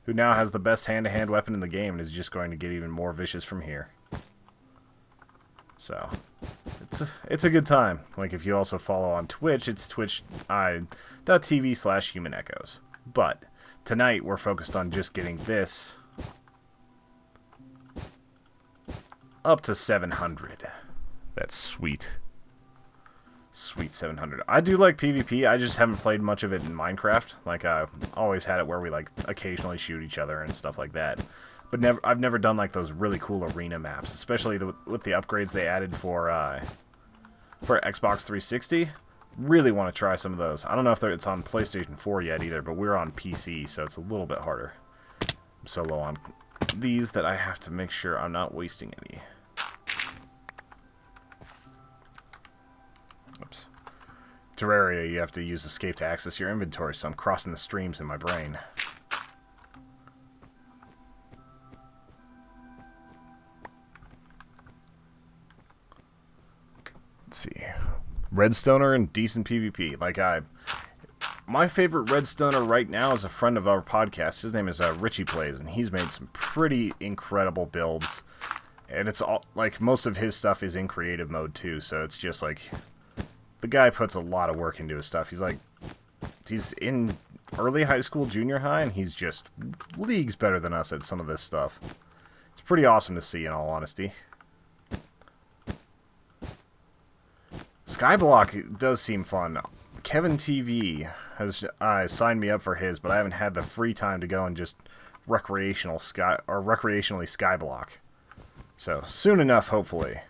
Who now has the best hand-to-hand weapon in the game and is just going to get even more vicious from here. So, it's a good time. Like, if you also follow on Twitch, it's twitch.tv/humanechoes. But tonight we're focused on just getting this up to 700. That's sweet. Sweet 700. I do like PvP, I just haven't played much of it in Minecraft. Like, I've always had it where we, like, occasionally shoot each other and stuff like that. But I've never done, like, those really cool arena maps, especially with the upgrades they added for Xbox 360. Really want to try some of those. I don't know if it's on PlayStation 4 yet either, but we're on PC, so it's a little bit harder. I'm so low on these that I have to make sure I'm not wasting any. Oops. Terraria, you have to use escape to access your inventory, so I'm crossing the streams in my brain. Let's see. Redstoner and decent PvP. Like, my favorite Redstoner right now is a friend of our podcast. His name is Richie Plays, and he's made some pretty incredible builds. And it's all, like, most of his stuff is in creative mode too, so it's just like, the guy puts a lot of work into his stuff. He's like he's in early high school, junior high, and he's just leagues better than us at some of this stuff. It's pretty awesome to see, in all honesty. Skyblock does seem fun. Kevin TV has signed me up for his, but I haven't had the free time to go and just recreationally Skyblock. So soon enough, hopefully.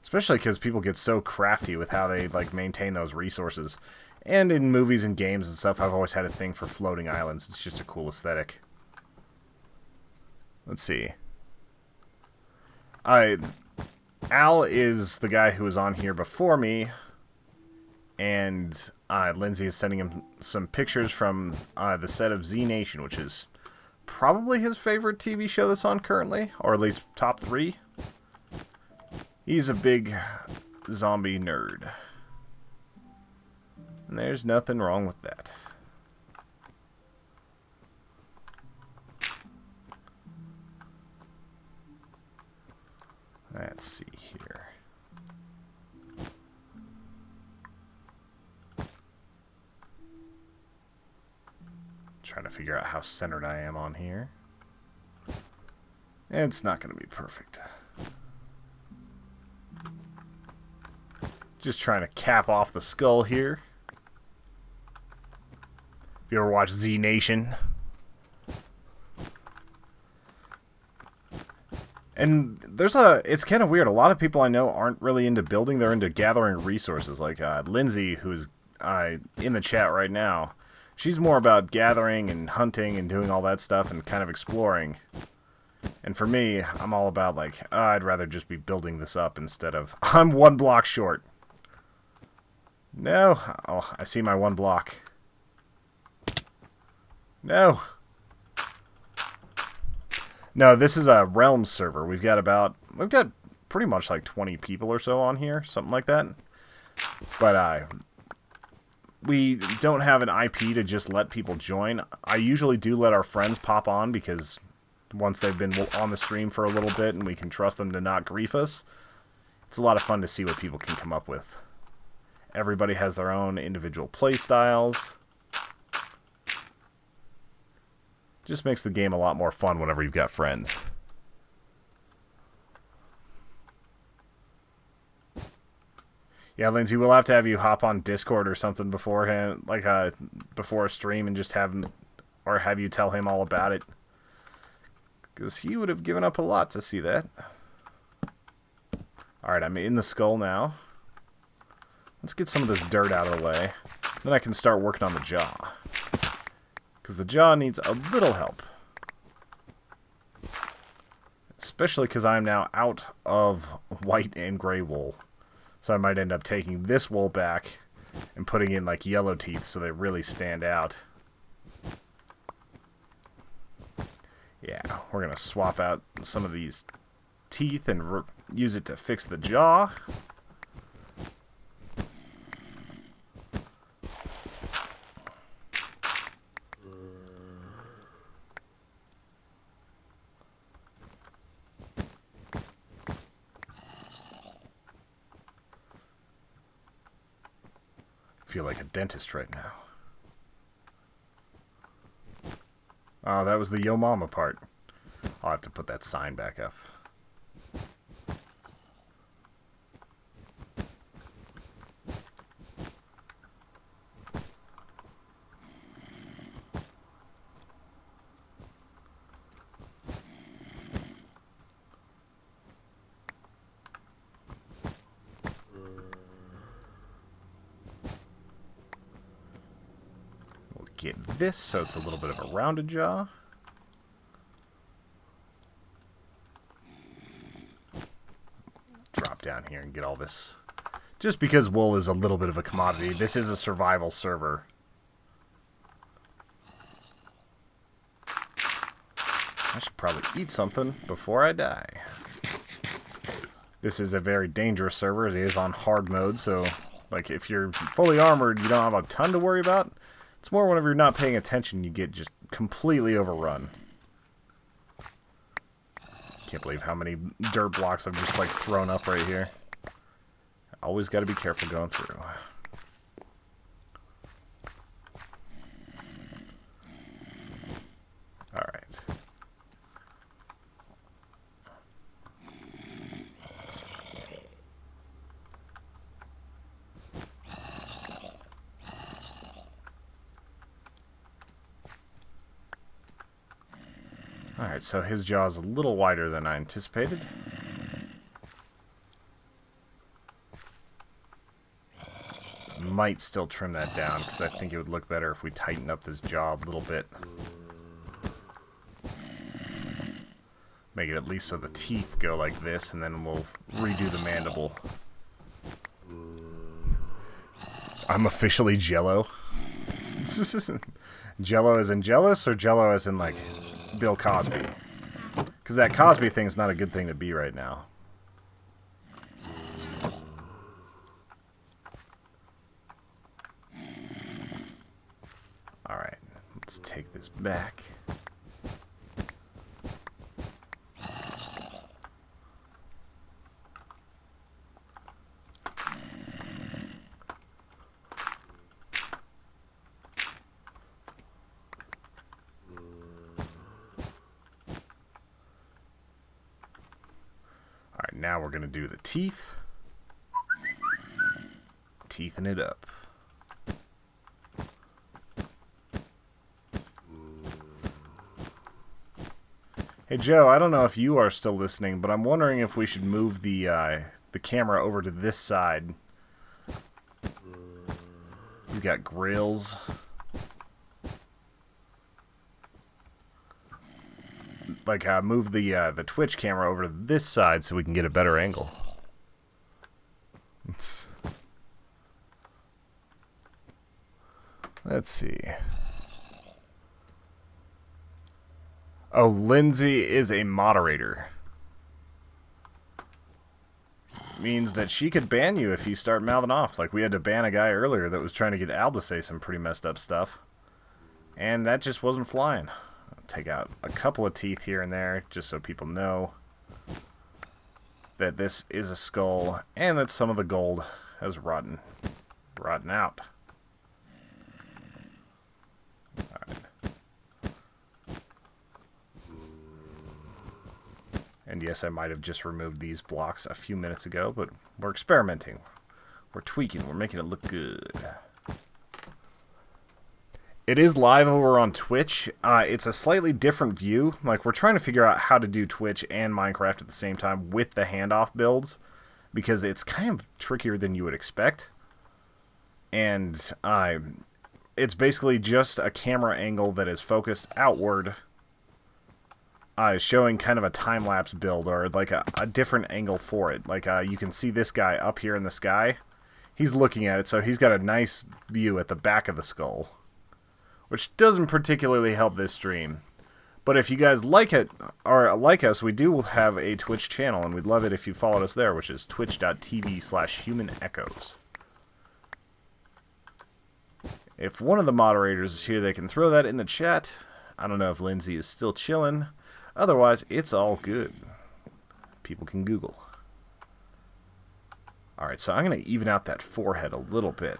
Especially because people get so crafty with how they like maintain those resources. And in movies and games and stuff, I've always had a thing for floating islands. It's just a cool aesthetic. Let's see. Al is the guy who was on here before me, and Lindsay is sending him some pictures from the set of Z Nation, which is probably his favorite TV show that's on currently, or at least top 3. He's a big zombie nerd, and there's nothing wrong with that. Let's see here. Trying to figure out how centered I am on here. It's not going to be perfect. Just trying to cap off the skull here. If you ever watch Z Nation. And it's kind of weird. A lot of people I know aren't really into building. They're into gathering resources. Like Lindsay, who's in the chat right now. She's more about gathering and hunting and doing all that stuff and kind of exploring. And for me, I'm all about like, I'd rather just be building this up instead of, I'm 1 block short. No. Oh, I see my 1 block. No. No, this is a Realms server. We've got pretty much like 20 people or so on here, something like that. But we don't have an IP to just let people join. I usually do let our friends pop on because once they've been on the stream for a little bit and we can trust them to not grief us, it's a lot of fun to see what people can come up with. Everybody has their own individual play styles. Just makes the game a lot more fun whenever you've got friends. Yeah, Lindsay, we'll have to have you hop on Discord or something beforehand, like before a stream, and just have you tell him all about it. Because he would have given up a lot to see that. Alright, I'm in the skull now. Let's get some of this dirt out of the way. Then I can start working on the jaw. Because the jaw needs a little help. Especially because I'm now out of white and gray wool. So I might end up taking this wool back and putting in like yellow teeth so they really stand out. Yeah, we're going to swap out some of these teeth and use it to fix the jaw. Feel like a dentist right now. Oh, that was the Yo Mama part. I'll have to put that sign back up. Get this so it's a little bit of a rounded jaw. Drop down here and get all this. Just because wool is a little bit of a commodity, this is a survival server. I should probably eat something before I die. This is a very dangerous server. It is on hard mode, so like if you're fully armored, you don't have a ton to worry about. It's more whenever you're not paying attention, you get just completely overrun. Can't believe how many dirt blocks I've just like thrown up right here. Always got to be careful going through. Alright. Alright, so his jaw is a little wider than I anticipated. Might still trim that down, because I think it would look better if we tighten up this jaw a little bit. Make it at least so the teeth go like this, and then we'll redo the mandible. I'm officially Jello. Jello as in jealous, or Jello as in, like, Bill Cosby? Because that Cosby thing's not a good thing to be right now. Alright, let's take this back. Alright, now we're going to do the teeth. Teethen it up. Hey Joe, I don't know if you are still listening, but I'm wondering if we should move the camera over to this side. He's got grills. Like, move the Twitch camera over to this side so we can get a better angle. Let's see. Oh, Lindsay is a moderator. Means that she could ban you if you start mouthing off. Like, we had to ban a guy earlier that was trying to get Al to say some pretty messed up stuff. And that just wasn't flying. I'll take out a couple of teeth here and there, just so people know that this is a skull, and that some of the gold has rotten out. Alright. And yes, I might have just removed these blocks a few minutes ago, but we're experimenting. We're tweaking. We're making it look good. It is live over on Twitch. It's a slightly different view. Like, we're trying to figure out how to do Twitch and Minecraft at the same time with the handoff builds, because it's kind of trickier than you would expect. And it's basically just a camera angle that is focused outward, showing kind of a time-lapse build, or like a different angle for it. Like, you can see this guy up here in the sky. He's looking at it, so he's got a nice view at the back of the skull, which doesn't particularly help this stream. But if you guys like it, or like us, we do have a Twitch channel, and we'd love it if you followed us there, which is twitch.tv/humanechoes. If one of the moderators is here, they can throw that in the chat. I don't know if Lindsay is still chilling. Otherwise, it's all good. People can Google. Alright, so I'm going to even out that forehead a little bit.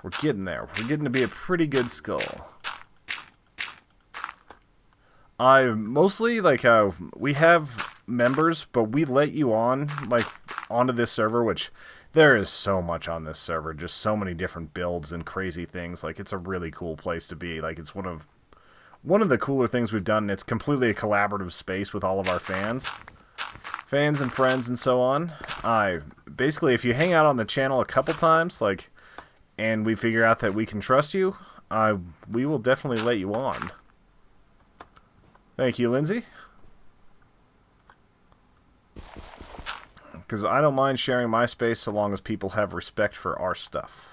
We're getting there. We're getting to be a pretty good skull. Mostly, like, we have members, but we let you on, like, onto this server, which there is so much on this server. Just so many different builds and crazy things. Like, it's a really cool place to be. Like, it's one of the cooler things we've done. It's completely a collaborative space with all of our fans and friends and so on. Basically, if you hang out on the channel a couple times, like, and we figure out that we can trust you, we will definitely let you on. Thank you, Lindsay. Because I don't mind sharing my space so long as people have respect for our stuff.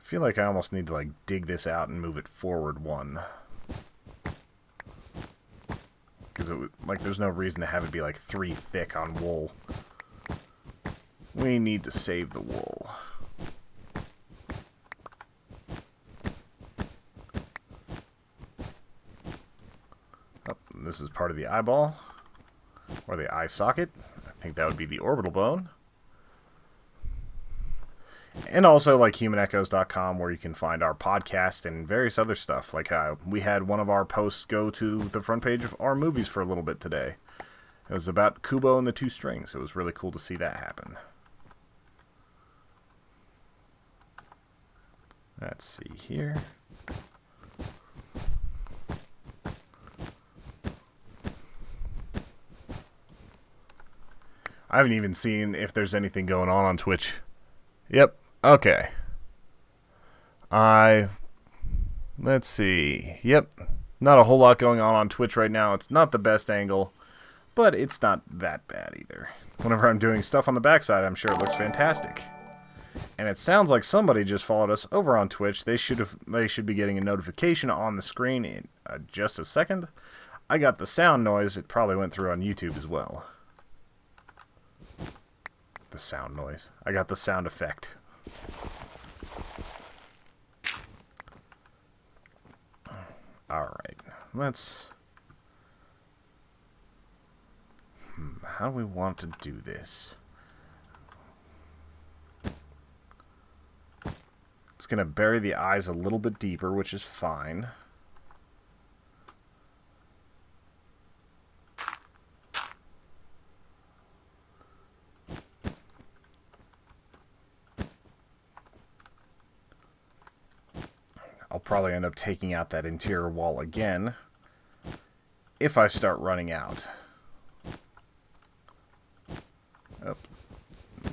I feel like I almost need to, like, dig this out and move it forward one. Because, like, there's no reason to have it be, like, 3 thick on wool. We need to save the wool. Oh, this is part of the eyeball, or the eye socket. I think that would be the orbital bone. And also like humanechoes.com, where you can find our podcast and various other stuff. Like we had one of our posts go to the front page of our movies for a little bit today. It was about Kubo and the Two Strings. It was really cool to see that happen. Let's see here. I haven't even seen if there's anything going on Twitch. Yep. Okay. Let's see. Yep. Not a whole lot going on Twitch right now. It's not the best angle, but it's not that bad either. Whenever I'm doing stuff on the backside, I'm sure it looks fantastic. And it sounds like somebody just followed us over on Twitch. They should be getting a notification on the screen in just a second. I got the sound noise. It probably went through on YouTube as well. The sound noise. I got the sound effect. Alright. Let's... how do we want to do this? It's going to bury the eyes a little bit deeper, which is fine. I'll probably end up taking out that interior wall again if I start running out. Oh,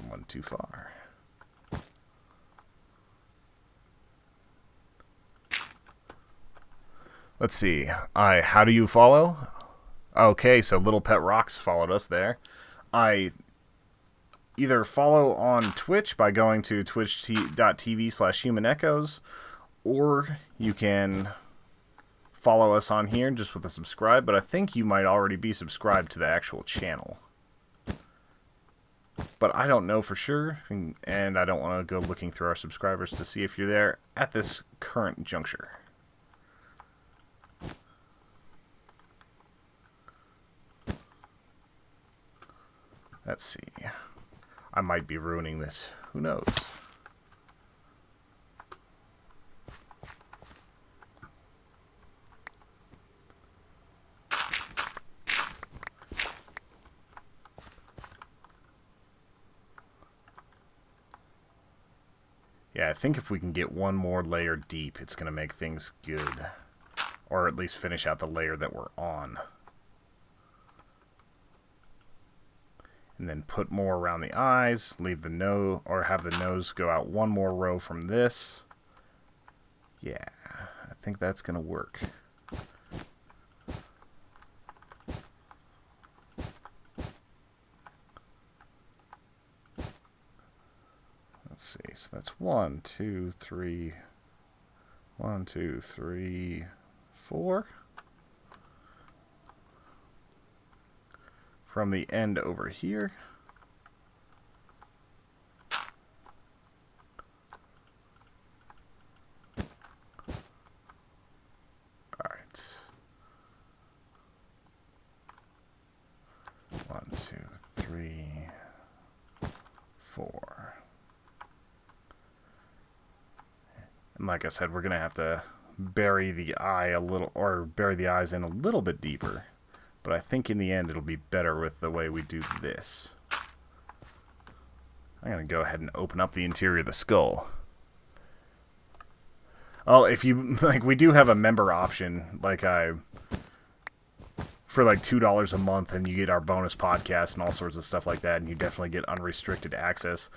one too far. Let's see. How do you follow? Okay, so Little Pet Rocks followed us there. I either follow on Twitch by going to twitch.tv/humanechoes, or you can follow us on here just with a subscribe, but I think you might already be subscribed to the actual channel. But I don't know for sure, and I don't want to go looking through our subscribers to see if you're there at this current juncture. Let's see. I might be ruining this. Who knows? Yeah, I think if we can get one more layer deep, it's going to make things good. Or at least finish out the layer that we're on. And then put more around the eyes, leave the nose, or have the nose go out one more row from this. Yeah, I think that's going to work. Let's see, so that's 1, 2, 3, 1, 2, 3, 4. From the end over here. Alright. 1, 2, 3, 4. And like I said, we're going to have to bury the eye a little, or bury the eyes in a little bit deeper. But I think in the end it'll be better with the way we do this. I'm going to go ahead and open up the interior of the skull. Oh, if you, like, we do have a member option, like for like $2 a month, and you get our bonus podcast and all sorts of stuff like that, and you definitely get unrestricted access.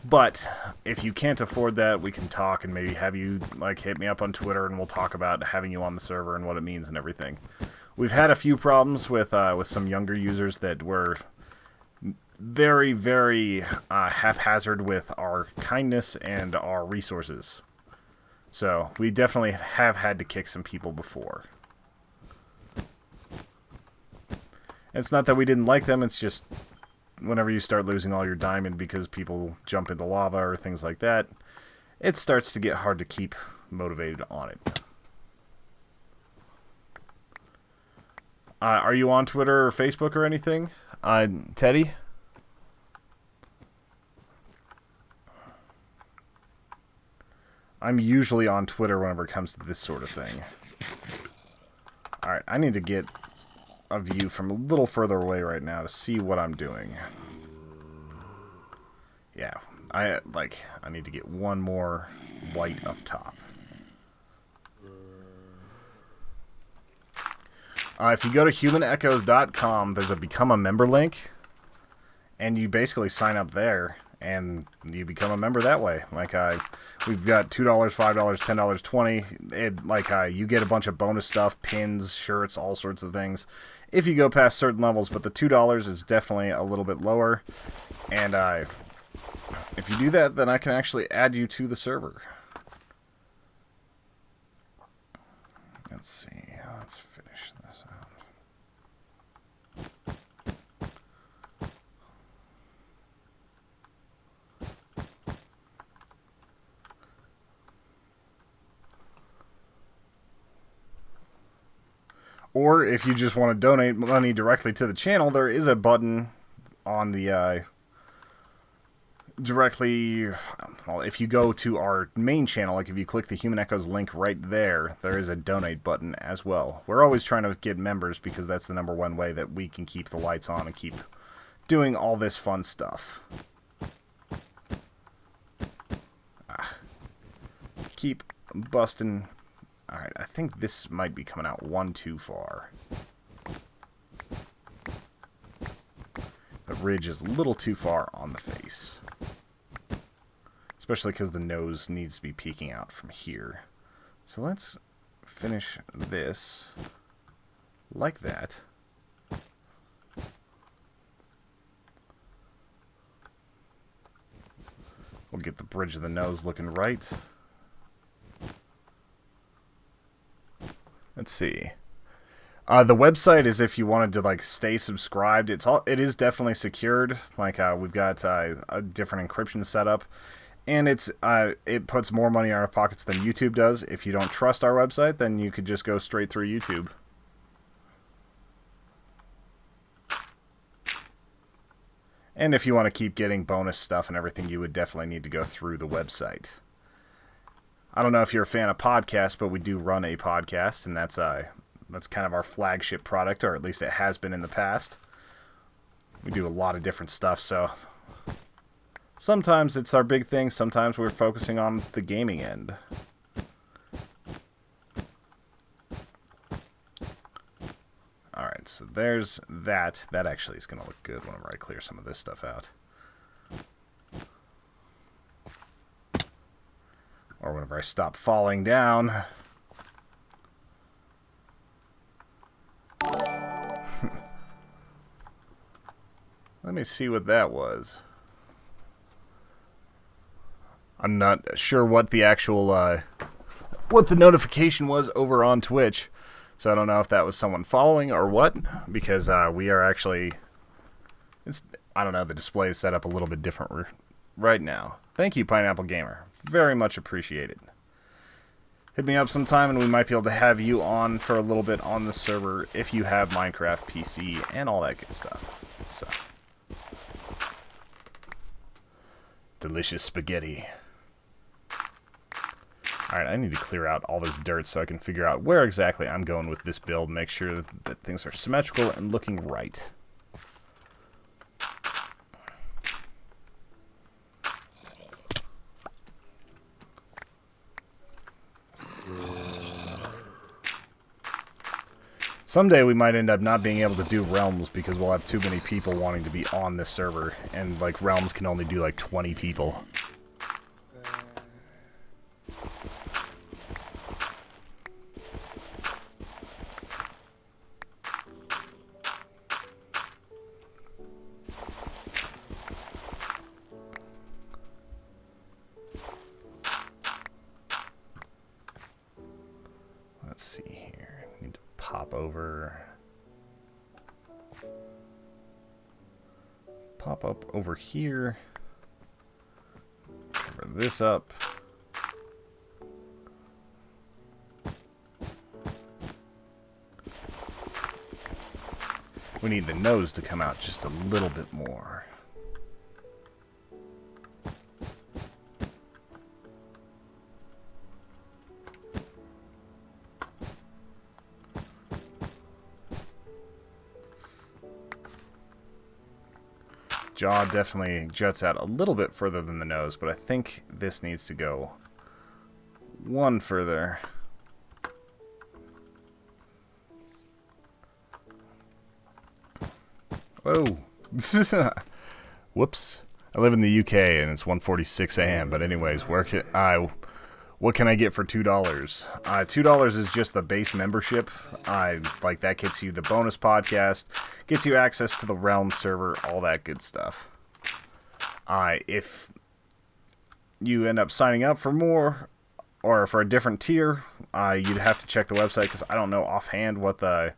But if you can't afford that, we can talk and maybe have you, like, hit me up on Twitter, and we'll talk about having you on the server and what it means and everything. We've had a few problems with some younger users that were very, very haphazard with our kindness and our resources. So we definitely have had to kick some people before. It's not that we didn't like them, it's just whenever you start losing all your diamond because people jump into lava or things like that, it starts to get hard to keep motivated on it. Are you on Twitter or Facebook or anything? Teddy? I'm usually on Twitter whenever it comes to this sort of thing. Alright, I need to get a view from a little further away right now to see what I'm doing. Yeah, I need to get one more white up top. If you go to humanechoes.com, there's a Become a Member link, and you basically sign up there, and you become a member that way. We've got $2, $5, $10, $20. You get a bunch of bonus stuff, pins, shirts, all sorts of things, if you go past certain levels. But the $2 is definitely a little bit lower, and if you do that, then I can actually add you to the server. Let's see. Let's finish this out. Or if you just want to donate money directly to the channel, there is a button on the if you go to our main channel, like if you click the Human Echoes link right there, there is a donate button as well. We're always trying to get members because that's the #1 way that we can keep the lights on and keep doing all this fun stuff. Keep busting. Alright, I think this might be coming out one too far. The ridge is a little too far on the face. Especially because the nose needs to be peeking out from here. So let's finish this like that. We'll get the bridge of the nose looking right. Let's see. The website is if you wanted to stay subscribed. It is definitely secured. We've got a different encryption setup. And it puts more money in our pockets than YouTube does. If you don't trust our website, then you could just go straight through YouTube. And if you want to keep getting bonus stuff and everything, you would definitely need to go through the website. I don't know if you're a fan of podcasts, but we do run a podcast, and that's kind of our flagship product, or at least it has been in the past. We do a lot of different stuff, so sometimes it's our big thing, sometimes we're focusing on the gaming end. Alright, so there's that. That actually is going to look good whenever I clear some of this stuff out. Or whenever I stop falling down. Let me see what that was. I'm not sure what the actual, what the notification was over on Twitch. So I don't know if that was someone following or what, because we are actually, I don't know, the display is set up a little bit different right now. Thank you, Pineapple Gamer. Very much appreciated. Hit me up sometime and we might be able to have you on for a little bit on the server if you have Minecraft PC and all that good stuff. So, delicious spaghetti. Alright, I need to clear out all this dirt so I can figure out where exactly I'm going with this build, make sure that things are symmetrical and looking right. Someday we might end up not being able to do realms because we'll have too many people wanting to be on this server, and realms can only do 20 people. Let's see here. I need to pop over. Pop up over here. Cover this up. We need the nose to come out just a little bit more. Jaw definitely juts out a little bit further than the nose, but I think this needs to go one further. Whoa. Whoops. I live in the UK and it's 1:46 a.m. But anyways, what can I get for $2? $2 is just the base membership. Like that gets you the bonus podcast, gets you access to the Realm server, all that good stuff. If you end up signing up for more or for a different tier, you'd have to check the website because I don't know offhand what the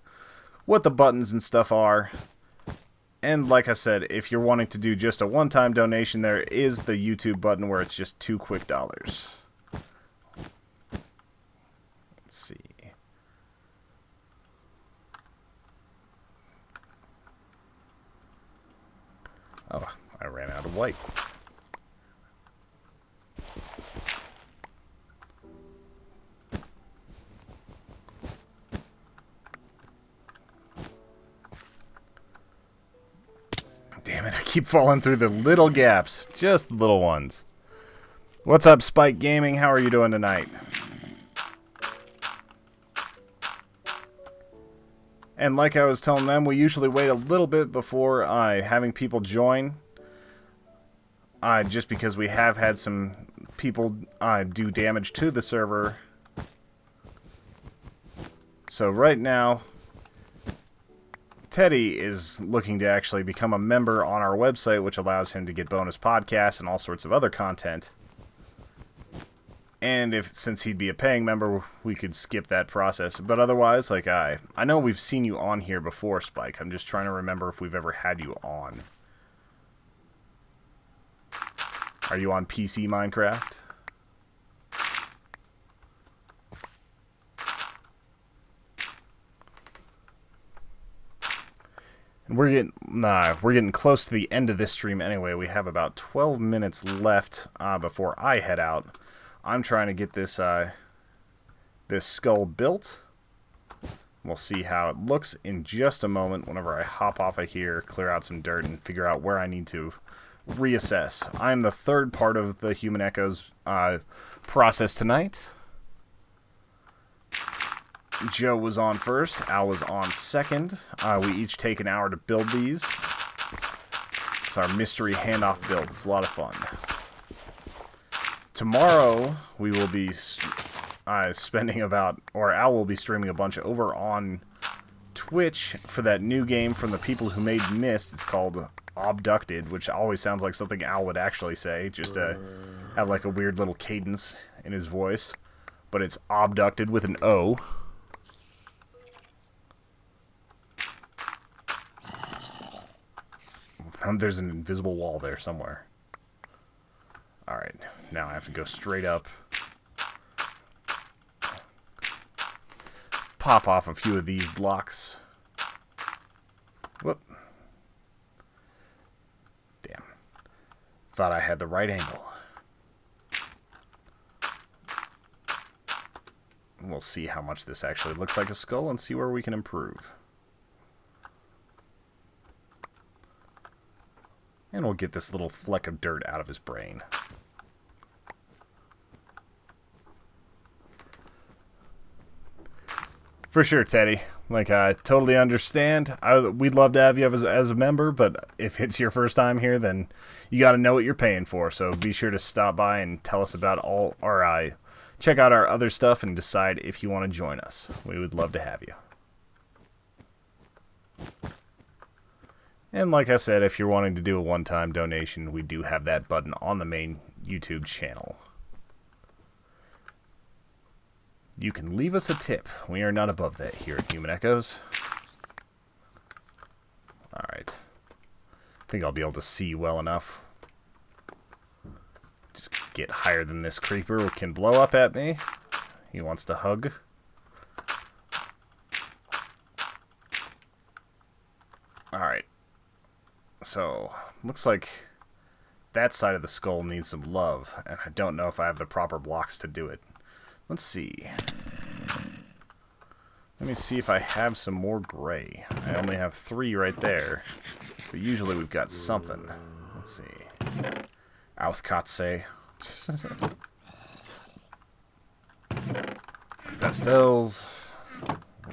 buttons and stuff are. And like I said, if you're wanting to do just a one-time donation, there is the YouTube button where it's just $2 quick. Let's see. Oh, I ran out of white. Damn it, I keep falling through the little gaps. Just the little ones. What's up, Spike Gaming? How are you doing tonight? And like I was telling them, we usually wait a little bit before having people join. Just because we have had some people do damage to the server. So right now, Teddy is looking to actually become a member on our website, which allows him to get bonus podcasts and all sorts of other content. And since he'd be a paying member, we could skip that process. But otherwise, like I know we've seen you on here before, Spike. I'm just trying to remember if we've ever had you on. Are you on PC Minecraft? And we're getting close to the end of this stream anyway. We have about 12 minutes left before I head out. I'm trying to get this this skull built. We'll see how it looks in just a moment whenever I hop off of here, clear out some dirt, and figure out where I need to reassess. I'm the third part of the Human Echoes process tonight. Joe was on first, Al was on second. We each take an hour to build these. It's our mystery handoff build. It's a lot of fun. Tomorrow, we will be spending Al will be streaming a bunch over on Twitch for that new game from the people who made Myst. It's called Abducted, which always sounds like something Al would actually say, just to have like a weird little cadence in his voice. But it's Abducted with an O. There's an invisible wall there somewhere. Alright, now I have to go straight up. Pop off a few of these blocks. Whoop. Damn. Thought I had the right angle. We'll see how much this actually looks like a skull and see where we can improve. And we'll get this little fleck of dirt out of his brain. For sure, Teddy. Like, I totally understand. We'd love to have you as a member, but if it's your first time here, then you got to know what you're paying for. So be sure to stop by and tell us about check out our other stuff and decide if you want to join us. We would love to have you. And like I said, if you're wanting to do a one-time donation, we do have that button on the main YouTube channel. You can leave us a tip. We are not above that here at Human Echoes. Alright. I think I'll be able to see well enough. Just get higher than this creeper can blow up at me. He wants to hug. So, looks like that side of the skull needs some love, and I don't know if I have the proper blocks to do it. Let's see. Let me see if I have some more gray. I only have 3 right there, but usually we've got something. Let's see. Authkatse. Pastels.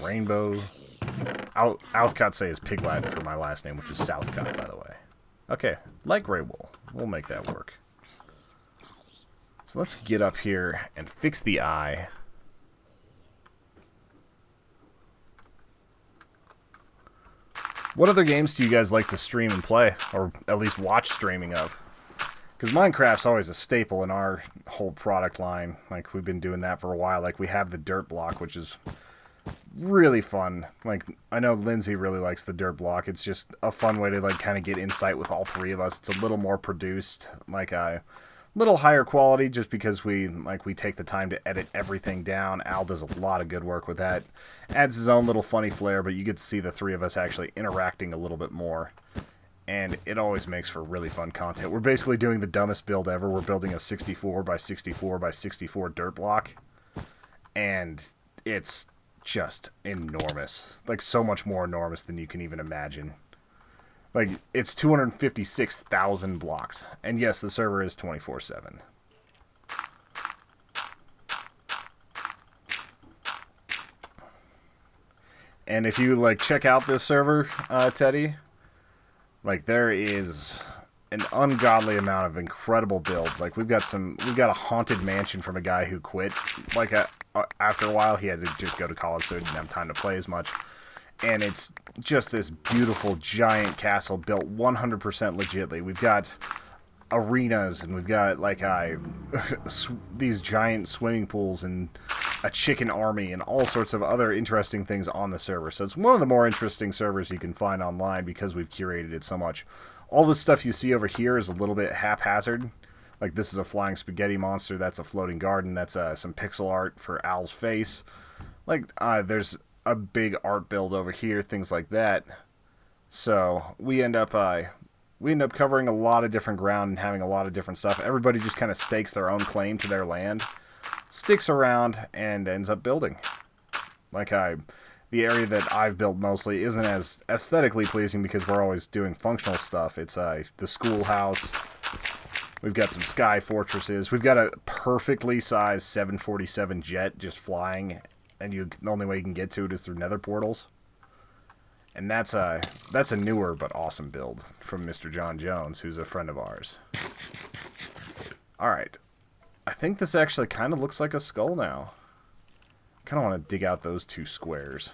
Rainbow. Authkatse is Pig Latin for my last name, which is Southcott, by the way. Okay, light gray wool. We'll make that work. So let's get up here and fix the eye. What other games do you guys like to stream and play, or at least watch streaming of? Because Minecraft's always a staple in our whole product line. Like, we've been doing that for a while. Like, we have the dirt block, which is really fun. Like, I know Lindsay really likes the dirt block. It's just a fun way to, like, kind of get insight with all 3 of us. It's a little more produced, like a little higher quality, just because we take the time to edit everything down. Al does a lot of good work with that. Adds his own little funny flair, but you get to see the 3 of us actually interacting a little bit more. And it always makes for really fun content. We're basically doing the dumbest build ever. We're building a 64 by 64 by 64 dirt block. And it's just enormous. Like, so much more enormous than you can even imagine. Like, it's 256,000 blocks. And yes, the server is 24/7. And if you, like, check out this server, Teddy, like, there is an ungodly amount of incredible builds. Like, we've got a haunted mansion from a guy who quit. Like, after a while, he had to just go to college, so he didn't have time to play as much. And it's just this beautiful, giant castle built 100% legitly. We've got arenas, and we've got, like, these giant swimming pools, and a chicken army, and all sorts of other interesting things on the server. So it's one of the more interesting servers you can find online because we've curated it so much. All the stuff you see over here is a little bit haphazard. Like, this is a flying spaghetti monster, that's a floating garden, that's some pixel art for Al's face. Like, there's a big art build over here, things like that. So we end up covering a lot of different ground and having a lot of different stuff. Everybody just kind of stakes their own claim to their land, sticks around, and ends up building. Like, the area that I've built mostly isn't as aesthetically pleasing because we're always doing functional stuff. It's the schoolhouse. We've got some sky fortresses. We've got a perfectly sized 747 jet just flying, and the only way you can get to it is through nether portals. And that's a newer but awesome build from Mr. John Jones, who's a friend of ours. Alright. I think this actually kind of looks like a skull now. I kind of want to dig out those 2 squares.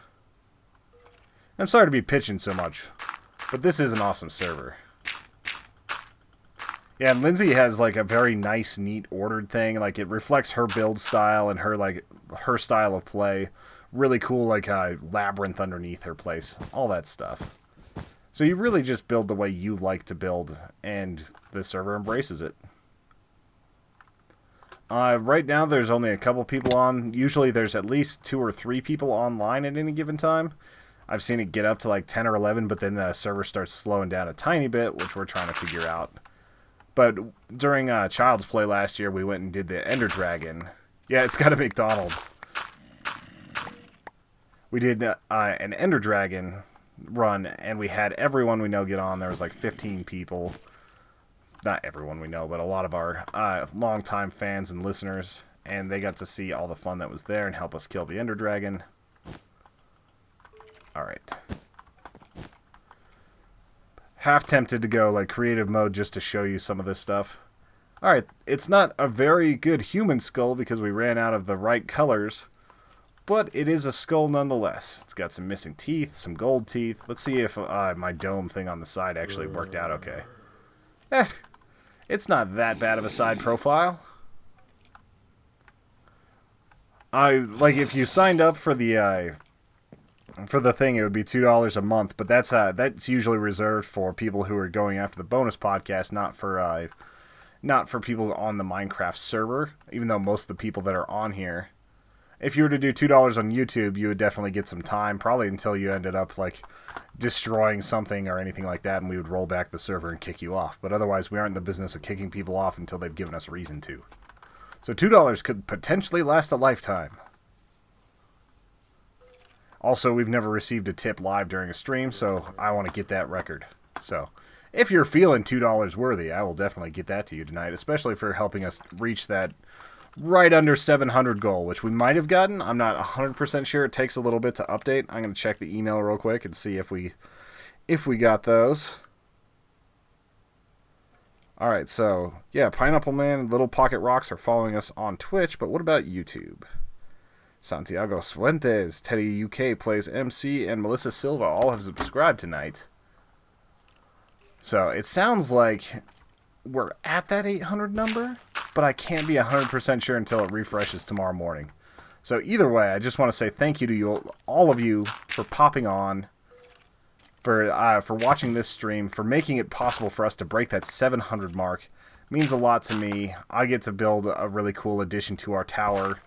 I'm sorry to be pitching so much, but this is an awesome server. Yeah, and Lindsay has, like, a very nice, neat, ordered thing. Like, it reflects her build style and her style of play. Really cool, like, labyrinth underneath her place. All that stuff. So you really just build the way you like to build, and the server embraces it. Right now, there's only a couple people on. Usually, there's at least 2 or 3 people online at any given time. I've seen it get up to, like, 10 or 11, but then the server starts slowing down a tiny bit, which we're trying to figure out. But during Child's Play last year, we went and did the Ender Dragon. Yeah, it's got a McDonald's. We did an Ender Dragon run, and we had everyone we know get on. There was like 15 people. Not everyone we know, but a lot of our longtime fans and listeners. And they got to see all the fun that was there and help us kill the Ender Dragon. Alright. Half tempted to go, like, creative mode just to show you some of this stuff. Alright, it's not a very good human skull because we ran out of the right colors, but it is a skull nonetheless. It's got some missing teeth, some gold teeth. Let's see if my dome thing on the side actually worked out okay. It's not that bad of a side profile. Like, if you signed up for the thing, it would be $2 a month, but that's usually reserved for people who are going after the bonus podcast, not for people on the Minecraft server, even though most of the people that are on here, if you were to do $2 on YouTube, you would definitely get some time, probably until you ended up like destroying something or anything like that, and we would roll back the server and kick you off. But otherwise, we aren't in the business of kicking people off until they've given us reason to. So $2 could potentially last a lifetime. Also, we've never received a tip live during a stream, so I want to get that record. So if you're feeling $2 worthy, I will definitely get that to you tonight, especially for helping us reach that right under 700 goal, which we might have gotten. I'm not 100% sure. It takes a little bit to update. I'm going to check the email real quick and see if we got those. Alright, so, yeah, Pineapple Man and Little Pocket Rocks are following us on Twitch, but what about YouTube? Santiago Fuentes, Teddy UK Plays MC, and Melissa Silva all have subscribed tonight. So, it sounds like we're at that 800 number, but I can't be 100% sure until it refreshes tomorrow morning. So either way, I just want to say thank you to you, all of you, for popping on, for watching this stream, for making it possible for us to break that 700 mark. It means a lot to me. I get to build a really cool addition to our tower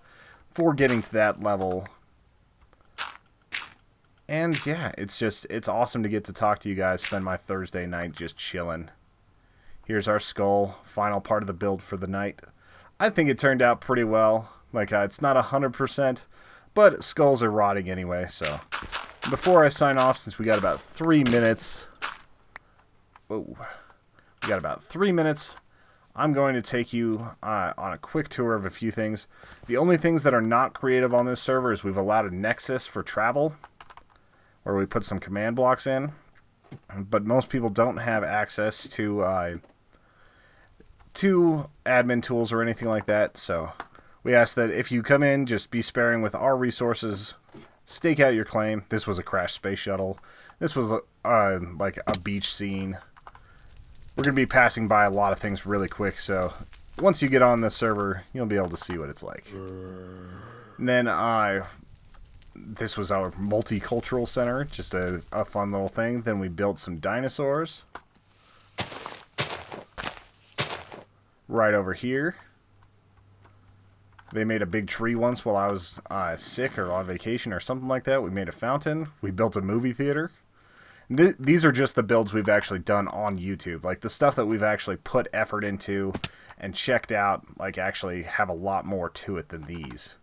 for getting to that level. And yeah, it's awesome to get to talk to you guys, spend my Thursday night just chilling. Here's our skull, final part of the build for the night. I think it turned out pretty well. Like, it's not 100%, but skulls are rotting anyway, so. Before I sign off, since we got about 3 minutes. Whoa. We got about 3 minutes. I'm going to take you on a quick tour of a few things. The only things that are not creative on this server is we've allowed a nexus for travel, where we put some command blocks in. But most people don't have access to admin tools or anything like that, so we ask that if you come in, just be sparing with our resources, stake out your claim. This was a crashed space shuttle. This was like a beach scene. We're going to be passing by a lot of things really quick, so once you get on the server, you'll be able to see what it's like. And then this was our multicultural center, just a fun little thing. Then we built some dinosaurs. Right over here. They made a big tree once while I was sick or on vacation or something like that. We made a fountain. We built a movie theater. These are just the builds we've actually done on YouTube. Like, the stuff that we've actually put effort into and checked out, like, actually have a lot more to it than these.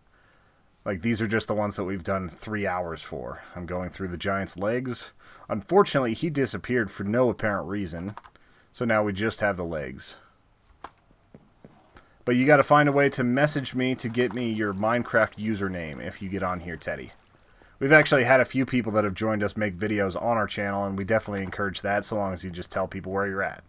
Like, these are just the ones that we've done 3 hours for. I'm going through the giant's legs. Unfortunately, he disappeared for no apparent reason. So now we just have the legs. But you got to find a way to message me to get me your Minecraft username if you get on here, Teddy. We've actually had a few people that have joined us make videos on our channel, and we definitely encourage that so long as you just tell people where you're at.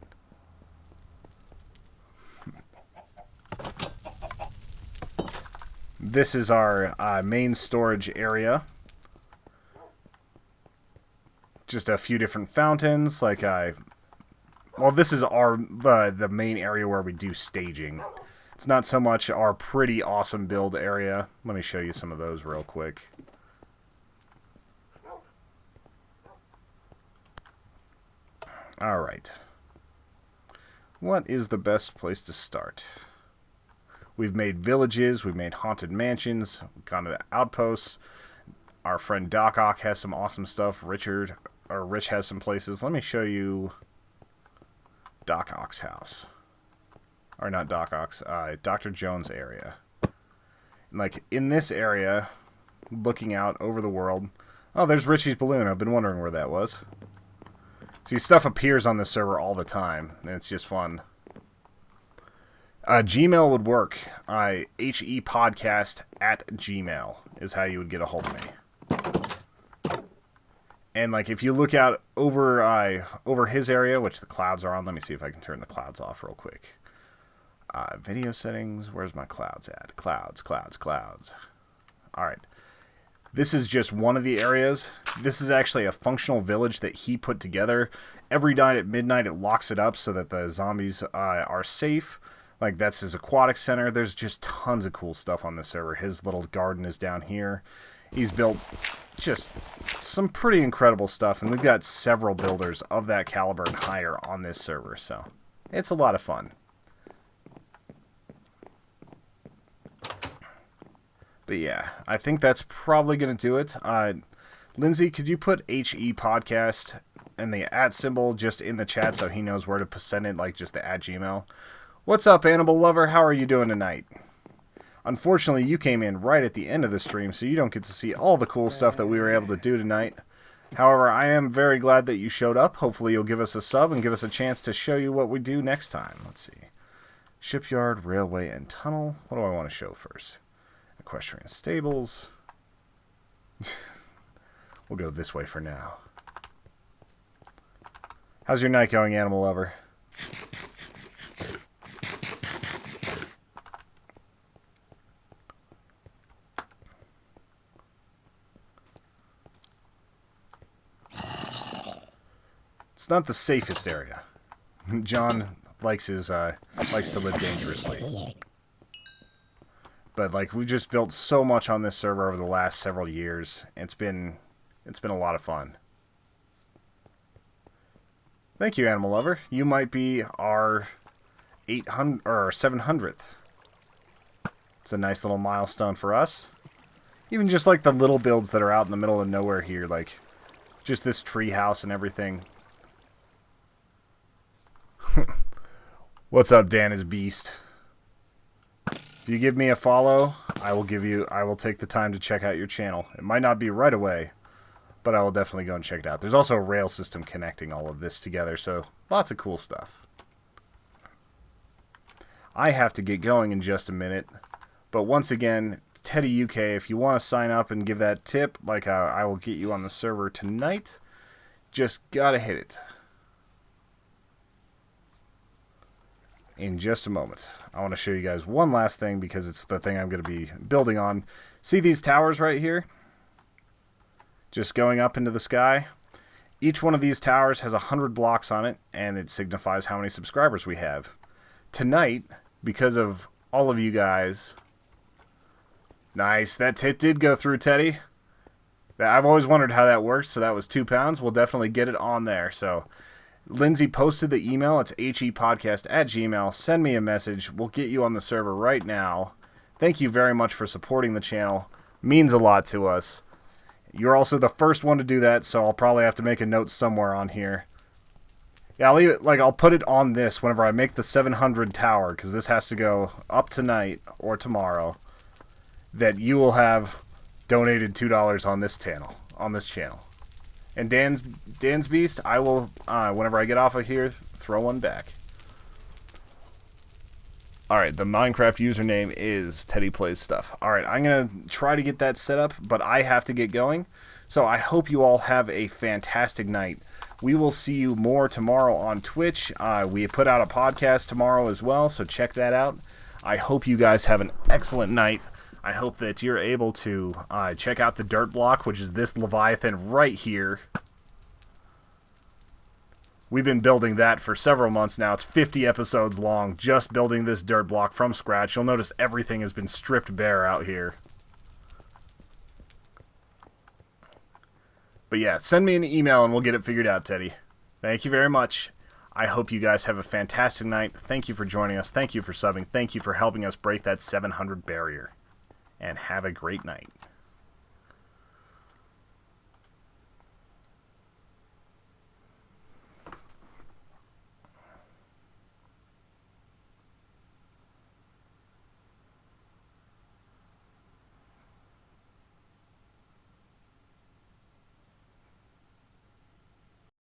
This is our main storage area. Just a few different fountains, like well, this is the main area where we do staging. It's not so much our pretty awesome build area. Let me show you some of those real quick. Alright. What is the best place to start? We've made villages, we've made haunted mansions, we've gone to the outposts. Our friend Doc Ock has some awesome stuff. Rich has some places. Let me show you Doc Ock's house. Or not Doc Ock's, Dr. Jones' area. Like, in this area, looking out over the world. Oh, there's Richie's balloon. I've been wondering where that was. See, stuff appears on this server all the time, and it's just fun. Gmail would work. HEpodcast@gmail is how you would get a hold of me. And, like, if you look out over his area, which the clouds are on, let me see if I can turn the clouds off real quick. Video settings, where's my clouds at? Clouds. Alright. This is just one of the areas. This is actually a functional village that he put together. Every night at midnight, it locks it up so that the zombies are safe. Like, that's his aquatic center. There's just tons of cool stuff on this server. His little garden is down here. He's built just some pretty incredible stuff, and we've got several builders of that caliber and higher on this server, so it's a lot of fun. But yeah, I think that's probably going to do it. Lindsay, could you put HE podcast and the @ symbol just in the chat so he knows where to send it, like just the @Gmail? What's up, Animal Lover? How are you doing tonight? Unfortunately, you came in right at the end of the stream, so you don't get to see all the cool stuff that we were able to do tonight. However, I am very glad that you showed up. Hopefully you'll give us a sub and give us a chance to show you what we do next time. Let's see. Shipyard, railway, and tunnel. What do I want to show first? Equestrian stables. We'll go this way for now. How's your night going, Animal Lover? It's not the safest area. John likes his likes to live dangerously. But like we've just built so much on this server over the last several years. It's been a lot of fun. Thank you, Animal Lover. You might be our 800 or 700th. It's a nice little milestone for us. Even just like the little builds that are out in the middle of nowhere here, like just this tree house and everything. What's up, Dan is Beast? If you give me a follow, I will take the time to check out your channel. It might not be right away, but I will definitely go and check it out. There's also a rail system connecting all of this together, so lots of cool stuff. I have to get going in just a minute, but once again, Teddy UK, if you want to sign up and give that tip, like I will get you on the server tonight, just gotta hit it. In just a moment. I want to show you guys one last thing because it's the thing I'm going to be building on. See these towers right here? Just going up into the sky? Each one of these towers has 100 blocks on it, and it signifies how many subscribers we have. Tonight, because of all of you guys... Nice, that tip did go through, Teddy. I've always wondered how that works, so that was £2. We'll definitely get it on there, so... Lindsay posted the email. It's hepodcast@gmail. Send me a message. We'll get you on the server right now. Thank you very much for supporting the channel. Means a lot to us. You're also the first one to do that, so I'll probably have to make a note somewhere on here. Yeah, I'll leave it, like, I'll put it on this whenever I make the 700 tower, because this has to go up tonight or tomorrow, that you will have donated $2 on this channel. And Dan's Beast, I will, whenever I get off of here, throw one back. Alright, the Minecraft username is Teddy Plays Stuff. Alright, I'm going to try to get that set up, but I have to get going. So I hope you all have a fantastic night. We will see you more tomorrow on Twitch. We put out a podcast tomorrow as well, so check that out. I hope you guys have an excellent night. I hope that you're able to check out the dirt block, which is this Leviathan right here. We've been building that for several months now. It's 50 episodes long, just building this dirt block from scratch. You'll notice everything has been stripped bare out here. But yeah, send me an email and we'll get it figured out, Teddy. Thank you very much. I hope you guys have a fantastic night. Thank you for joining us. Thank you for subbing. Thank you for helping us break that 700 barrier. And have a great night.